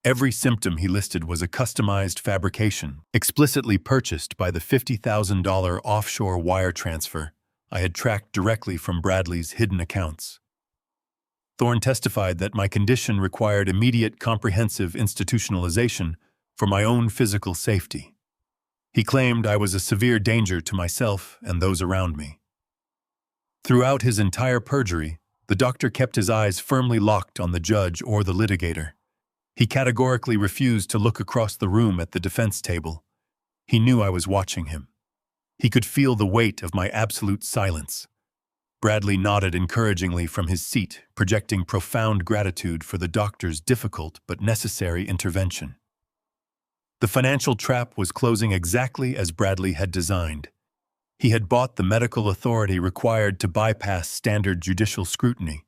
Every symptom he listed was a customized fabrication, explicitly purchased by the $50,000 offshore wire transfer I had tracked directly from Bradley's hidden accounts. Thorne testified that my condition required immediate comprehensive institutionalization for my own physical safety. He claimed I was a severe danger to myself and those around me. Throughout his entire perjury, the doctor kept his eyes firmly locked on the judge or the litigator. He categorically refused to look across the room at the defense table. He knew I was watching him. He could feel the weight of my absolute silence. Bradley nodded encouragingly from his seat, projecting profound gratitude for the doctor's difficult but necessary intervention. The financial trap was closing exactly as Bradley had designed. He had bought the medical authority required to bypass standard judicial scrutiny.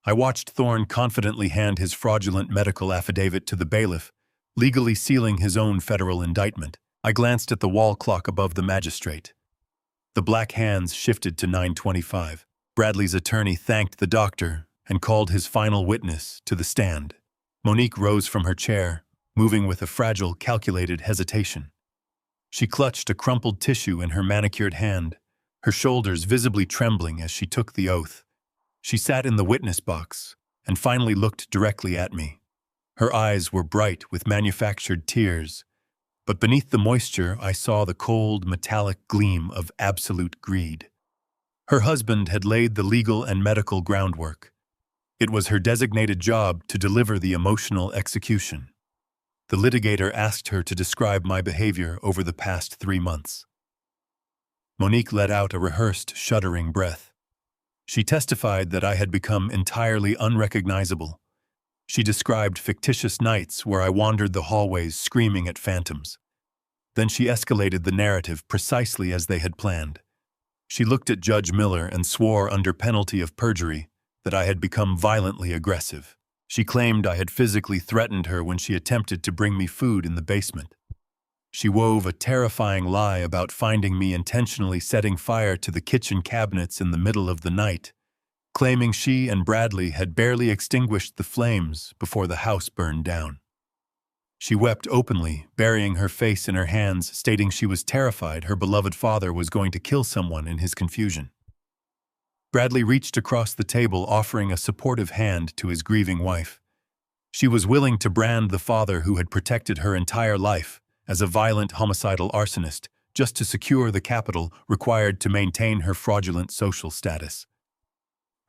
I watched Thorne confidently hand his fraudulent medical affidavit to the bailiff, legally sealing his own federal indictment. I glanced at the wall clock above the magistrate. The black hands shifted to 9:25. Bradley's attorney thanked the doctor and called his final witness to the stand. Monique rose from her chair, moving with a fragile, calculated hesitation. She clutched a crumpled tissue in her manicured hand, her shoulders visibly trembling as she took the oath. She sat in the witness box and finally looked directly at me. Her eyes were bright with manufactured tears, but beneath the moisture I saw the cold, metallic gleam of absolute greed. Her husband had laid the legal and medical groundwork. It was her designated job to deliver the emotional execution. The litigator asked her to describe my behavior over the past 3 months. Monique let out a rehearsed, shuddering breath. She testified that I had become entirely unrecognizable. She described fictitious nights where I wandered the hallways screaming at phantoms. Then she escalated the narrative precisely as they had planned. She looked at Judge Miller and swore under penalty of perjury that I had become violently aggressive. She claimed I had physically threatened her when she attempted to bring me food in the basement. She wove a terrifying lie about finding me intentionally setting fire to the kitchen cabinets in the middle of the night, claiming she and Bradley had barely extinguished the flames before the house burned down. She wept openly, burying her face in her hands, stating she was terrified her beloved father was going to kill someone in his confusion. Bradley reached across the table, offering a supportive hand to his grieving wife. She was willing to brand the father who had protected her entire life as a violent homicidal arsonist just to secure the capital required to maintain her fraudulent social status.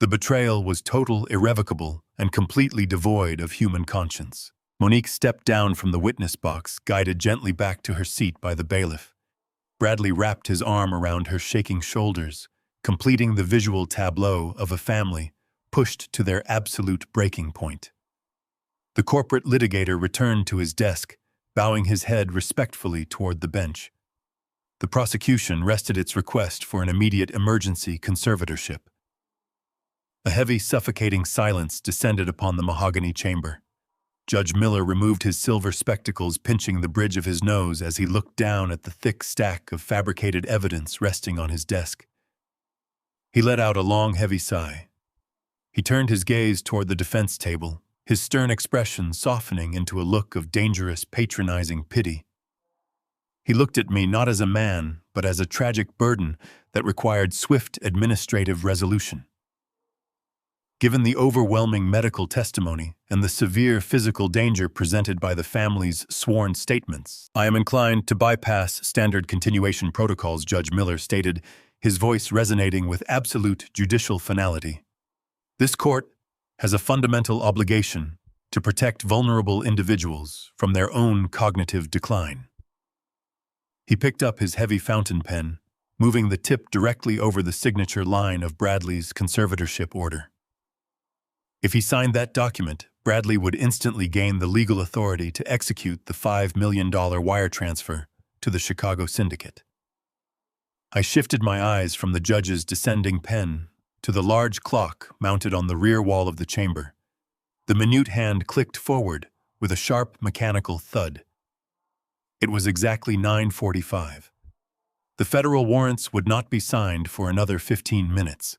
The betrayal was total, irrevocable, and completely devoid of human conscience. Monique stepped down from the witness box, guided gently back to her seat by the bailiff. Bradley wrapped his arm around her shaking shoulders, completing the visual tableau of a family pushed to their absolute breaking point. The corporate litigator returned to his desk, bowing his head respectfully toward the bench. The prosecution rested its request for an immediate emergency conservatorship. A heavy, suffocating silence descended upon the mahogany chamber. Judge Miller removed his silver spectacles, pinching the bridge of his nose as he looked down at the thick stack of fabricated evidence resting on his desk. He let out a long, heavy sigh. He turned his gaze toward the defense table, his stern expression softening into a look of dangerous, patronizing pity. He looked at me not as a man, but as a tragic burden that required swift administrative resolution. Given the overwhelming medical testimony and the severe physical danger presented by the family's sworn statements, I am inclined to bypass standard continuation protocols, Judge Miller stated, his voice resonating with absolute judicial finality. This court has a fundamental obligation to protect vulnerable individuals from their own cognitive decline. He picked up his heavy fountain pen, moving the tip directly over the signature line of Bradley's conservatorship order. If he signed that document, Bradley would instantly gain the legal authority to execute the $5 million wire transfer to the Chicago syndicate. I shifted my eyes from the judge's descending pen to the large clock mounted on the rear wall of the chamber. The minute hand clicked forward with a sharp mechanical thud. It was exactly 9:45. The federal warrants would not be signed for another 15 minutes.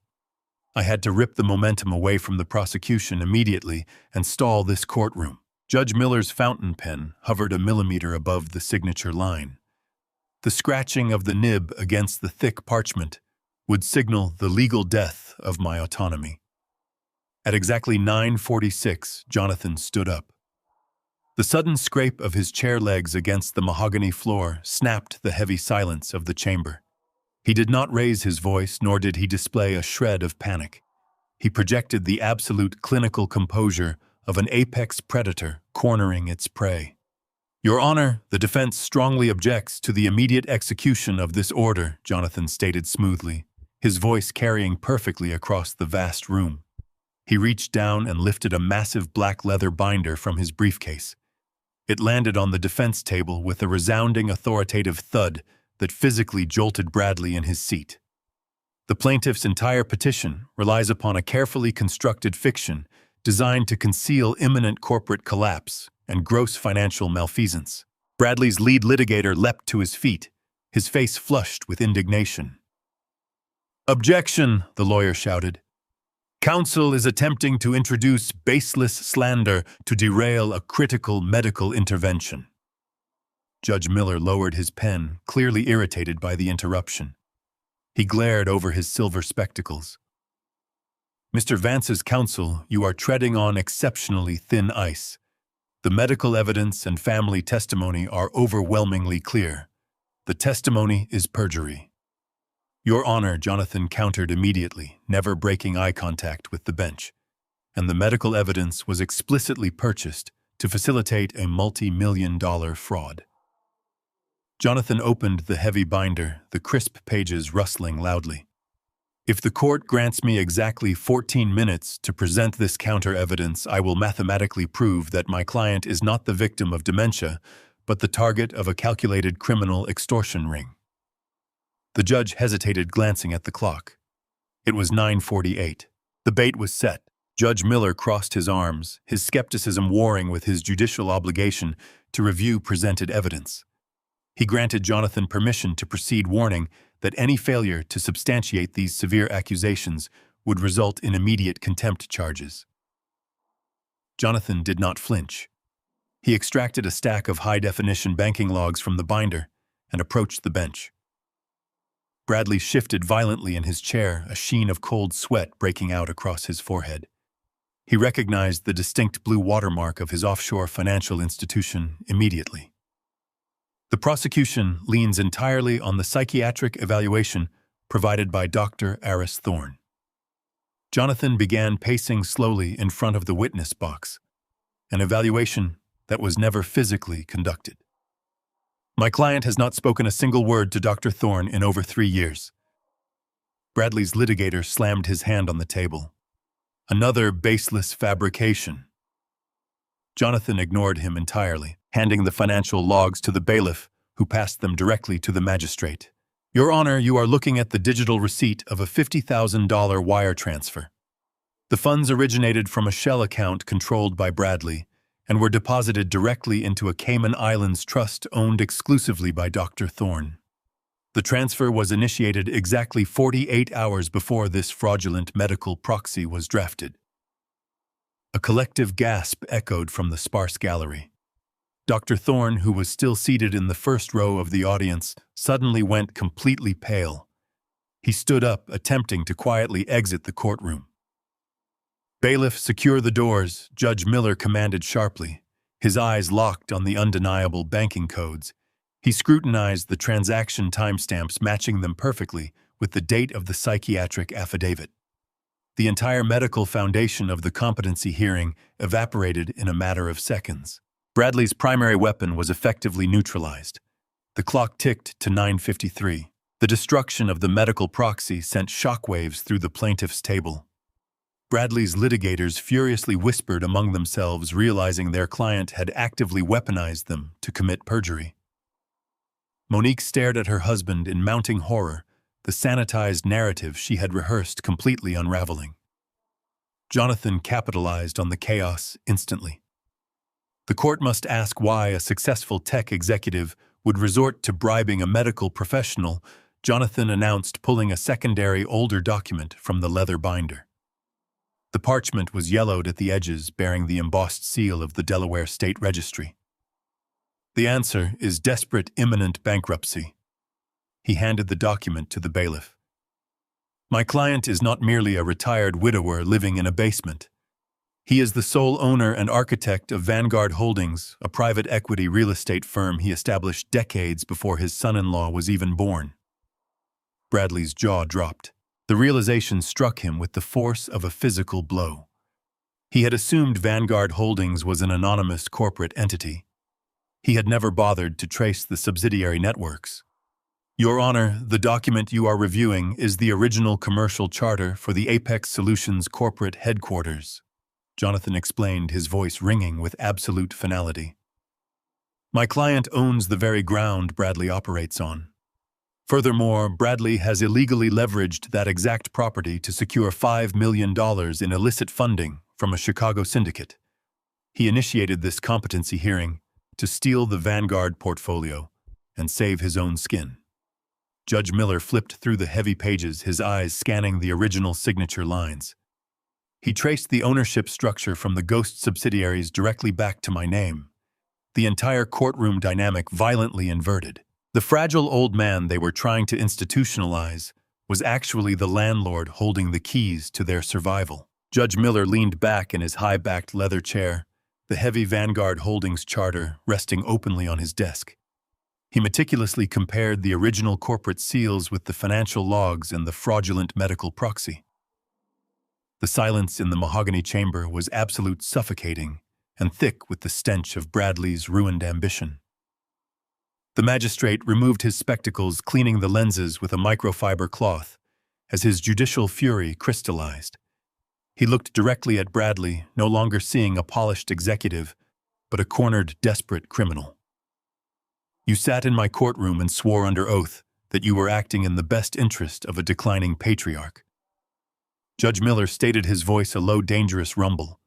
I had to rip the momentum away from the prosecution immediately and stall this courtroom. Judge Miller's fountain pen hovered a millimeter above the signature line. The scratching of the nib against the thick parchment would signal the legal death of my autonomy. At exactly 9:46, Jonathan stood up. The sudden scrape of his chair legs against the mahogany floor snapped the heavy silence of the chamber. He did not raise his voice, nor did he display a shred of panic. He projected the absolute clinical composure of an apex predator cornering its prey. "Your Honor, the defense strongly objects to the immediate execution of this order," Jonathan stated smoothly, his voice carrying perfectly across the vast room. He reached down and lifted a massive black leather binder from his briefcase. It landed on the defense table with a resounding authoritative thud that physically jolted Bradley in his seat. The plaintiff's entire petition relies upon a carefully constructed fiction designed to conceal imminent corporate collapse and gross financial malfeasance. Bradley's lead litigator leapt to his feet, his face flushed with indignation. "Objection," the lawyer shouted. "Counsel is attempting to introduce baseless slander to derail a critical medical intervention." Judge Miller lowered his pen, clearly irritated by the interruption. He glared over his silver spectacles. "Mr. Vance's counsel, you are treading on exceptionally thin ice. The medical evidence and family testimony are overwhelmingly clear. The testimony is perjury." "Your Honor," Jonathan countered immediately, never breaking eye contact with the bench. "And the medical evidence was explicitly purchased to facilitate a multi-million-dollar fraud." Jonathan opened the heavy binder, the crisp pages rustling loudly. If the court grants me exactly 14 minutes to present this counter-evidence, I will mathematically prove that my client is not the victim of dementia, but the target of a calculated criminal extortion ring. The judge hesitated, glancing at the clock. It was 9:48. The bait was set. Judge Miller crossed his arms, his skepticism warring with his judicial obligation to review presented evidence. He granted Jonathan permission to proceed, warning that any failure to substantiate these severe accusations would result in immediate contempt charges. Jonathan did not flinch. He extracted a stack of high-definition banking logs from the binder and approached the bench. Bradley shifted violently in his chair, a sheen of cold sweat breaking out across his forehead. He recognized the distinct blue watermark of his offshore financial institution immediately. The prosecution leans entirely on the psychiatric evaluation provided by Dr. Aris Thorne. Jonathan began pacing slowly in front of the witness box, an evaluation that was never physically conducted. My client has not spoken a single word to Dr. Thorne in over 3 years. Bradley's litigator slammed his hand on the table. Another baseless fabrication. Jonathan ignored him entirely, handing the financial logs to the bailiff, who passed them directly to the magistrate. Your Honor, you are looking at the digital receipt of a $50,000 wire transfer. The funds originated from a shell account controlled by Bradley and were deposited directly into a Cayman Islands trust owned exclusively by Dr. Thorne. The transfer was initiated exactly 48 hours before this fraudulent medical proxy was drafted. A collective gasp echoed from the sparse gallery. Dr. Thorne, who was still seated in the first row of the audience, suddenly went completely pale. He stood up, attempting to quietly exit the courtroom. Bailiff, secure the doors, Judge Miller commanded sharply, his eyes locked on the undeniable banking codes. He scrutinized the transaction timestamps, matching them perfectly with the date of the psychiatric affidavit. The entire medical foundation of the competency hearing evaporated in a matter of seconds. Bradley's primary weapon was effectively neutralized. The clock ticked to 9:53. The destruction of the medical proxy sent shockwaves through the plaintiff's table. Bradley's litigators furiously whispered among themselves, realizing their client had actively weaponized them to commit perjury. Monique stared at her husband in mounting horror, the sanitized narrative she had rehearsed completely unraveling. Jonathan capitalized on the chaos instantly. The court must ask why a successful tech executive would resort to bribing a medical professional, Jonathan announced, pulling a secondary older document from the leather binder. The parchment was yellowed at the edges, bearing the embossed seal of the Delaware State Registry. The answer is desperate, imminent bankruptcy. He handed the document to the bailiff. My client is not merely a retired widower living in a basement. He is the sole owner and architect of Vanguard Holdings, a private equity real estate firm he established decades before his son-in-law was even born. Bradley's jaw dropped. The realization struck him with the force of a physical blow. He had assumed Vanguard Holdings was an anonymous corporate entity. He had never bothered to trace the subsidiary networks. Your Honor, the document you are reviewing is the original commercial charter for the Apex Solutions corporate headquarters, Jonathan explained, his voice ringing with absolute finality. My client owns the very ground Bradley operates on. Furthermore, Bradley has illegally leveraged that exact property to secure $5 million in illicit funding from a Chicago syndicate. He initiated this competency hearing to steal the Vanguard portfolio and save his own skin. Judge Miller flipped through the heavy pages, his eyes scanning the original signature lines. He traced the ownership structure from the ghost subsidiaries directly back to my name. The entire courtroom dynamic violently inverted. The fragile old man they were trying to institutionalize was actually the landlord holding the keys to their survival. Judge Miller leaned back in his high-backed leather chair, the heavy Vanguard Holdings charter resting openly on his desk. He meticulously compared the original corporate seals with the financial logs and the fraudulent medical proxy. The silence in the mahogany chamber was absolute, suffocating, and thick with the stench of Bradley's ruined ambition. The magistrate removed his spectacles, cleaning the lenses with a microfiber cloth, as his judicial fury crystallized. He looked directly at Bradley, no longer seeing a polished executive, but a cornered, desperate criminal. "You sat in my courtroom and swore under oath that you were acting in the best interest of a declining patriarch." Judge Miller stated, his voice a low, dangerous rumble.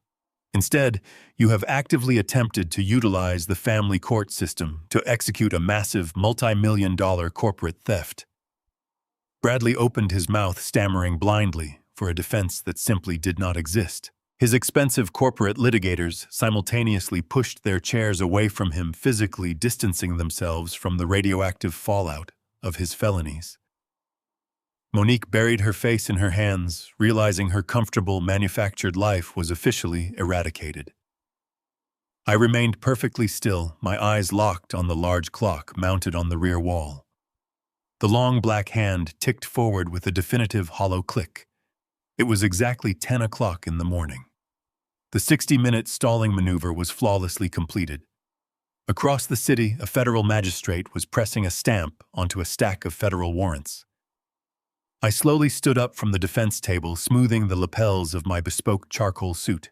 "Instead, you have actively attempted to utilize the family court system to execute a massive, multi-million-dollar corporate theft." Bradley opened his mouth, stammering blindly for a defense that simply did not exist. His expensive corporate litigators simultaneously pushed their chairs away from him, physically distancing themselves from the radioactive fallout of his felonies. Monique buried her face in her hands, realizing her comfortable, manufactured life was officially eradicated. I remained perfectly still, my eyes locked on the large clock mounted on the rear wall. The long black hand ticked forward with a definitive hollow click. It was exactly 10 o'clock in the morning. The 60-minute stalling maneuver was flawlessly completed. Across the city, a federal magistrate was pressing a stamp onto a stack of federal warrants. I slowly stood up from the defense table, smoothing the lapels of my bespoke charcoal suit.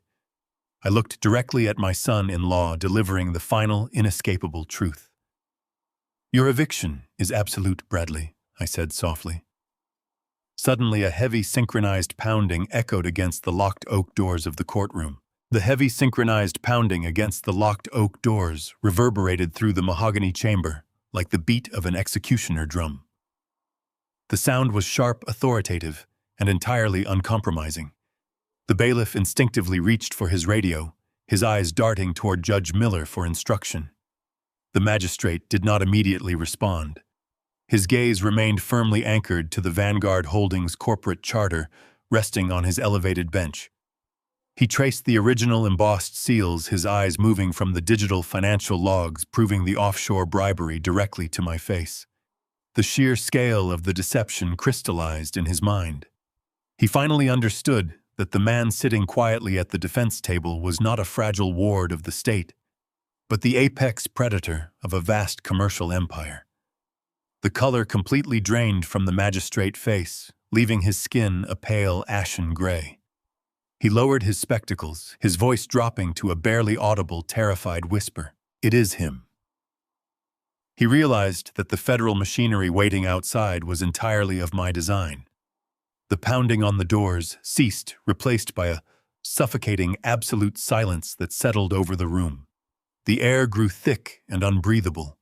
I looked directly at my son-in-law, delivering the final, inescapable truth. "Your eviction is absolute, Bradley," I said softly. Suddenly, a heavy synchronized pounding echoed against the locked oak doors of the courtroom. The heavy synchronized pounding against the locked oak doors reverberated through the mahogany chamber like the beat of an executioner drum. The sound was sharp, authoritative, and entirely uncompromising. The bailiff instinctively reached for his radio, his eyes darting toward Judge Miller for instruction. The magistrate did not immediately respond. His gaze remained firmly anchored to the Vanguard Holdings corporate charter resting on his elevated bench. He traced the original embossed seals, his eyes moving from the digital financial logs proving the offshore bribery directly to my face. The sheer scale of the deception crystallized in his mind. He finally understood that the man sitting quietly at the defense table was not a fragile ward of the state, but the apex predator of a vast commercial empire. The color completely drained from the magistrate face, leaving his skin a pale ashen gray. He lowered his spectacles, his voice dropping to a barely audible, terrified whisper. "It is him." He realized that the federal machinery waiting outside was entirely of my design. The pounding on the doors ceased, replaced by a suffocating, absolute silence that settled over the room. The air grew thick and unbreathable.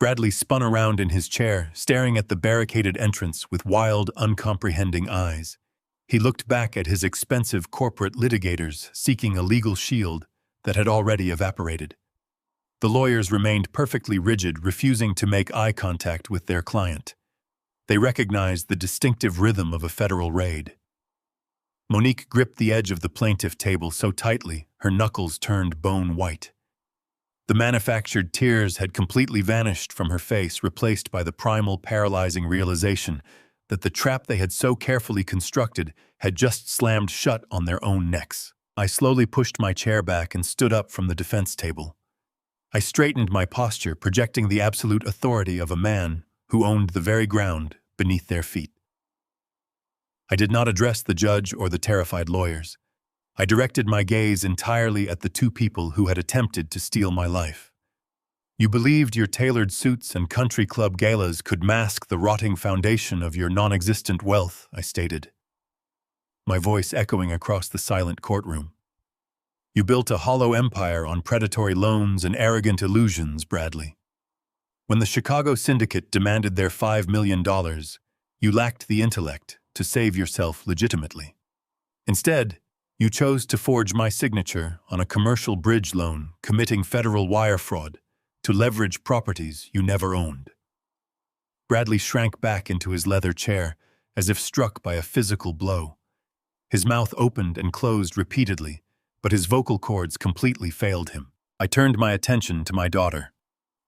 Bradley spun around in his chair, staring at the barricaded entrance with wild, uncomprehending eyes. He looked back at his expensive corporate litigators, seeking a legal shield that had already evaporated. The lawyers remained perfectly rigid, refusing to make eye contact with their client. They recognized the distinctive rhythm of a federal raid. Monique gripped the edge of the plaintiff table so tightly, her knuckles turned bone white. The manufactured tears had completely vanished from her face, replaced by the primal, paralyzing realization that the trap they had so carefully constructed had just slammed shut on their own necks. I slowly pushed my chair back and stood up from the defense table. I straightened my posture, projecting the absolute authority of a man who owned the very ground beneath their feet. I did not address the judge or the terrified lawyers. I directed my gaze entirely at the two people who had attempted to steal my life. "You believed your tailored suits and country club galas could mask the rotting foundation of your non-existent wealth," I stated, my voice echoing across the silent courtroom. "You built a hollow empire on predatory loans and arrogant illusions, Bradley. When the Chicago syndicate demanded their $5 million, you lacked the intellect to save yourself legitimately. Instead, you chose to forge my signature on a commercial bridge loan, committing federal wire fraud to leverage properties you never owned." Bradley shrank back into his leather chair, as if struck by a physical blow. His mouth opened and closed repeatedly, but his vocal cords completely failed him. I turned my attention to my daughter.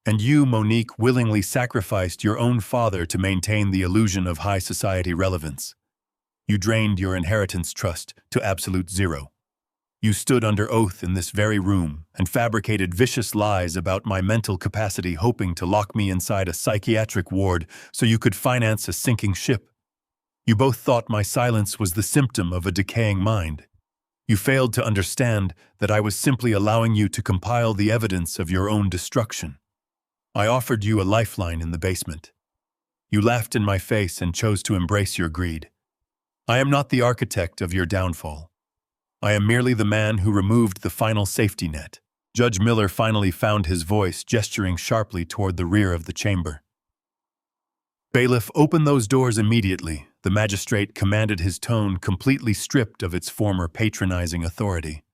"And you, Monique, willingly sacrificed your own father to maintain the illusion of high society relevance. You drained your inheritance trust to absolute zero. You stood under oath in this very room and fabricated vicious lies about my mental capacity, hoping to lock me inside a psychiatric ward so you could finance a sinking ship. You both thought my silence was the symptom of a decaying mind. You failed to understand that I was simply allowing you to compile the evidence of your own destruction. I offered you a lifeline in the basement. You laughed in my face and chose to embrace your greed. I am not the architect of your downfall. I am merely the man who removed the final safety net. Judge Miller finally found his voice, gesturing sharply toward the rear of the chamber. Bailiff, open those doors immediately, the magistrate commanded, his tone completely stripped of its former patronizing authority.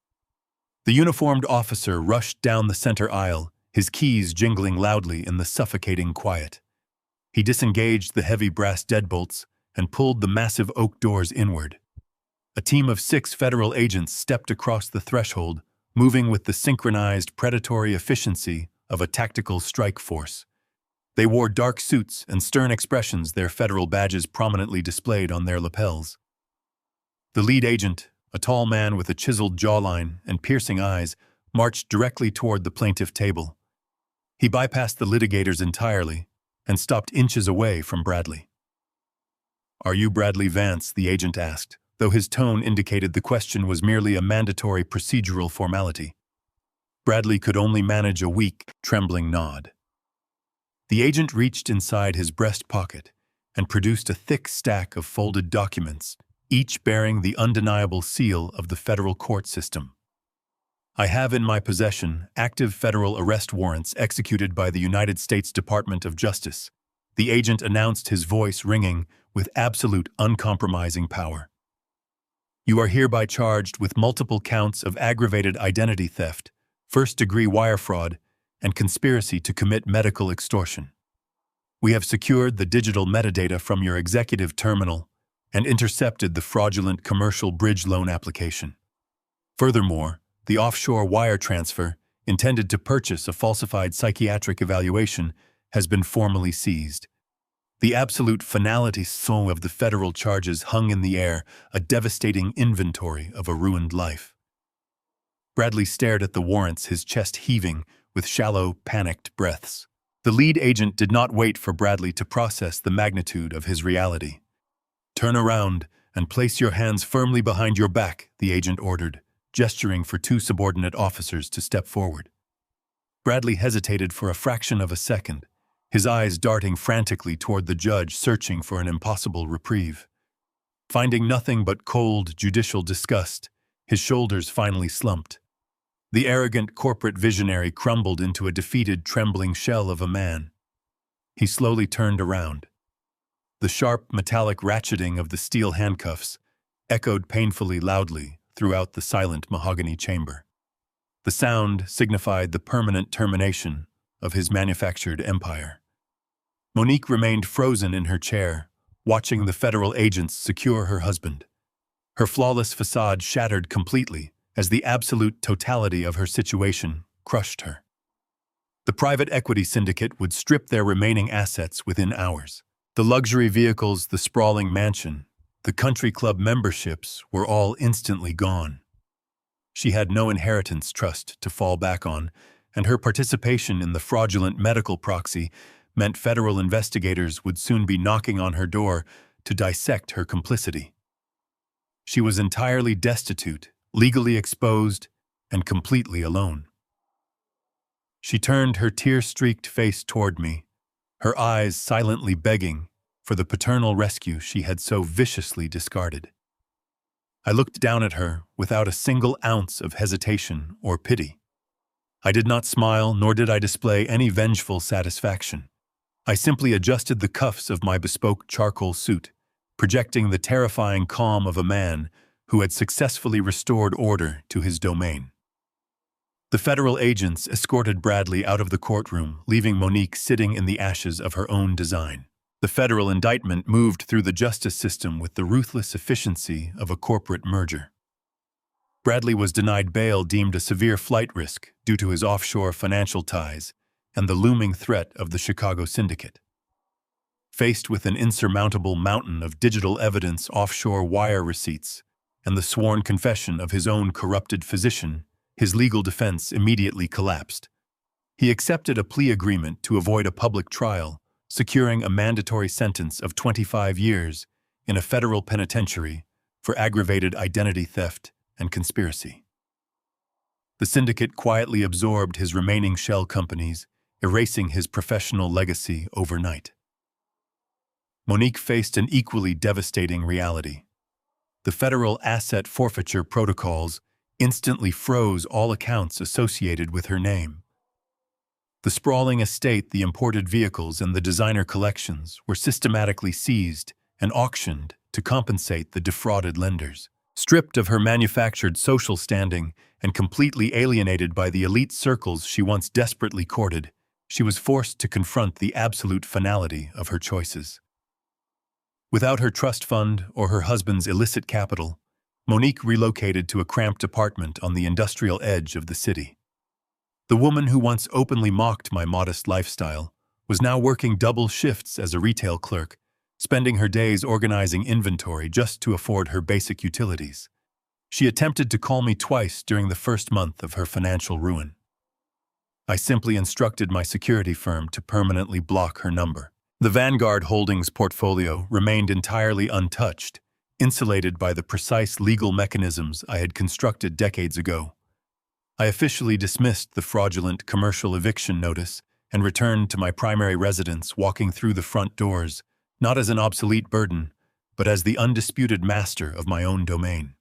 The uniformed officer rushed down the center aisle, his keys jingling loudly in the suffocating quiet. He disengaged the heavy brass deadbolts and pulled the massive oak doors inward. A team of 6 federal agents stepped across the threshold, moving with the synchronized predatory efficiency of a tactical strike force. They wore dark suits and stern expressions, their federal badges prominently displayed on their lapels. The lead agent, a tall man with a chiseled jawline and piercing eyes, marched directly toward the plaintiff table. He bypassed the litigators entirely and stopped inches away from Bradley. "Are you Bradley Vance?" the agent asked, though his tone indicated the question was merely a mandatory procedural formality. Bradley could only manage a weak, trembling nod. The agent reached inside his breast pocket and produced a thick stack of folded documents, each bearing the undeniable seal of the federal court system. "I have in my possession active federal arrest warrants executed by the United States Department of Justice," the agent announced, his voice ringing with absolute uncompromising power. "You are hereby charged with multiple counts of aggravated identity theft, first-degree wire fraud, and conspiracy to commit medical extortion. We have secured the digital metadata from your executive terminal and intercepted the fraudulent commercial bridge loan application. Furthermore, the offshore wire transfer, intended to purchase a falsified psychiatric evaluation, has been formally seized." The absolute finality of the federal charges hung in the air, a devastating inventory of a ruined life. Bradley stared at the warrants, his chest heaving with shallow, panicked breaths. The lead agent did not wait for Bradley to process the magnitude of his reality. "Turn around and place your hands firmly behind your back," the agent ordered, gesturing for 2 subordinate officers to step forward. Bradley hesitated for a fraction of a second, his eyes darting frantically toward the judge, searching for an impossible reprieve. Finding nothing but cold, judicial disgust, his shoulders finally slumped. The arrogant corporate visionary crumbled into a defeated, trembling shell of a man. He slowly turned around. The sharp, metallic ratcheting of the steel handcuffs echoed painfully loudly throughout the silent mahogany chamber. The sound signified the permanent termination of his manufactured empire. Monique remained frozen in her chair, watching the federal agents secure her husband. Her flawless facade shattered completely as the absolute totality of her situation crushed her. The private equity syndicate would strip their remaining assets within hours. The luxury vehicles, the sprawling mansion, the country club memberships were all instantly gone. She had no inheritance trust to fall back on, and her participation in the fraudulent medical proxy meant federal investigators would soon be knocking on her door to dissect her complicity. She was entirely destitute, legally exposed, and completely alone. She turned her tear-streaked face toward me, her eyes silently begging for the paternal rescue she had so viciously discarded. I looked down at her without a single ounce of hesitation or pity. I did not smile, nor did I display any vengeful satisfaction. I simply adjusted the cuffs of my bespoke charcoal suit, projecting the terrifying calm of a man who had successfully restored order to his domain. The federal agents escorted Bradley out of the courtroom, leaving Monique sitting in the ashes of her own design. The federal indictment moved through the justice system with the ruthless efficiency of a corporate merger. Bradley was denied bail, deemed a severe flight risk due to his offshore financial ties and the looming threat of the Chicago syndicate. Faced with an insurmountable mountain of digital evidence, offshore wire receipts, and the sworn confession of his own corrupted physician, his legal defense immediately collapsed. He accepted a plea agreement to avoid a public trial, securing a mandatory sentence of 25 years in a federal penitentiary for aggravated identity theft and conspiracy. The syndicate quietly absorbed his remaining shell companies, erasing his professional legacy overnight. Monique faced an equally devastating reality. The federal asset forfeiture protocols instantly froze all accounts associated with her name. The sprawling estate, the imported vehicles, and the designer collections were systematically seized and auctioned to compensate the defrauded lenders. Stripped of her manufactured social standing and completely alienated by the elite circles she once desperately courted, she was forced to confront the absolute finality of her choices. Without her trust fund or her husband's illicit capital, Monique relocated to a cramped apartment on the industrial edge of the city. The woman who once openly mocked my modest lifestyle was now working double shifts as a retail clerk, spending her days organizing inventory just to afford her basic utilities. She attempted to call me twice during the first month of her financial ruin. I simply instructed my security firm to permanently block her number. The Vanguard Holdings portfolio remained entirely untouched, insulated by the precise legal mechanisms I had constructed decades ago. I officially dismissed the fraudulent commercial eviction notice and returned to my primary residence, walking through the front doors, not as an obsolete burden, but as the undisputed master of my own domain.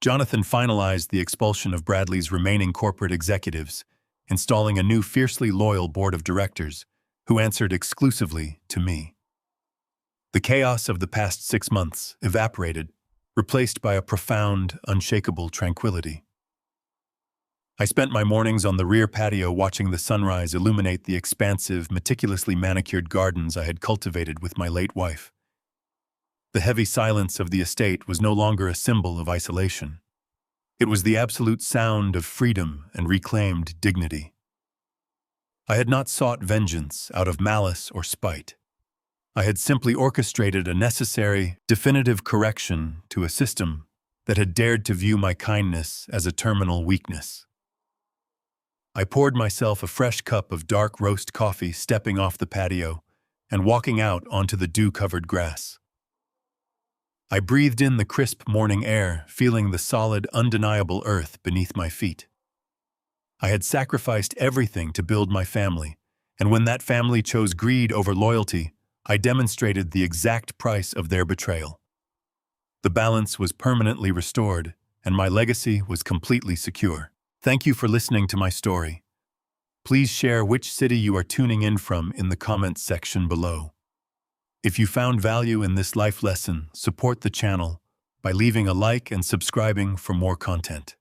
Jonathan finalized the expulsion of Bradley's remaining corporate executives, installing a new fiercely loyal board of directors who answered exclusively to me. The chaos of the past 6 months evaporated, replaced by a profound, unshakable tranquility. I spent my mornings on the rear patio watching the sunrise illuminate the expansive, meticulously manicured gardens I had cultivated with my late wife. The heavy silence of the estate was no longer a symbol of isolation. It was the absolute sound of freedom and reclaimed dignity. I had not sought vengeance out of malice or spite. I had simply orchestrated a necessary, definitive correction to a system that had dared to view my kindness as a terminal weakness. I poured myself a fresh cup of dark roast coffee, stepping off the patio and walking out onto the dew-covered grass. I breathed in the crisp morning air, feeling the solid, undeniable earth beneath my feet. I had sacrificed everything to build my family, and when that family chose greed over loyalty, I demonstrated the exact price of their betrayal. The balance was permanently restored, and my legacy was completely secure. Thank you for listening to my story. Please share which city you are tuning in from in the comments section below. If you found value in this life lesson, support the channel by leaving a like and subscribing for more content.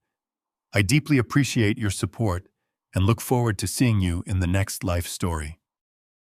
I deeply appreciate your support and look forward to seeing you in the next life story.